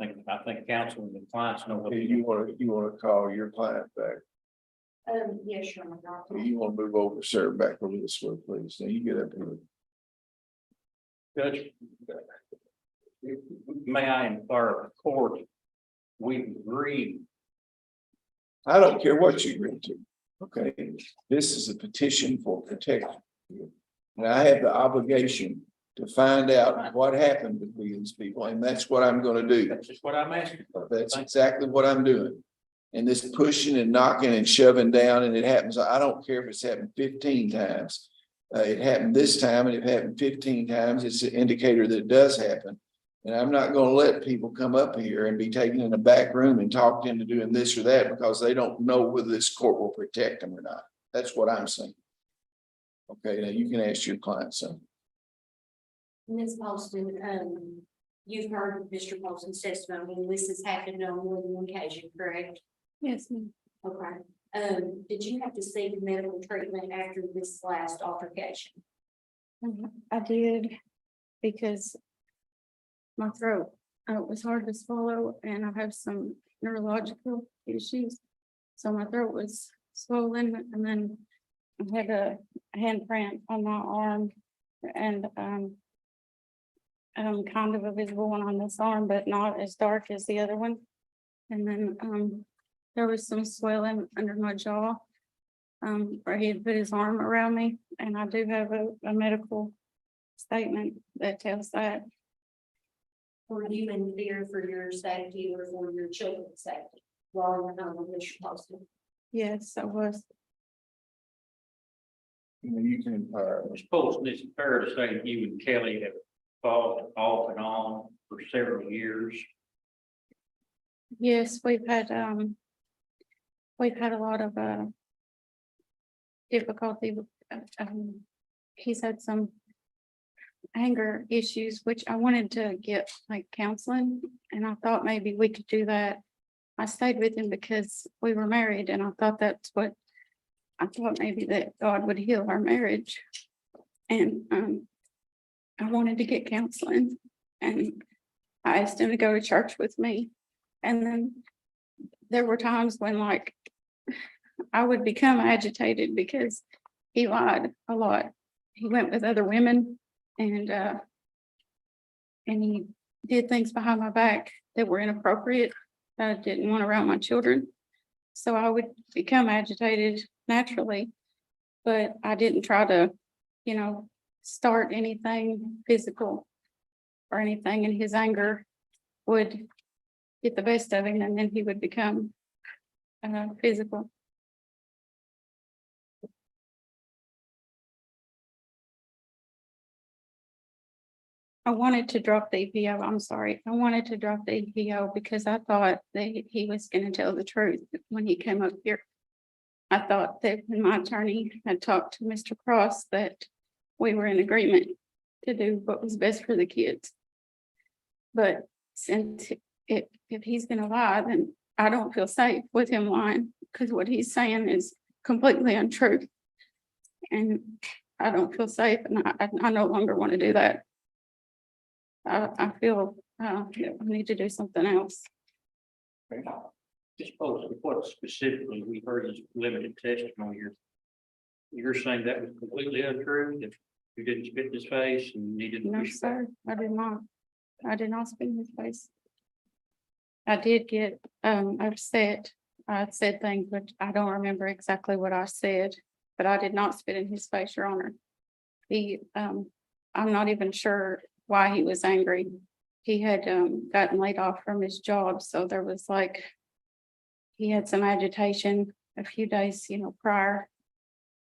I think counsel and the clients know what. You want to call your client back? Yes, sure. You want to move over, sir, back over this way, please. Now you get up here. Judge, may I inquire of the court, we agreed. I don't care what you agree to. Okay, this is a petition for protection. And I have the obligation to find out what happened between these people, and that's what I'm gonna do. That's just what I'm asking for. That's exactly what I'm doing. And this pushing and knocking and shoving down, and it happens, I don't care if it's happened 15 times. It happened this time, and it happened 15 times. It's an indicator that it does happen. And I'm not gonna let people come up here and be taken in a back room and talked into doing this or that because they don't know whether this court will protect them or not. That's what I'm saying. Okay, now you can ask your client something. Ms. Poston, you've heard Mr. Poston's testimony, and this has happened on more than one occasion, correct? Yes, ma'am. Okay. Did you have to seek medical treatment after this last altercation? I did, because my throat, it was hard to swallow, and I have some neurological issues. So my throat was swollen, and then I had a handprint on my arm, and kind of a visible one on this arm, but not as dark as the other one. And then there was some swelling under my jaw, where he had put his arm around me, and I do have a medical statement that tells that. Were you in fear for your safety or for your children's safety while you were home with Mr. Poston? Yes, I was. You can inquire. Ms. Poston, it's fair to say that you and Kelly have fought off and on for several years. Yes, we've had a lot of difficulty with, he's had some anger issues, which I wanted to get like counseling, and I thought maybe we could do that. I stayed with him because we were married, and I thought maybe that God would heal our marriage. And I wanted to get counseling, and I asked him to go to church with me. And then there were times when like I would become agitated because he lied a lot. He went with other women, and he did things behind my back that were inappropriate that I didn't want around my children. So I would become agitated naturally, but I didn't try to, start anything physical or anything, and his anger would get the best of him, and then he would become physical. I wanted to drop the EPO. I'm sorry. I wanted to drop the EPO because I thought that he was going to tell the truth when he came up here. I thought that when my attorney had talked to Mr. Cross that we were in agreement to do what was best for the kids. But since if he's going to lie, then I don't feel safe with him lying, because what he's saying is completely untrue. And I don't feel safe, and I no longer want to do that. I feel that we need to do something else. Just what specifically we heard is limited testimony. You're saying that was completely untrue, that you didn't spit in his face and he didn't No, push back? sir, I did not. I did not spit in his face. I did get upset. I said things, but I don't remember exactly what I said, but I did not spit in his face, Your Honor. I'm not even sure why he was angry. He had gotten laid off from his job, so there was like, he had some agitation a few days, prior,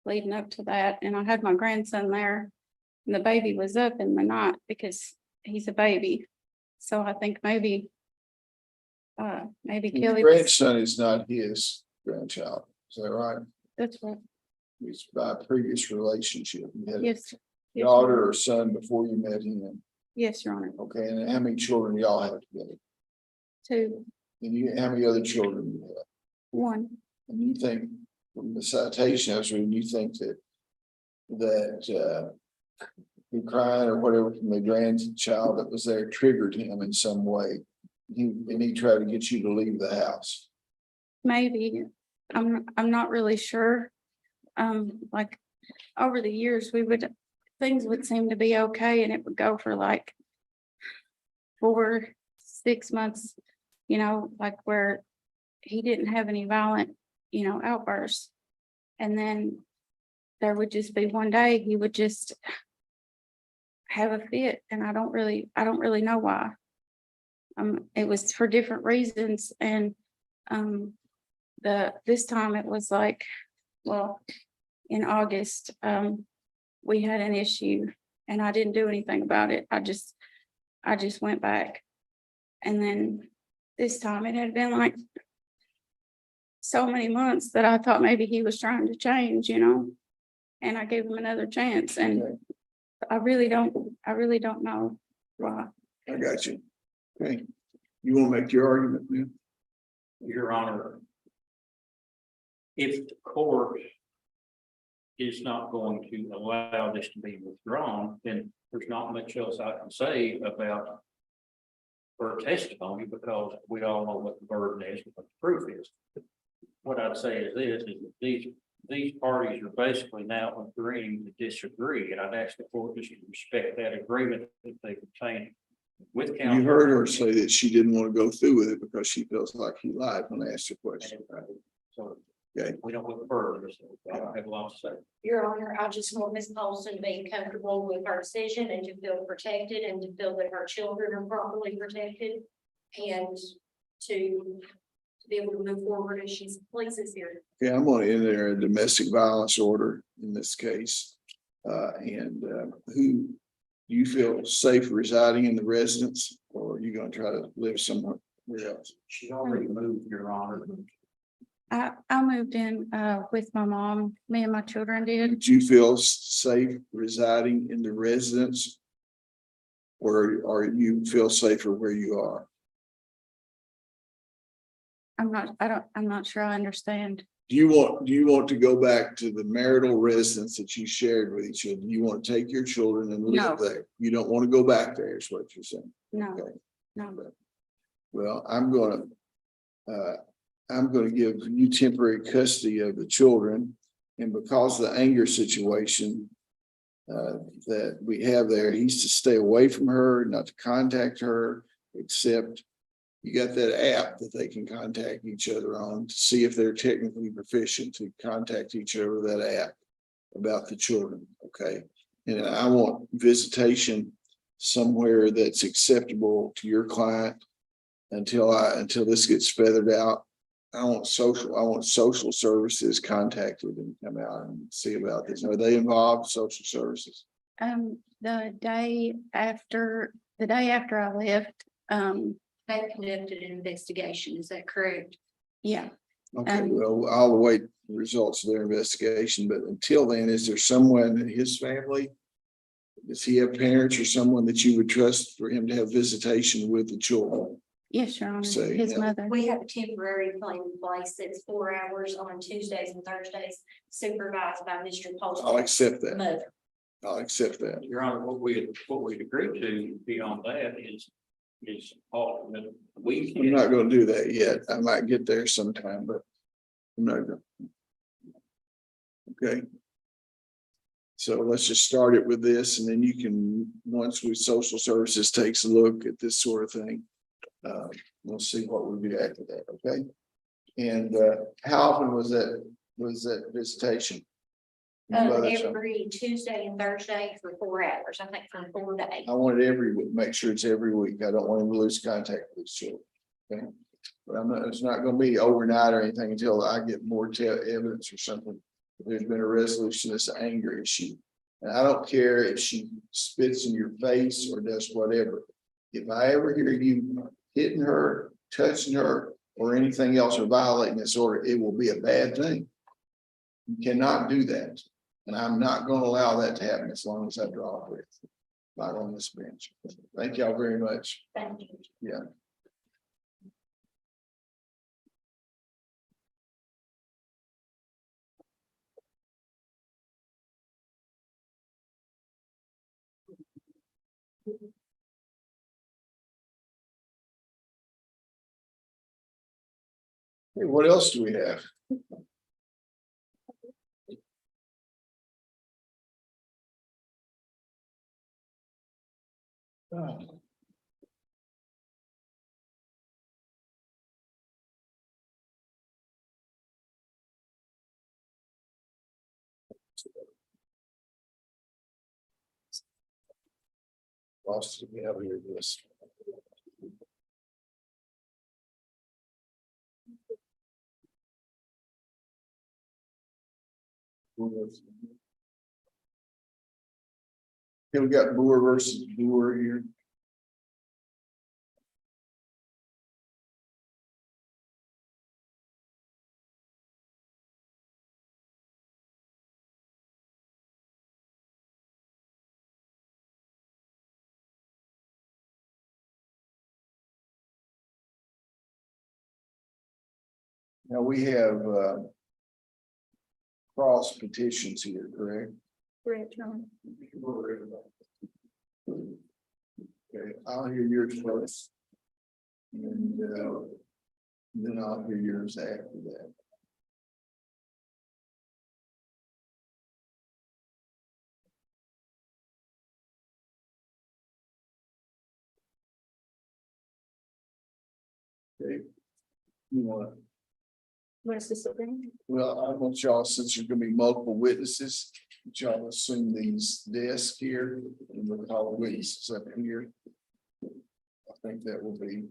leading up to that, and I had my grandson there, and the baby was up in the night because he's a baby. So I think maybe His Kelly. grandson is not his grandchild, is that right? That's right. It's by a previous relationship. You had a Yes. Yes, daughter Your or son before you met him. Yes, Your Honor. Okay, and how many children y'all have together? 2, And how many other children you have? 1. And you think, from the citation I was reading, you think that the crying or whatever from the grandchild that was there triggered him in some way? He tried to get you to leave the house. Maybe. I'm not really sure. Like over the years, things would seem to be okay, and it would go for like 4-6 months, like where he didn't have any violent, outbursts. And then there would just be one day he would just have a fit, and I don't really know why. It was for different reasons, and this time it was like, well, in August, we had an issue, and I didn't do anything about it. I just went back, and then this time it had been like so many months that I thought maybe he was trying to change, and I gave him another chance, and Okay. I really don't know why. I got you. Okay. You want to make your argument, man? Your Honor, if the court is not going to allow this to be withdrawn, then there's not much else I can say about her testimony, because we all know what the burden is, what the proof is. What I'd say is this, is that these parties are basically now agreeing to disagree, and I'd ask the court just to respect that agreement that they've obtained with counsel. You heard her say that she didn't want to go through with it because she feels like he lied when I asked her question. So, Okay. we don't want the burden, so I don't have a lot to say. Your Honor, I just want Ms. Paulson to be comfortable with her decision and to feel protected and to feel that her children are properly protected and to be able to move forward as she pleases here. Yeah, I'm going to enter a domestic violence order in this case. Who do you feel safe residing in the residence, or are you going to try to live somewhere else? She's already moved, Your Honor. I moved in with my mom. Me and my children did. Do you feel safe residing in the residence? Or you feel safer where you are? I'm not sure I understand. Do you want to go back to the marital residence that you shared with each other? Do you want to take your children and No. live there? You don't want to go back there, is what you're saying? No, Okay. no. Well, I'm gonna give you temporary custody of the children. And because of the anger situation that we have there, he's to stay away from her, not to contact her, except you got that app that they can contact each other on to see if they're technically proficient to contact each other with that app about the children, okay? And I want visitation somewhere that's acceptable to your client until this gets feathered out. I want social services contacted and come out and see about this. Are they involved, social services? The day after I left, They conducted an investigation, is that correct? yeah. Okay, well, I'll await the results of their investigation, but until then, is there someone in his family? Does he have parents or someone that you would trust for him to have visitation with the children? Yes, Your Honor, Say, his yeah. mother. We have a temporary plan in place that's 4 hours on Tuesdays and Thursdays, supervised by Mr. Poston. I'll accept that. Mother. I'll accept that. Your Honor, what we agreed to beyond that is is alternate weekend. I'm not gonna do that yet. I might get there sometime, but I'm not gonna. Okay. So let's just start it with this, and then you can, once we social services takes a look at this sort of thing, we'll see what we do after that, okay? And how often was that visitation? Every Tuesday and Thursday for 4 hours, I think from 4 to 8. I want it every week, make sure it's every week. I don't want him to lose contact with his children. Okay. But it's not gonna be overnight or anything until I get more evidence or something. If there's been a resolution, it's an anger issue. And I don't care if she spits in your face or does whatever. If I ever hear you hitting her, touching her, or anything else or violating this order, it will be a bad thing. You cannot do that. And I'm not going to allow that to happen as long as I draw a breath. Not on this bench. Thank y'all very much. Thank you. Yeah. Hey, what else do we have? Oh. Lost me out here this. Okay, we got Boer versus Boer here. Now we have cross petitions here, correct? Correct, John. Okay, I'll hear yours first. And then I'll hear yours after that. Okay. You want, What's this again? well, I want y'all, since there's gonna be multiple witnesses, y'all assume these desks here and we'll call the witnesses up here. I think that will be.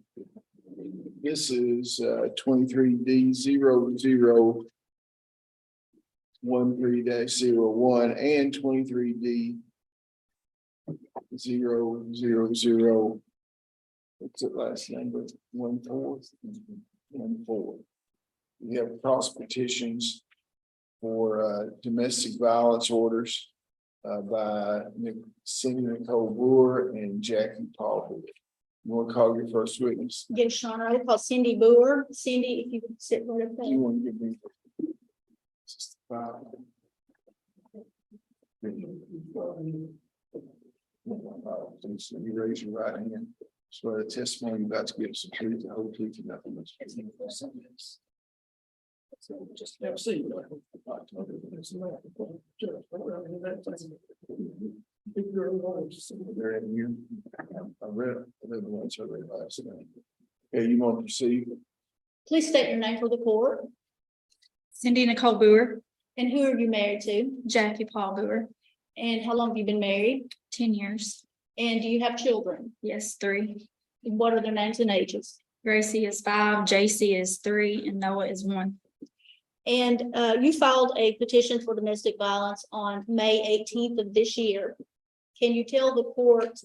This is 23D0013-01 and 23D0000. What's it last number? 14. We have cross petitions for domestic violence orders by Cindy Nicole Brewer and Jackie Paul. You want to call your first witness? Yes, Sean, I will call Cindy Brewer. Cindy, if you could sit right up You there. want to give me? Just the file. Please, let me raise your right hand. Swear the testimony you're about to give some truth, the whole truth, and nothing but the truth. So just have a seat. They're in here. I read the ones I read last night. Okay, you want to proceed? Please state your name for the court. Cindy Nicole Brewer, And who are you married to? Jackie Paul Brewer, And how long have you been married? 10 years. And do you have children? Yes, 3. What are their names and ages? Gracie is 5, JC is 3, and Noah is 1. And you filed a petition for domestic violence on May 18th of this year. Can you tell the court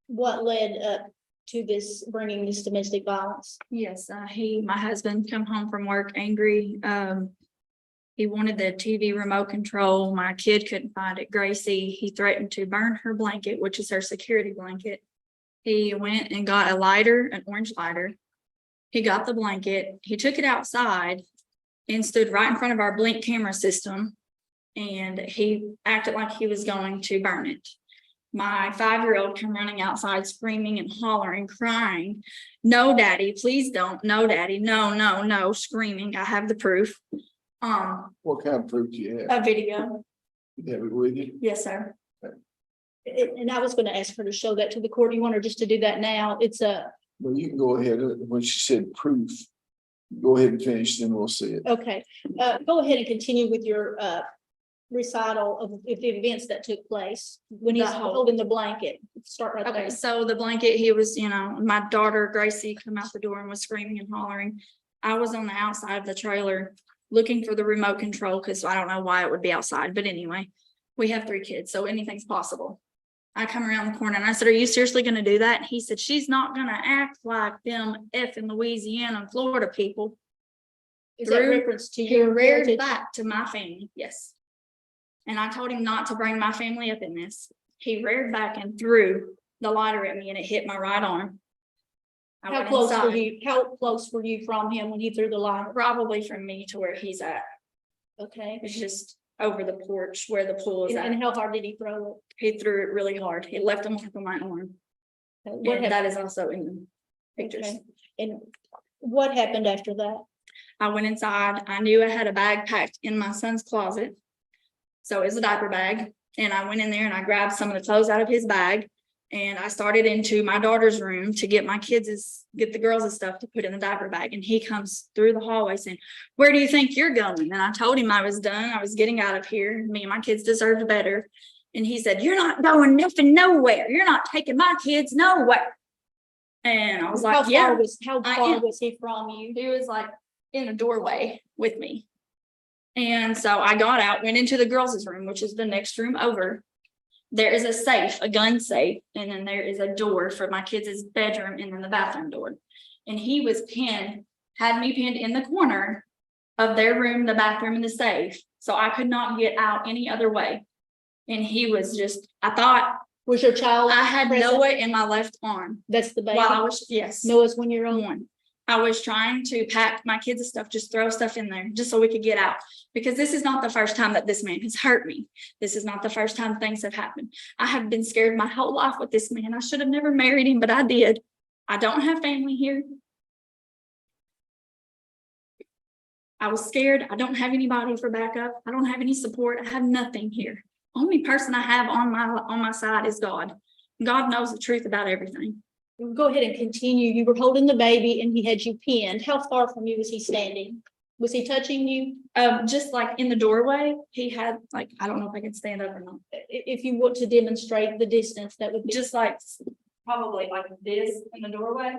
what led up to this, bringing this domestic violence? Yes, my husband come home from work angry. He wanted the TV remote control. My kid couldn't find it. Gracie, he threatened to burn her blanket, which is her security blanket. He went and got a lighter, an orange lighter. He got the blanket. He took it outside and stood right in front of our Blink camera system. And he acted like he was going to burn it. My 5-year-old come running outside screaming and hollering, crying. No, daddy, please don't. No, daddy, no, no, no, screaming. I have the proof. What kind of proof do you have? A video. You have it with you? Yes, sir. And I was gonna ask her to show that to the court. You want her just to do that now? It's a, Well, you can go ahead, when she said proof, go ahead and finish, then we'll see it. okay, go ahead and continue with your recital of the events that took place when he's The whole- holding the blanket. Start right Okay, there. so the blanket, he was, my daughter Gracie come out the door and was screaming and hollering. I was on the outside of the trailer looking for the remote control because I don't know why it would be outside, but anyway, we have 3 kids, so anything's possible. I come around the corner and I said, are you seriously gonna do that? He said, she's not gonna act like them effing Louisiana and Florida people. Is that Through- reference to He your reared heritage? back to my family, yes. And I told him not to bring my family up in this. He reared back and threw the lighter at me and it hit my right arm. I How went close were inside. you, how close were you from him when he threw the line? Probably from me to where he's at. Okay, It's just over the porch where the pool is and at. how hard did he throw He threw it really hard. It left a mark on my arm. it? And What that happened? is also in the pictures. Okay. And what happened after that? I went inside. I knew I had a bag packed in my son's closet. So it's a diaper bag. And I went in there and I grabbed some of the clothes out of his bag. And I started into my daughter's room to get get the girls' stuff to put in the diaper bag. And he comes through the hallway saying, where do you think you're going? And I told him I was done. I was getting out of here. Me and my kids deserved better. And he said, you're not going nothing nowhere. You're not taking my kids nowhere. And I was How like, yeah, far was, how I far am. was he from you? He was like in a doorway with me. And so I got out, went into the girls' room, which is the next room over. There is a safe, a gun safe, and then there is a door for my kids' bedroom and then the bathroom door. And he was had me pinned in the corner of their room, the bathroom and the safe. So I could not get out any other way. And he was I thought. Was your child? I had present? Noah in my left arm. That's the baby? While I was, yes. Noah's 1 year old? One. I was trying to pack my kids' stuff, just throw stuff in there, just so we could get out. Because this is not the first time that this man has hurt me. This is not the first time things have happened. I have been scared my whole life with this man. I should have never married him, but I did. I don't have family here. I was scared. I don't have anybody for backup. I don't have any support. I have nothing here. Only person I have on my side is God. God knows the truth about everything. Go ahead and continue. You were holding the baby and he had you pinned. How far from you was he standing? Was he touching you? Just like in the doorway, he had like, I don't know if I can stand up or not. If you want to demonstrate the distance, that would be. Just like probably like this in the doorway.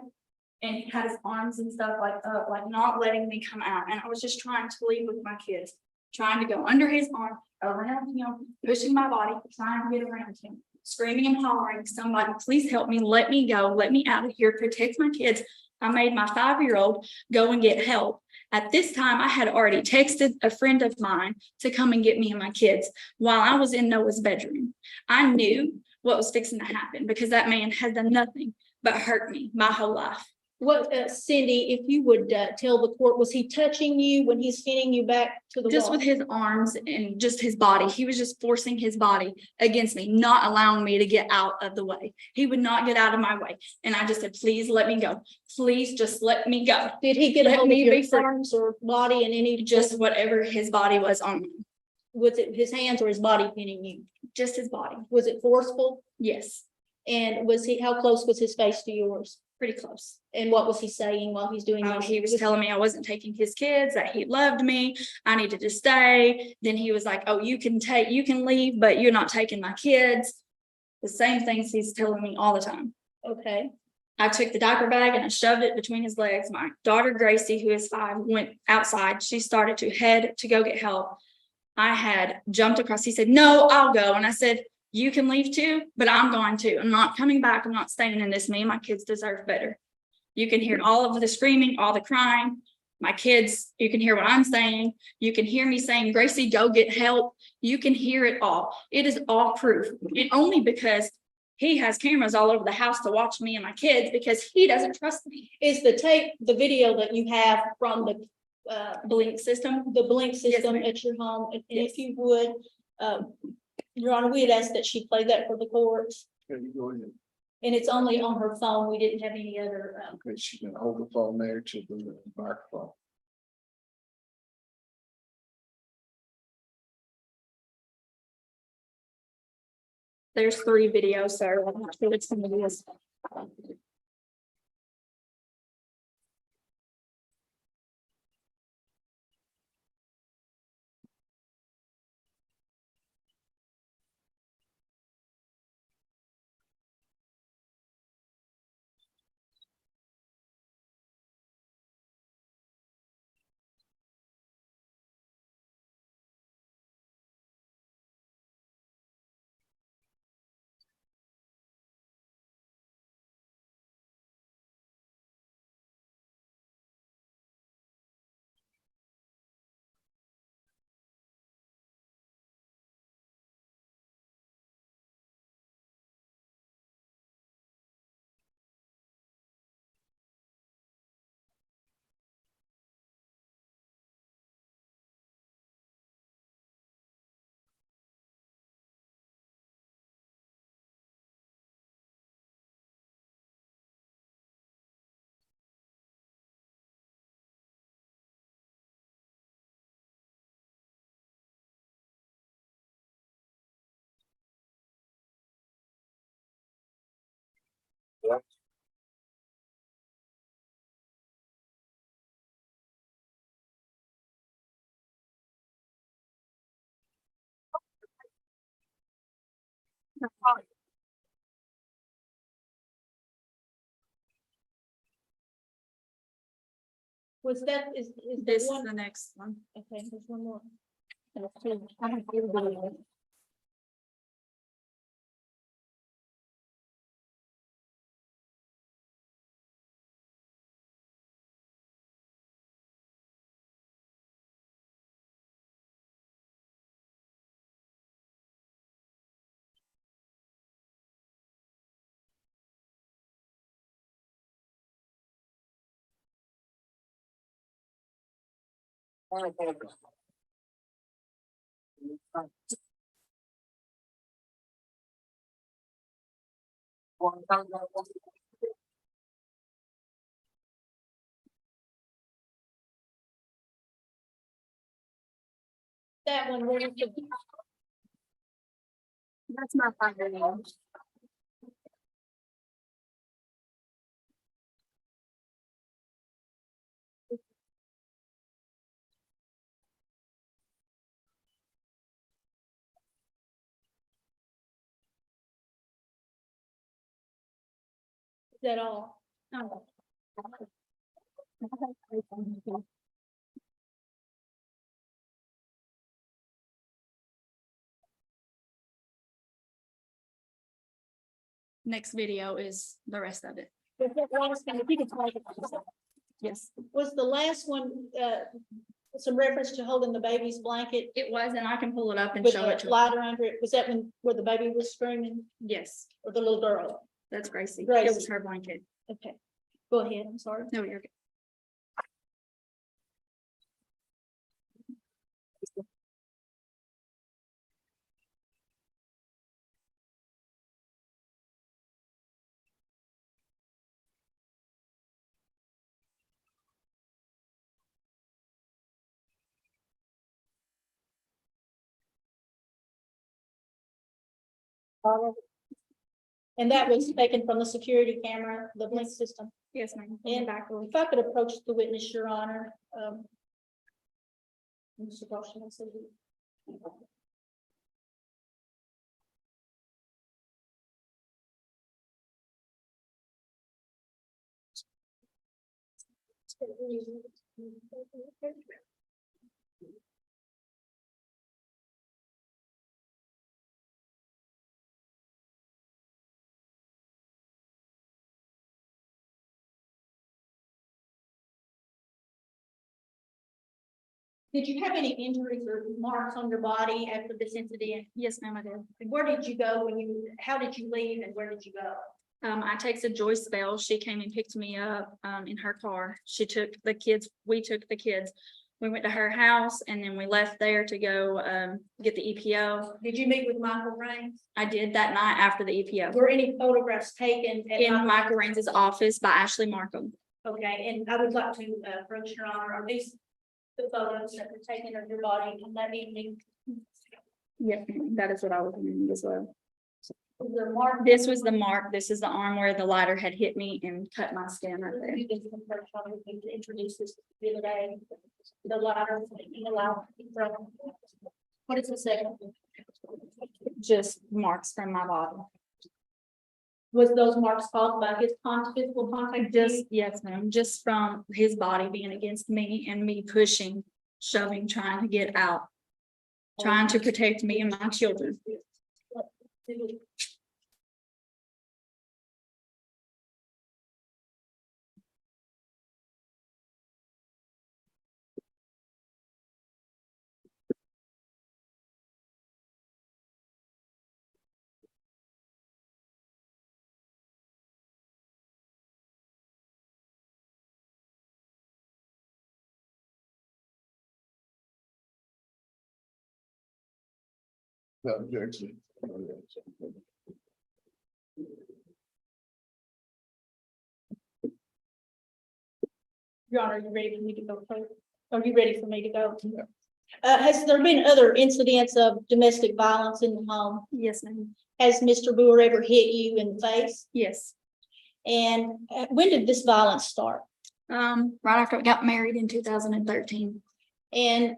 And he had his arms and stuff like up, like not letting me come out. And I was just trying to leave with my kids, trying to go under his arm, around him, pushing my body, trying to get around him, screaming and hollering, somebody, please help me, let me go, let me out of here, protect my kids. I made my 5-year-old go and get help. At this time, I had already texted a friend of mine to come and get me and my kids while I was in Noah's bedroom. I knew what was fixing to happen because that man had done nothing but hurt me my whole life. What, Cindy, if you would tell the court, was he touching you when he's pinning you back to the Just wall? with his arms and just his body. He was just forcing his body against me, not allowing me to get out of the way. He would not get out of my way. And I just said, please let me go. Please just let me go. Did he get a Let hold of me your be free. arms or body and any? Just whatever his body was on me. Was it his hands or his body pinning you? Just his body. Was it forceful? Yes, And how close was his face to yours? pretty close. And what was he saying while he's doing that? He was telling me I wasn't taking his kids, that he loved me, I needed to stay. Then he was like, oh, you can leave, but you're not taking my kids. The same things he's telling me all the time. Okay. I took the diaper bag and I shoved it between his legs. My daughter Gracie, who is 5, went outside. She started to head to go get help. I had jumped across. He said, no, I'll go. And I said, you can leave too, but I'm going to. I'm not coming back. I'm not staying in this. Me and my kids deserve better. You can hear all of the screaming, all the crying. My kids, you can hear what I'm saying. You can hear me saying, Gracie, go get help. You can hear it all. It is all proof. And only because he has cameras all over the house to watch me and my kids because he doesn't trust me. Is the video that you have from the Blink system? the blink system ma'am. at your home? And if you would, Your Honor, we had asked that she play that for the court, Okay, go ahead. and it's only on her phone. We didn't have any other, Okay, she can hold the phone there to the microphone. There's 3 videos, sir. I'm not sure which some of these. was that, is This there is one? the next one. Okay, there's one more. That one, where is the- That's my father name. is that all? Oh. Next video is the rest of it. Was that last one, if you could talk about that. Yes, Was the last one, some reference to holding the baby's blanket it was, and I can pull it up and with show it the to you. lighter under it? Was that when, where the baby was screaming, Yes, or the little girl? that's Gracie. It Gracie. was her blanket. Okay, go ahead, I'm sorry. No, you're good. And that was taken from the security camera, the blink system. Yes, ma'am. And if I could approach the witness, Your Honor. Mr. Goshen, I said he- Did you have any injuries or marks on your body after this incident? Yes, ma'am, I did. And where did you go when how did you leave and where did you go? I texted Joyce Bell. She came and picked me up in her car. She took the kids, we took the kids We went to her house and then we left there to go get the EPO. Did you meet with Michael Raines? I did that night after the EPO. Were any photographs taken? at In Michael Raines' office by Ashley Markham. Okay, and I would like to approach Your Honor, are these the photos that were taken of your body on that evening? Yep, that is what I was doing as well. The mark. This was the mark. This is the arm where the ladder had hit me and cut my skin right there. You can first try to introduce this the other day, the ladder, what is the second? Just marks from my body. Was those marks caused by his physical contact? Just, yes, ma'am, just from his body being against me and me pushing, shoving, trying to get out. Trying to protect me and my children. No objection. Your Honor, are you ready for me to go first? Are you ready for me to go? Has there been other incidents of domestic violence in the home? Yes, ma'am. Has Mr. Boer ever hit you in the face? Yes. And when did this violence start? Right after I got married in 2013. And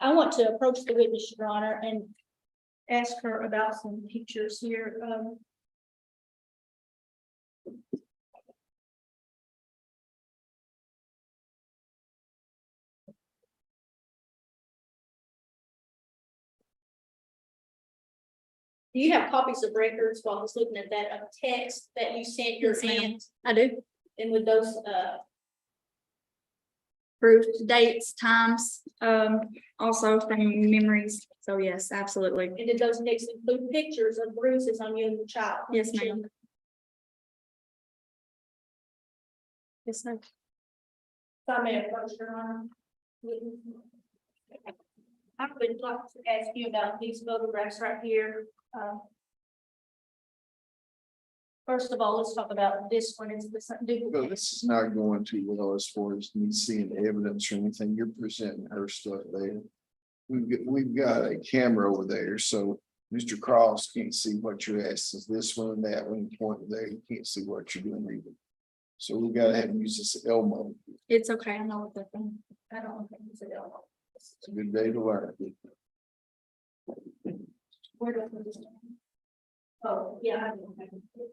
I want to approach the witness, Your Honor, and ask her about some pictures here. Do you have copies of records while I was looking at that text that you sent your Yes, ma'am. aunt? I do. And with those, Proof, dates, times, also from memories. So yes, absolutely. and did those texts include pictures of bruises on you and the child? Yes, ma'am. Yes, sir. If I may approach, Your Honor. I would like to ask you about these photographs right here. First of all, let's talk about this one. It's the Well, duplicate. this is not going too well as far as me seeing evidence or anything. You're presenting her stuff there. We've got a camera over there, so Mr. Cross can't see what you're asking. This one and that one point there, you can't see what you're doing either. So we've got to have to use this Elmo. It's okay. I know what they're from. I don't think it's a double. It's a good day to learn. Where do I put this? Oh, yeah. I don't have it.